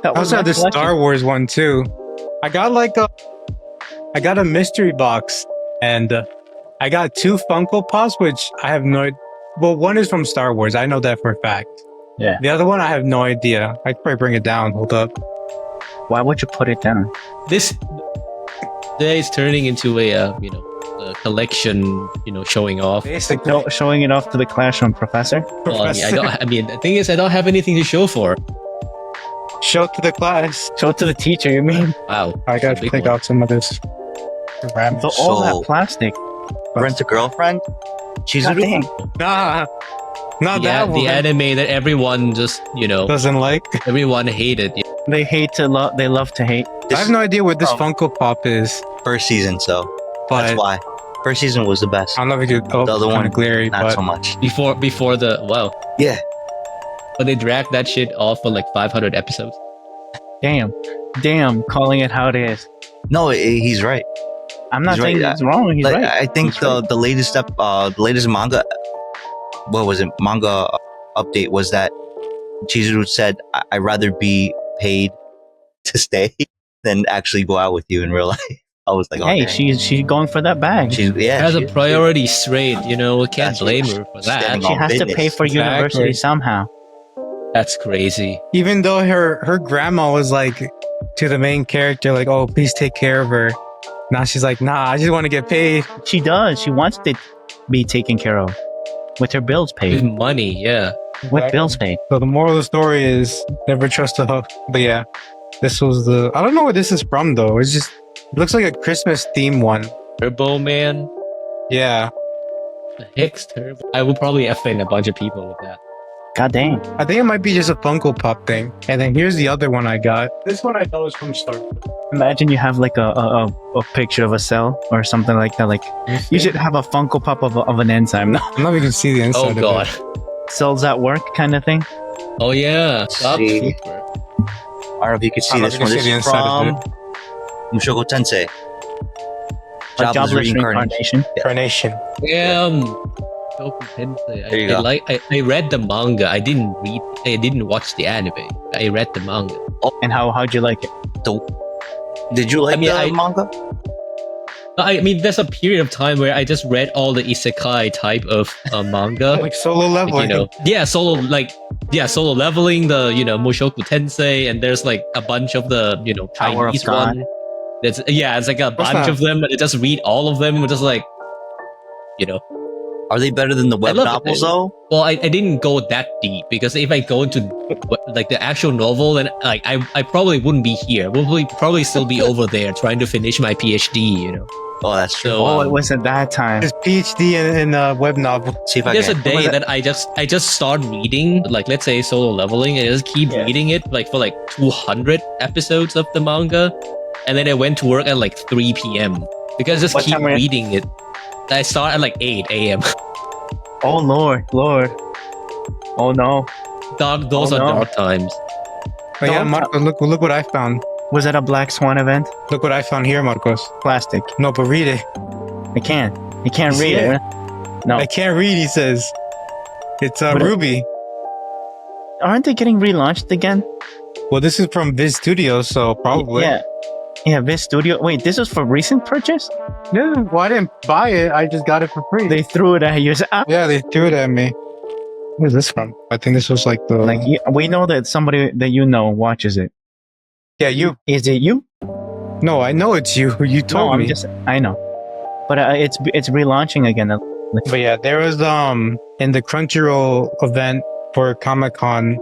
That I also my have this collection. Star Wars one too. I got a mystery box, and I got 2 Funko Pops, which I have no. Well, one is from Star Wars. I know that for a fact. Yeah. The other one, I have no idea. I could probably bring it down. Hold up. Why would you put it down? this day is turning into a a collection, showing off. Basically, No, showing it off to the classroom professor. Well, I mean, the thing is, I don't have anything to show for. show it to the class. Show it to the teacher. You mean? Wow. I got to Big take one. out some of this. So all So- that plastic. Rent a girlfriend. She's God dang. Nah, not Yeah, that one. the anime that everyone just, Doesn't like. everyone hated. They hate to love. They love to hate. I have no idea what this Oh. Funko Pop is, first season, so but that's why. First season was the best. I don't know if you could. Oh, The other kind one, of glary, not but so much. Before the wow. Yeah. But they dragged that shit off for like 500 episodes. Damn. Calling it how it is. No, he's right. I'm not He's saying right. it's wrong. He's Like, right. I think He's the latest the latest manga, what was it? Manga update was that Chizuru said, "I'd rather be paid to stay than actually go out with you in real life." I was like, oh, Hey, dang. she's going for that bag. she's yeah, Has she- a priority straight, can't That's blame what her for that. standing She on has to business. pay for Exactly. university somehow. That's crazy. even though her grandma was like to the main character, like, "Oh, please take care of her." Now she's like, "Nah, I just want to get paid." She does. She wants to be taken care of with her bills With paid. money, yeah. With bills paid. So the moral of the story is never trust a hoe. But yeah, this was the. I don't know where this is from though. It's just it looks like a Christmas theme one. Turbo Man. Yeah, The Hicks Turbo. I would probably offend a bunch of people with that. God dang. I think it might be just a Funko Pop thing. And then here's the other one I got. This one I know is from Star Wars. Imagine you have like a picture of a cell or something like that. Like you should have a Funko Pop of an enzyme. No, I don't know if you can see the inside Oh of god. it. cells at work kind of thing. Oh yeah. Stop See. Trooper. I don't know if you can see I don't this know if one. you This can is see the inside of from Mushoku Tensei. A jobless reincarnation. Carnation. Damn. Goku Tensei. There you go. I read the manga. I didn't watch the anime. I read the manga. And how'd you like it? Did you like I mean, the manga? I mean, there's a period of time where I just read all the isekai type of manga. Like solo Like, leveling. solo leveling, the Mushoku Tensei, and there's like a bunch of the Tower of Chinese God. one. It's like a What's bunch that? of them, and I just read all of them, and just like Are they better than the web love it. novels though? Well, I didn't go that deep because if I go into like the actual novel, then like I probably wouldn't be here. We'll probably still be over there trying to finish my PhD. You know. Oh, that's true. So, it was at that time. His PhD in web novel. See if I there's a can. day that I just start reading, like let's say Solo Leveling, and I just keep reading it like for like 200 episodes of the manga, and then I went to work at like 3 p.m. because I just keep reading it. I start at like 8 a.m. Oh Lord. Oh no. Those are dark times. Oh, yeah, Marcos, look what I found. Was that a Black Swan event? Look what I found here, Marcos. Plastic. No, but read it. I can't. You can't You see read it. No. I can't read, he says. It's Ruby. Aren't they getting relaunched again? Well, this is from Viz Studios, so probably. Yeah, Viz Studio. Wait, this was for recent purchase? Yeah, well, I didn't buy it. I just got it for free. They threw it at you. Yeah, they threw it at me. Where's this from? I think this was like the... Like, we know that somebody that you know watches it. Yeah, you. Is it you? No, I know it's you. You told me. I know. But it's relaunching again. But yeah, there was in the Crunchyroll event for Comic-Con,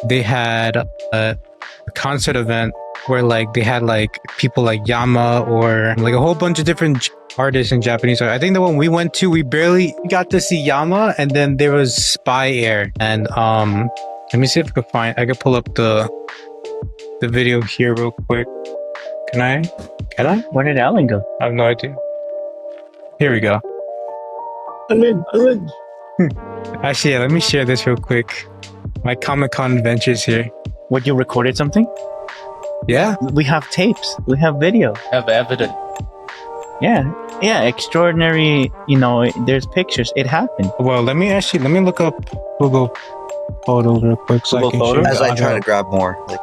they had a concert event where like they had like people like Yama or like a whole bunch of different artists in Japanese. I think the one we went to, we barely got to see Yama, and then there was Spy Air. And let me see if I can pull up the video here real quick. Can I? Where did Alan go? I have no idea. Here we go. Alan. Actually, yeah, let me share this real quick. My Comic-Con adventures here. What, you recorded something? Yeah. We have tapes. We have video. Have evidence. Yeah, extraordinary, there's pictures. It happened. Well, let me look up Google Photos real quick so I can show you. As I try to grab more, like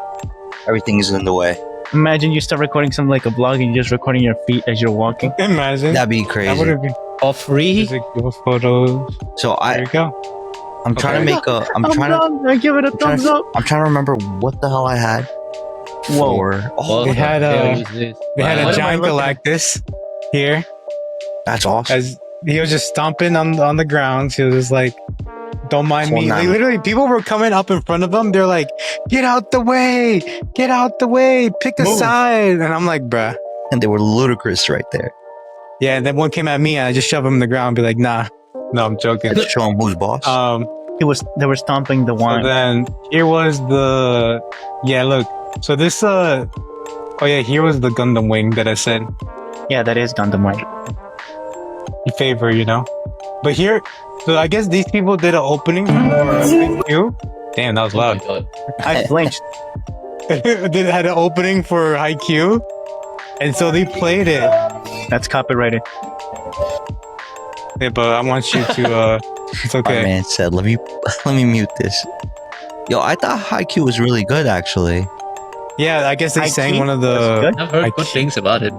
everything is in the way. Imagine you start recording something like a vlog and you're just recording your feet as you're walking. Imagine. That'd be crazy. That would be for free. Google Photos. So there you go. I'm trying to make a. I give it a thumbs up. I'm trying to remember what the hell I had. Whoa. Oh, they had a giant looking Galactus here. That's awesome. As he was just stomping on the ground. He was just like, don't mind me. Like, literally, people were coming up in front of him. They're like, get out the way, pick a side. And I'm like, bruh. And they were ludicrous right there. Yeah, and then one came at me and I just shoved him on the ground and be like, nah. No, I'm joking. Let's show him who's boss. They were stomping the wine. So then here was look. So this here was the Gundam wing that I said. Yeah, that is Gundam wing. In favor, But here, so I guess these people did an opening for Haikyuu. Damn, that was loud. I flinched. They had an opening for Haikyuu, and so they played it. That's copyrighted. Yeah, but I want you to. It's okay. My man said, "Let me mute this." Yo, I thought Haikyuu was really good, actually. Yeah, I guess they sang one of the. I've heard good things about it.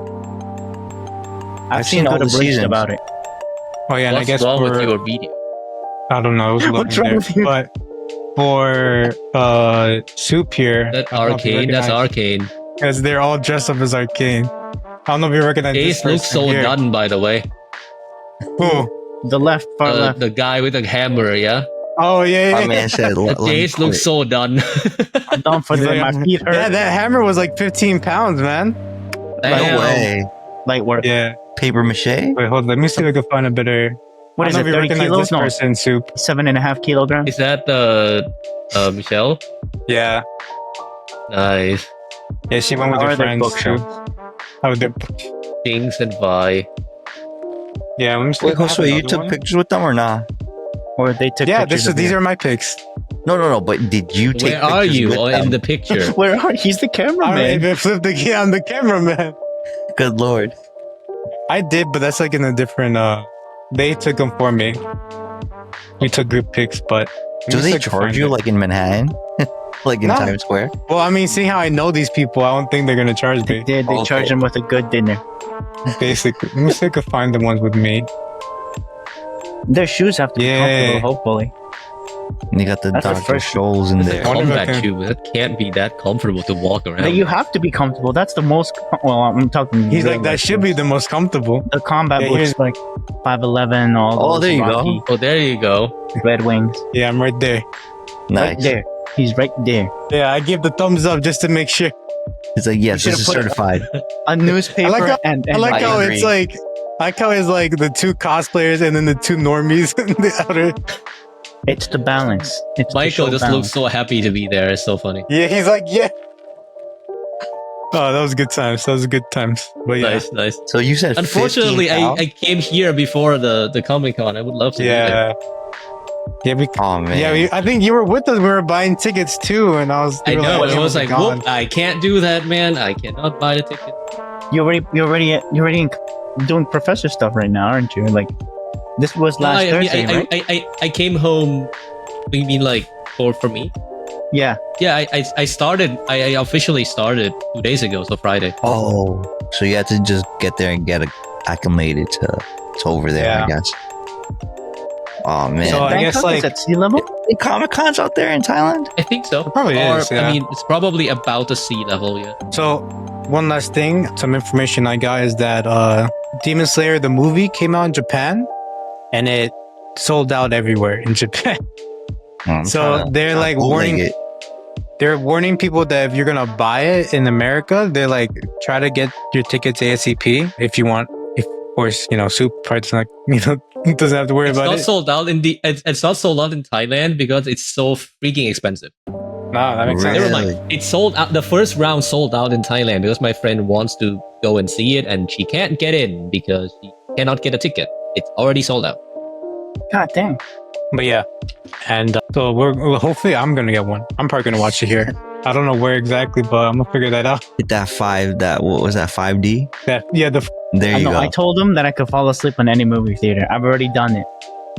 I've seen all the seasons about it. Oh yeah, and I guess wrong with your video? I don't know. What's wrong with you? But for Soup here, That's Arcane. Because they're all dressed up as Arcane. I don't know if you recognize this Ace looks so here. done, by the way. Who? The far left. The guy with the hammer, yeah? Oh, yeah. My man said, Ace looks so done. I'm done for my feet hurt. Yeah, that hammer was like 15 pounds, man. No way. Light work. Yeah. Paper mache? Wait, hold on. Let me see if I can find a better... What is it, 30 kilos? This person, Soup. 7.5 kilograms? Is that Michelle? Yeah. Nice. Yeah, she went with her friends, Soup. Oh, they're... Kings and Vi. Yeah, let me see. Wait, Josue, you took pictures with them or not? Or they took pictures of these are my pics. No, but did you take Where pictures are you with them? in the picture? Where are you? He's the cameraman. I even flipped the key on the cameraman. Good lord. I did, but that's like in a different... They took them for me. We took group pics, but... Do they charge you like in Manhattan? Like in Times Square? Well, I mean, seeing how I know these people, I don't think they're going to charge me. They charge them with a good dinner. Basically. Let me see if I can find the ones with me. Their shoes have to be comfortable, hopefully. And you got the That's the Dr. first- Scholl's in It's a there. Wonder if I combat can- tube. That can't be that comfortable to walk around. But you have to be comfortable. That's the most. Well, I'm talking. He's real like, that life should be the most comfortable. The combat Yeah, boots like 5'11", all Oh, those there you go. Rocky Oh, there you go. Red Wings. Yeah, I'm right there. Right Nice. there. He's right there. Yeah, I gave the thumbs up just to make sure. It's like, yes, You this is should've put it- certified. A newspaper I like how- and I like I how agree. it's like, the two cosplayers and then the two normies in the outer. it's the balance. It's the Michael show just balance. looks so happy to be there. It's so funny. Yeah, he's like, yeah. Oh, that was good times. That was good times. But yeah, Nice, nice. So you said Unfortunately, 15 I came here before the Comic Con. I would love to. yeah, yeah. Oh, man. Yeah, I think you were with us. We were buying tickets too, and I was. I we were know. like, It oh was my like, God. whoop! I can't do that, man. I cannot buy the ticket. You're already doing professor stuff right now, aren't you? Like, this was last Thursday, right? I came home. You mean like for me? Yeah. Yeah, I started. I officially started 2 days ago, so Friday. Oh, so you had to just get there and get acclimated to over there, Yeah. I guess. Oh, man. So I guess, Bangkok is like- at sea level. Comic Cons out there in Thailand? I think so. Probably or, is, yeah. I mean, it's probably about the sea level. Yeah. So, one last thing, some information I got is that Demon Slayer, the movie, came out in Japan, and it sold out everywhere in Japan. So they're like warning. it. They're warning people that if you're gonna buy it in America, they're like, try to get your tickets ASAP if you want. If, of course, Soup Pride's not, doesn't have to worry It's about not it. sold out in it's not sold out in Thailand because it's so freaking expensive. No, that makes sense. Never Really? mind. It sold out. The first round sold out in Thailand because my friend wants to go and see it, and she can't get in because she cannot get a ticket. It's already sold out. God dang. But yeah, and so hopefully I'm gonna get one. I'm probably gonna watch it here. I don't know where exactly, but I'm gonna figure that out. Hit what was that, 5D? The There I you know. go. I told him that I could fall asleep in any movie theater. I've already done it.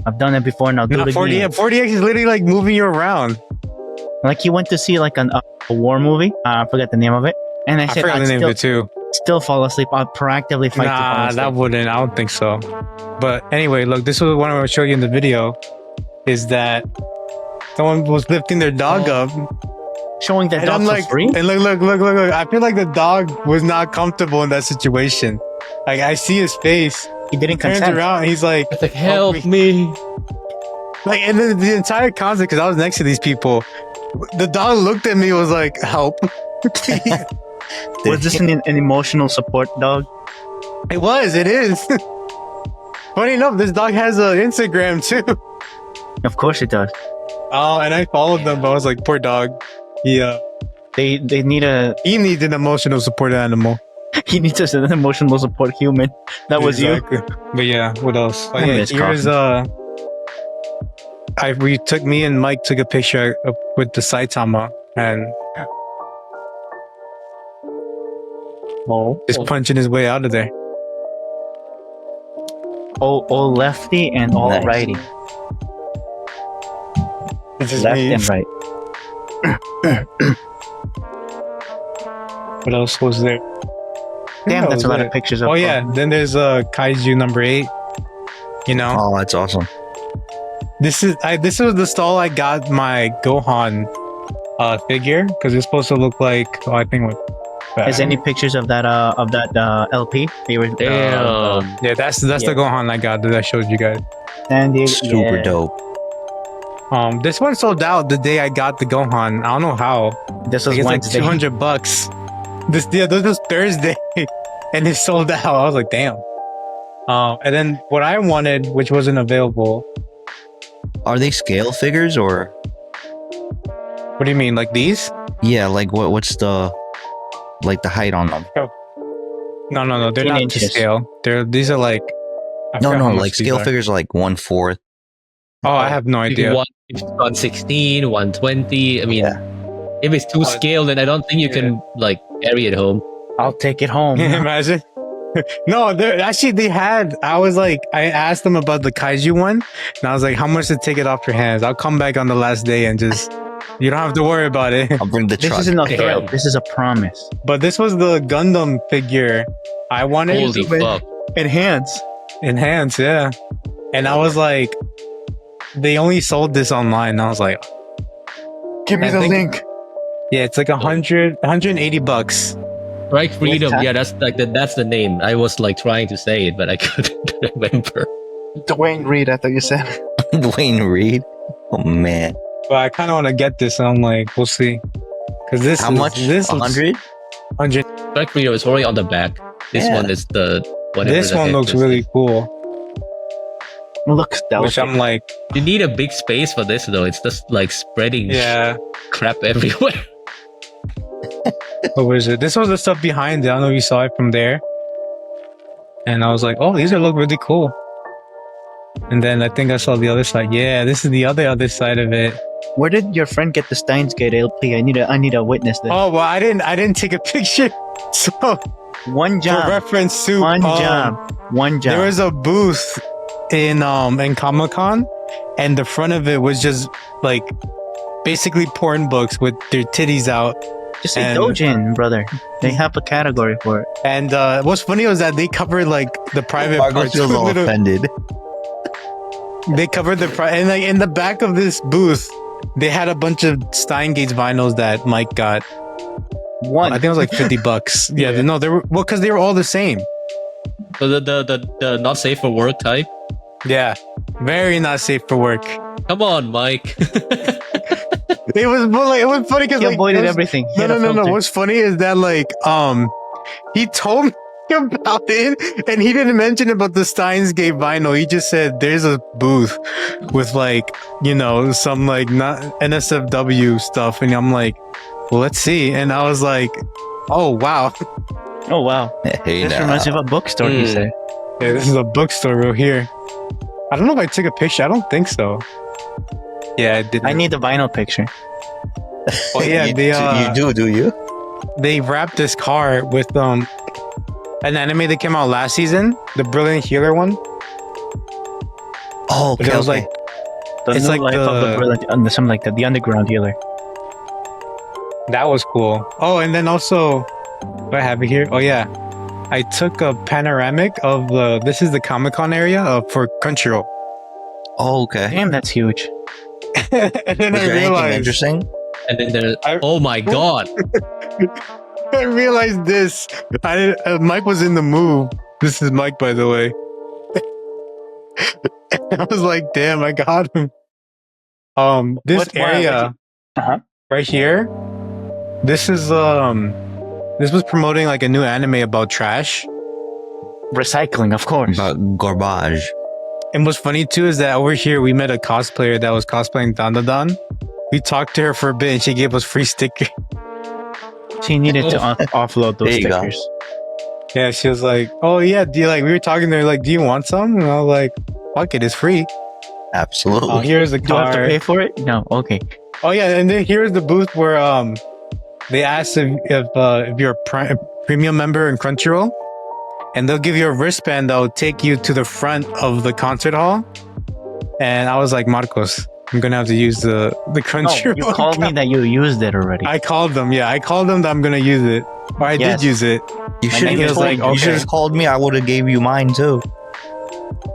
I've done it before, and I'll do no, it 40, again. 40X is literally like moving you around. Like, he went to see like a war movie. I forget the name of it. And I I said forgot I'd the name of still, it too. still fall asleep. I'll proactively fight to fall Nah, asleep. that wouldn't. I don't think so. But anyway, look, this was what I want to show you in the video. Is that someone was lifting their dog up, Showing that and dog I'm for like, free? and look. I feel like the dog was not comfortable in that situation. Like I see his face. He didn't Turns consent. around, and he's like, It's like, help me. like, and then the entire concert, because I was next to these people, the dog looked at me and was like, help. Was this an emotional support dog? It is. Funny enough, this dog has an Instagram too. Of course it does. Oh, and I followed them, but I was like, poor dog. They need He needs an emotional support animal. he needs an emotional support human. That was you. Exactly. But yeah, what else? Oh, I yeah, miss here's me and Mike took a picture with the Saitama and just punching his way out of there. All lefty and all Nice. righty. This is Left me. and right. What else was there? Damn, Yeah, that's was a lot there? of pictures of. Oh yeah, then there's Kaiju number 8. Oh, that's awesome. This was the stall I got my Gohan figure because it's supposed to look like I think what. Is any pictures of that LP? They were Damn. Yeah, that's the Gohan I got that I showed you guys. and they, Super yeah. dope. This one sold out the day I got the Gohan. I don't know how. This I was think it's like Wednesday. $200. This was Thursday, and it sold out. I was like, damn. And then what I wanted, which wasn't available. Are they scale figures or? What do you mean, like these? Yeah, like what's the height on them? No, they're 10 not to inches. scale. These are like. I No, forgot how much like these scale are. figures are like 1/4. Oh, I have no idea. 116, 120. I mean, if it's too scaled, then I don't think you can like carry it home. I'll take it home. Imagine. No, they had. I was like, I asked them about the Kaiju one, and I was like, how much to take it off your hands? I'll come back on the last day and just. You don't have to worry about it. I'll bring the This truck. isn't a Damn. threat. This is a promise. But this was the Gundam figure I wanted. Holy fuck. In hands. In hands, yeah. And I was like, they only sold this online. And I was like, Give me I the think- link. yeah, it's like 180 bucks. Strike Freedom. that? Yeah, that's the name. I was like trying to say it, but I couldn't remember. Dwayne Reed, I thought you said. Dwayne Reed. Oh man. But I kind of want to get this. And I'm like, we'll see. Because this How is, much? This 100? 100. Strike Freedom is already on the back. This Yeah. one is the whatever. This the one heck looks this really is. cool. Looks Which I'm delicate. like, You need a big space for this though. It's just like spreading yeah. crap everywhere. What was it? This was the stuff behind it. I don't know if you saw it from there. And I was like, oh, these look really cool. And then I think I saw the other side. Yeah, this is the other side of it. Where did your friend get the Steins Gate LP? I need a witness this. Oh well, I didn't take a picture. So One for job. reference to One job. One job. there was a booth in Comic-Con, and the front of it was just like basically porn books with their titties out. Just say and- Dojin, brother. They have a category for it. And what's funny was that they covered like the private Marcos parts. feels all Little- offended. They covered and like in the back of this booth, they had a bunch of Steingate's vinyls that Mike got. One. I think it was like $50. Yeah, no, they were because they were all the same. So the not safe for work type. Yeah, very not safe for work. Come on, Mike. It was funny because He like, avoided it was- everything. He No, had a no, no, no. filter. What's funny is that like he told me about it and he didn't mention about the Steins Gate vinyl. He just said there's a booth with like, you know, some like not NSFW stuff, and I'm like, well, let's see. And I was like, oh wow. Oh wow. Hey, This now. reminds me of a bookstore. He Hmm. said. Yeah, this is a bookstore right here. I don't know if I took a picture. I don't think so. Yeah, I did. I need the vinyl picture. Oh yeah, you, they you do you? they wrapped this car with an anime that came out last season, the Brilliant Healer one. Oh, But okay. it was okay. like The It's new like life of the- the brilliant, something like that. The underground dealer. that was cool. Oh, and then also, do I have it here? Oh yeah, I took a panoramic of this is the Comic-Con area for Crunchyroll. Oh, okay. Damn, that's huge. And then Was I there anything realized interesting? And then there. I- Oh my god. I realized this. Mike was in the move. This is Mike, by the way. I was like, damn, I got him. This What- why- area Uh-huh. right here. This is this was promoting like a new anime about trash. Recycling, of course. About garbage. And what's funny too is that over here we met a cosplayer that was cosplaying Dandadan. We talked to her for a bit and she gave us free stickers. She needed to offload those There you go. stickers. Yeah, she was like, "Oh yeah, do you like?" We were talking to her like, "Do you want some?" And I was like, "Fuck it, it's free." Absolutely. Oh, here's the Do I have to car. pay for it? No. Okay. Oh yeah, and then here's the booth where they asked if you're a premium member in Crunchyroll, and they'll give you a wristband that will take you to the front of the concert hall. And I was like, Marcos, I'm gonna have to use the No, Crunchyroll. you called me that you used it already. I called them. Yeah, I called them that I'm gonna use it, or I Yes. did use it. You My should name have is told like, me. okay. You should have called me. I would have gave you mine too.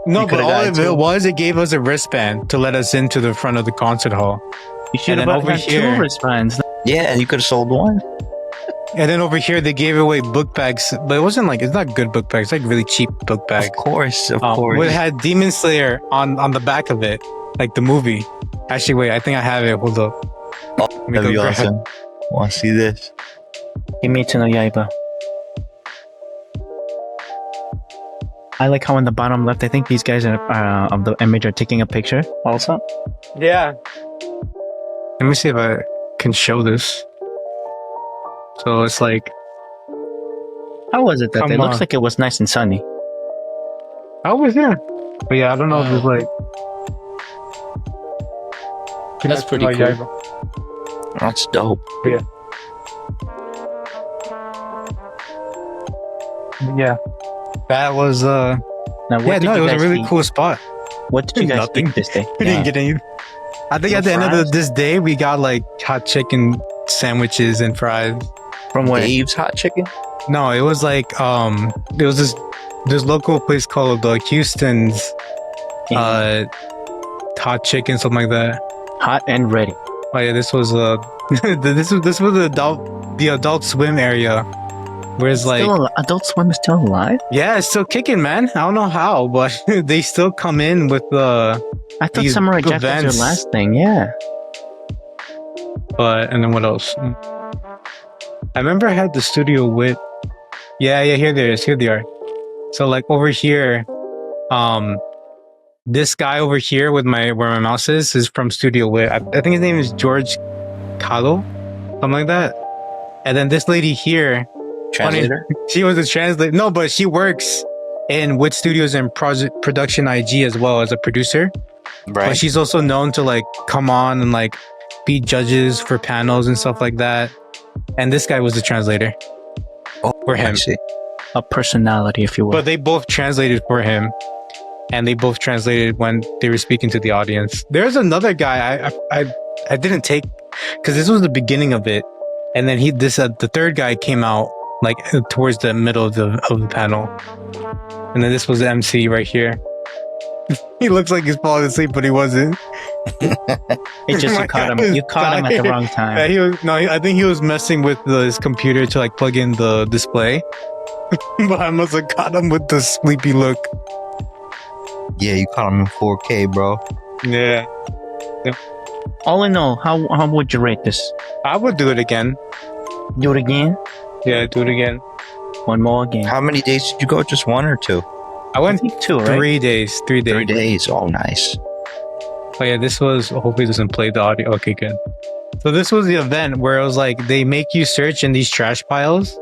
No, You but coulda all got of it it too. was it gave us a wristband to let us into the front of the concert hall. You should and have then over had here- two wristbands. Yeah, you could have sold one. And then over here they gave away book bags, but it wasn't like it's not good book bags, it's like really cheap book bag. Of course, of course. It had Demon Slayer on the back of it, like the movie. Actually, wait, I think I have it. Hold up. Oh, Let me that'd be go grab- awesome. Want to see this? Kimetsu no Yaiba. I like how on the bottom left, I think these guys are, of the image are taking a picture also. Yeah. Let me see if I can show this. So it's like, How was it that Come day? It looks on. like it was nice and sunny. I was here. But yeah, I don't know if it's like. That's pretty Like, cool. That's dope. Yeah. That was Now, what yeah, did no, it you was a guys really eat? cool spot. What did you guys Nothing. eat this day? We didn't get any. I think No at the end fries? of this day, we got like hot chicken sandwiches and fries. From where? Dave's hot chicken. No, it was like it was this local place called Houston's hot hot chicken, something like that. Hot and ready. Oh yeah, this was this was the Adult Swim area, where it's like Adult Swim is still alive? yeah, it's still kicking, man. I don't know how, but they still come in with I thought these Samurai Jack was events. their last thing. Yeah. But and then what else? I remember I had the studio with. Yeah, here they are. So like over here, this guy over here with where my mouse is from Studio Wit. I think his name is George Kahlo, something like that. And then this lady here, Translator? she was a translator. No, but she works in Wit Studios and Production IG as well as a producer. Right. But she's also known to like come on and like be judges for panels and stuff like that. And this guy was the translator for him. I see. A personality, if you will. But they both translated for him, and they both translated when they were speaking to the audience. There's another guy I didn't take because this was the beginning of it, and then the third guy came out like towards the middle of the panel, and then this was the MC right here. He looks like he's falling asleep, but he wasn't. It's just you caught him at the wrong time. Yeah, I think he was messing with his computer to like plug in the display. But I must have caught him with the sleepy look. Yeah, you caught him in 4K, bro. Yeah. All in all, how would you rate this? I would do it again. Do it again? Yeah, do it again. One more again. How many days did you go? Just 1 or 2? I went 2, right? 3 days. 3 days. 3 days. Oh, nice. Oh yeah, this was, hopefully it doesn't play the audio. Okay, good. So this was the event where it was like, they make you search in these trash piles.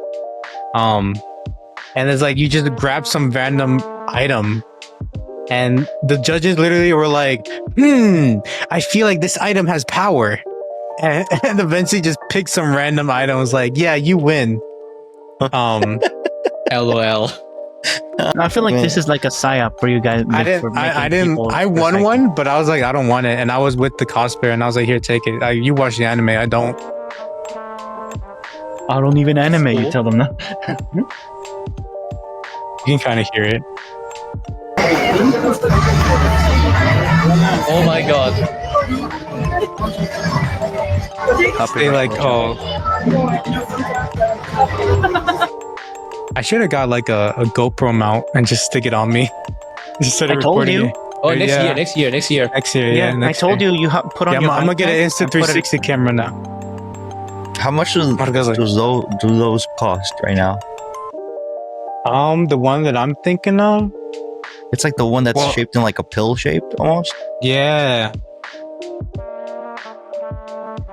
And it's like, you just grab some random item. And the judges literally were like, I feel like this item has power. And eventually just pick some random item. It was like, yeah, you win. LOL. I feel like this is like a psyop for you guys. I won one, but I was like, I don't want it. And I was with the cosplayer and I was like, here, take it. You watch the anime. I don't. I don't even animate. You tell them that. You can kind of hear it. Oh my god. They like, oh. I should have got like a GoPro mount and just stick it on me. Just started recording it. Oh, next year. Next year, Yeah, I told you put on your I'm gonna get an instant 360 camera now. How much do those cost right now? The one that I'm thinking of? It's like the one that's shaped in like a pill shaped almost? Yeah.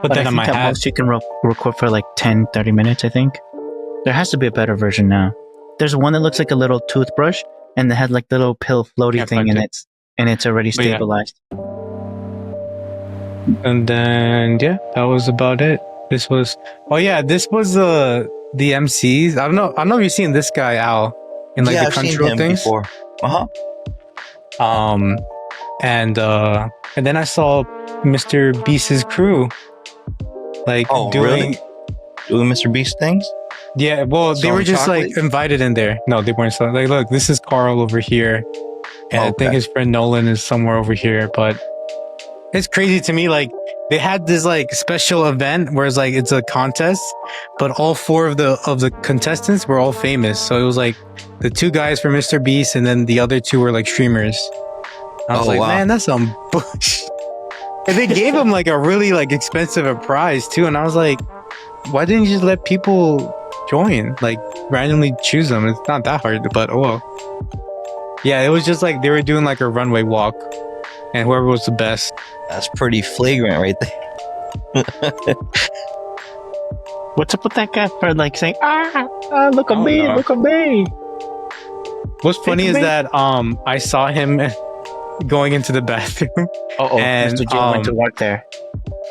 Put that on my hat. Most you can record for like 10-30 minutes, I think. There has to be a better version now. There's one that looks like a little toothbrush and it had like the little pill floaty thing in it, and it's already stabilized. And then that was about it. This was the MCs. I don't know if you've seen this guy Al in like the Crunchyroll things before. And then I saw Mr. Beast's crew doing Mr. Beast things. Yeah, well, they were just like invited in there. No, they weren't. Like, look, this is Carl over here, and I think his friend Nolan is somewhere over here. But it's crazy to me. Like, they had this like special event where it's like it's a contest, but all 4 of the contestants were all famous. So it was like the 2 guys from Mr. Beast, and then the other 2 were like streamers. I was man, that's some bush. And they gave him like a really like expensive prize too. And I was like, why didn't you just let people join? Like randomly choose them. It's not that hard, but oh well. Yeah, it was just like they were doing like a runway walk, and whoever was the best. That's pretty flagrant right there. What's up with that guy for like saying, look at me, look at me? What's funny is that I saw him going into the bathroom. And Mr. Joe went to work there.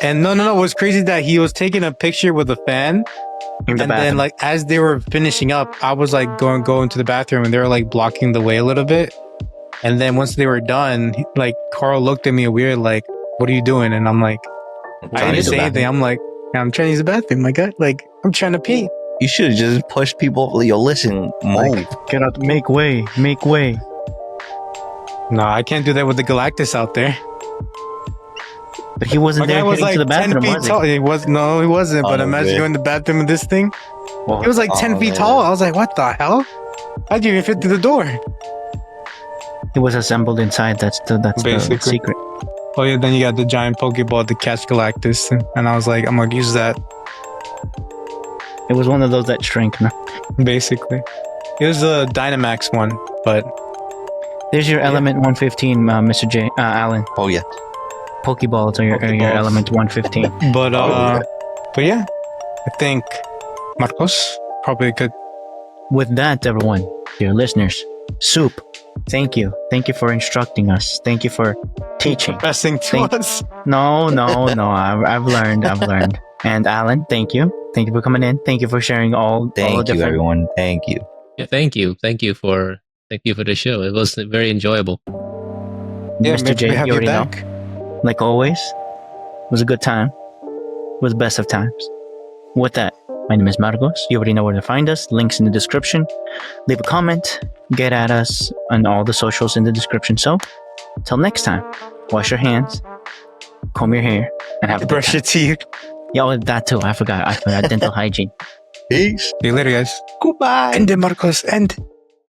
And no, what's crazy is that he was taking a picture with a fan. And then like as they were finishing up, I was like going to the bathroom and they were like blocking the way a little bit. And then once they were done, like Carl looked at me weird, like, what are you doing? And I'm like, I didn't say anything. I'm like, I'm trying to use the bathroom. My God, like I'm trying to pee. You should have just pushed people. Yo, listen, move. Get out, make way. No, I can't do that with the Galactus out there. But he wasn't My there guy was getting like to the 10 bathroom, feet was he? tall. He wasn't. But Oh, imagine man. going to the bathroom in this thing. Well, It was like 10 Oh, feet man. tall. I was like, what the hell? How'd you even fit through the door? it was assembled inside. That's the Basically. secret. Oh yeah, then you got the giant Pokeball to catch Galactus. And I was like, I'm gonna use that. It was one of those that shrink. No? Basically. It was a Dynamax one, but There's your element 115, Mr. J. Allen. Oh yeah. Pokeballs are your Pokeballs. element 115. but yeah. but yeah. I think Marcos probably could. With that, everyone, dear listeners, Soup, thank you. Thank you for instructing us. Thank you for teaching. Pressing to Thank- us. No. I've learned. And Alan, thank you. Thank you for coming in. Thank you for sharing all the Thank you, different. everyone. Thank you. Yeah, thank you for the show. It was very enjoyable. Yeah, Mr. maybe J, we have you you already know. back. Like always, it was a good time. It was the best of times. With that, my name is Marcos. You already know where to find us. Links in the description. Leave a comment. Get at us on all the socials in the description. So, till next time, wash your hands, comb your hair, and have a good Brush time. your teeth. Yeah, oh, that too. I forgot dental hygiene. Peace. See you later, guys. Goodbye. End it, Marcos. End.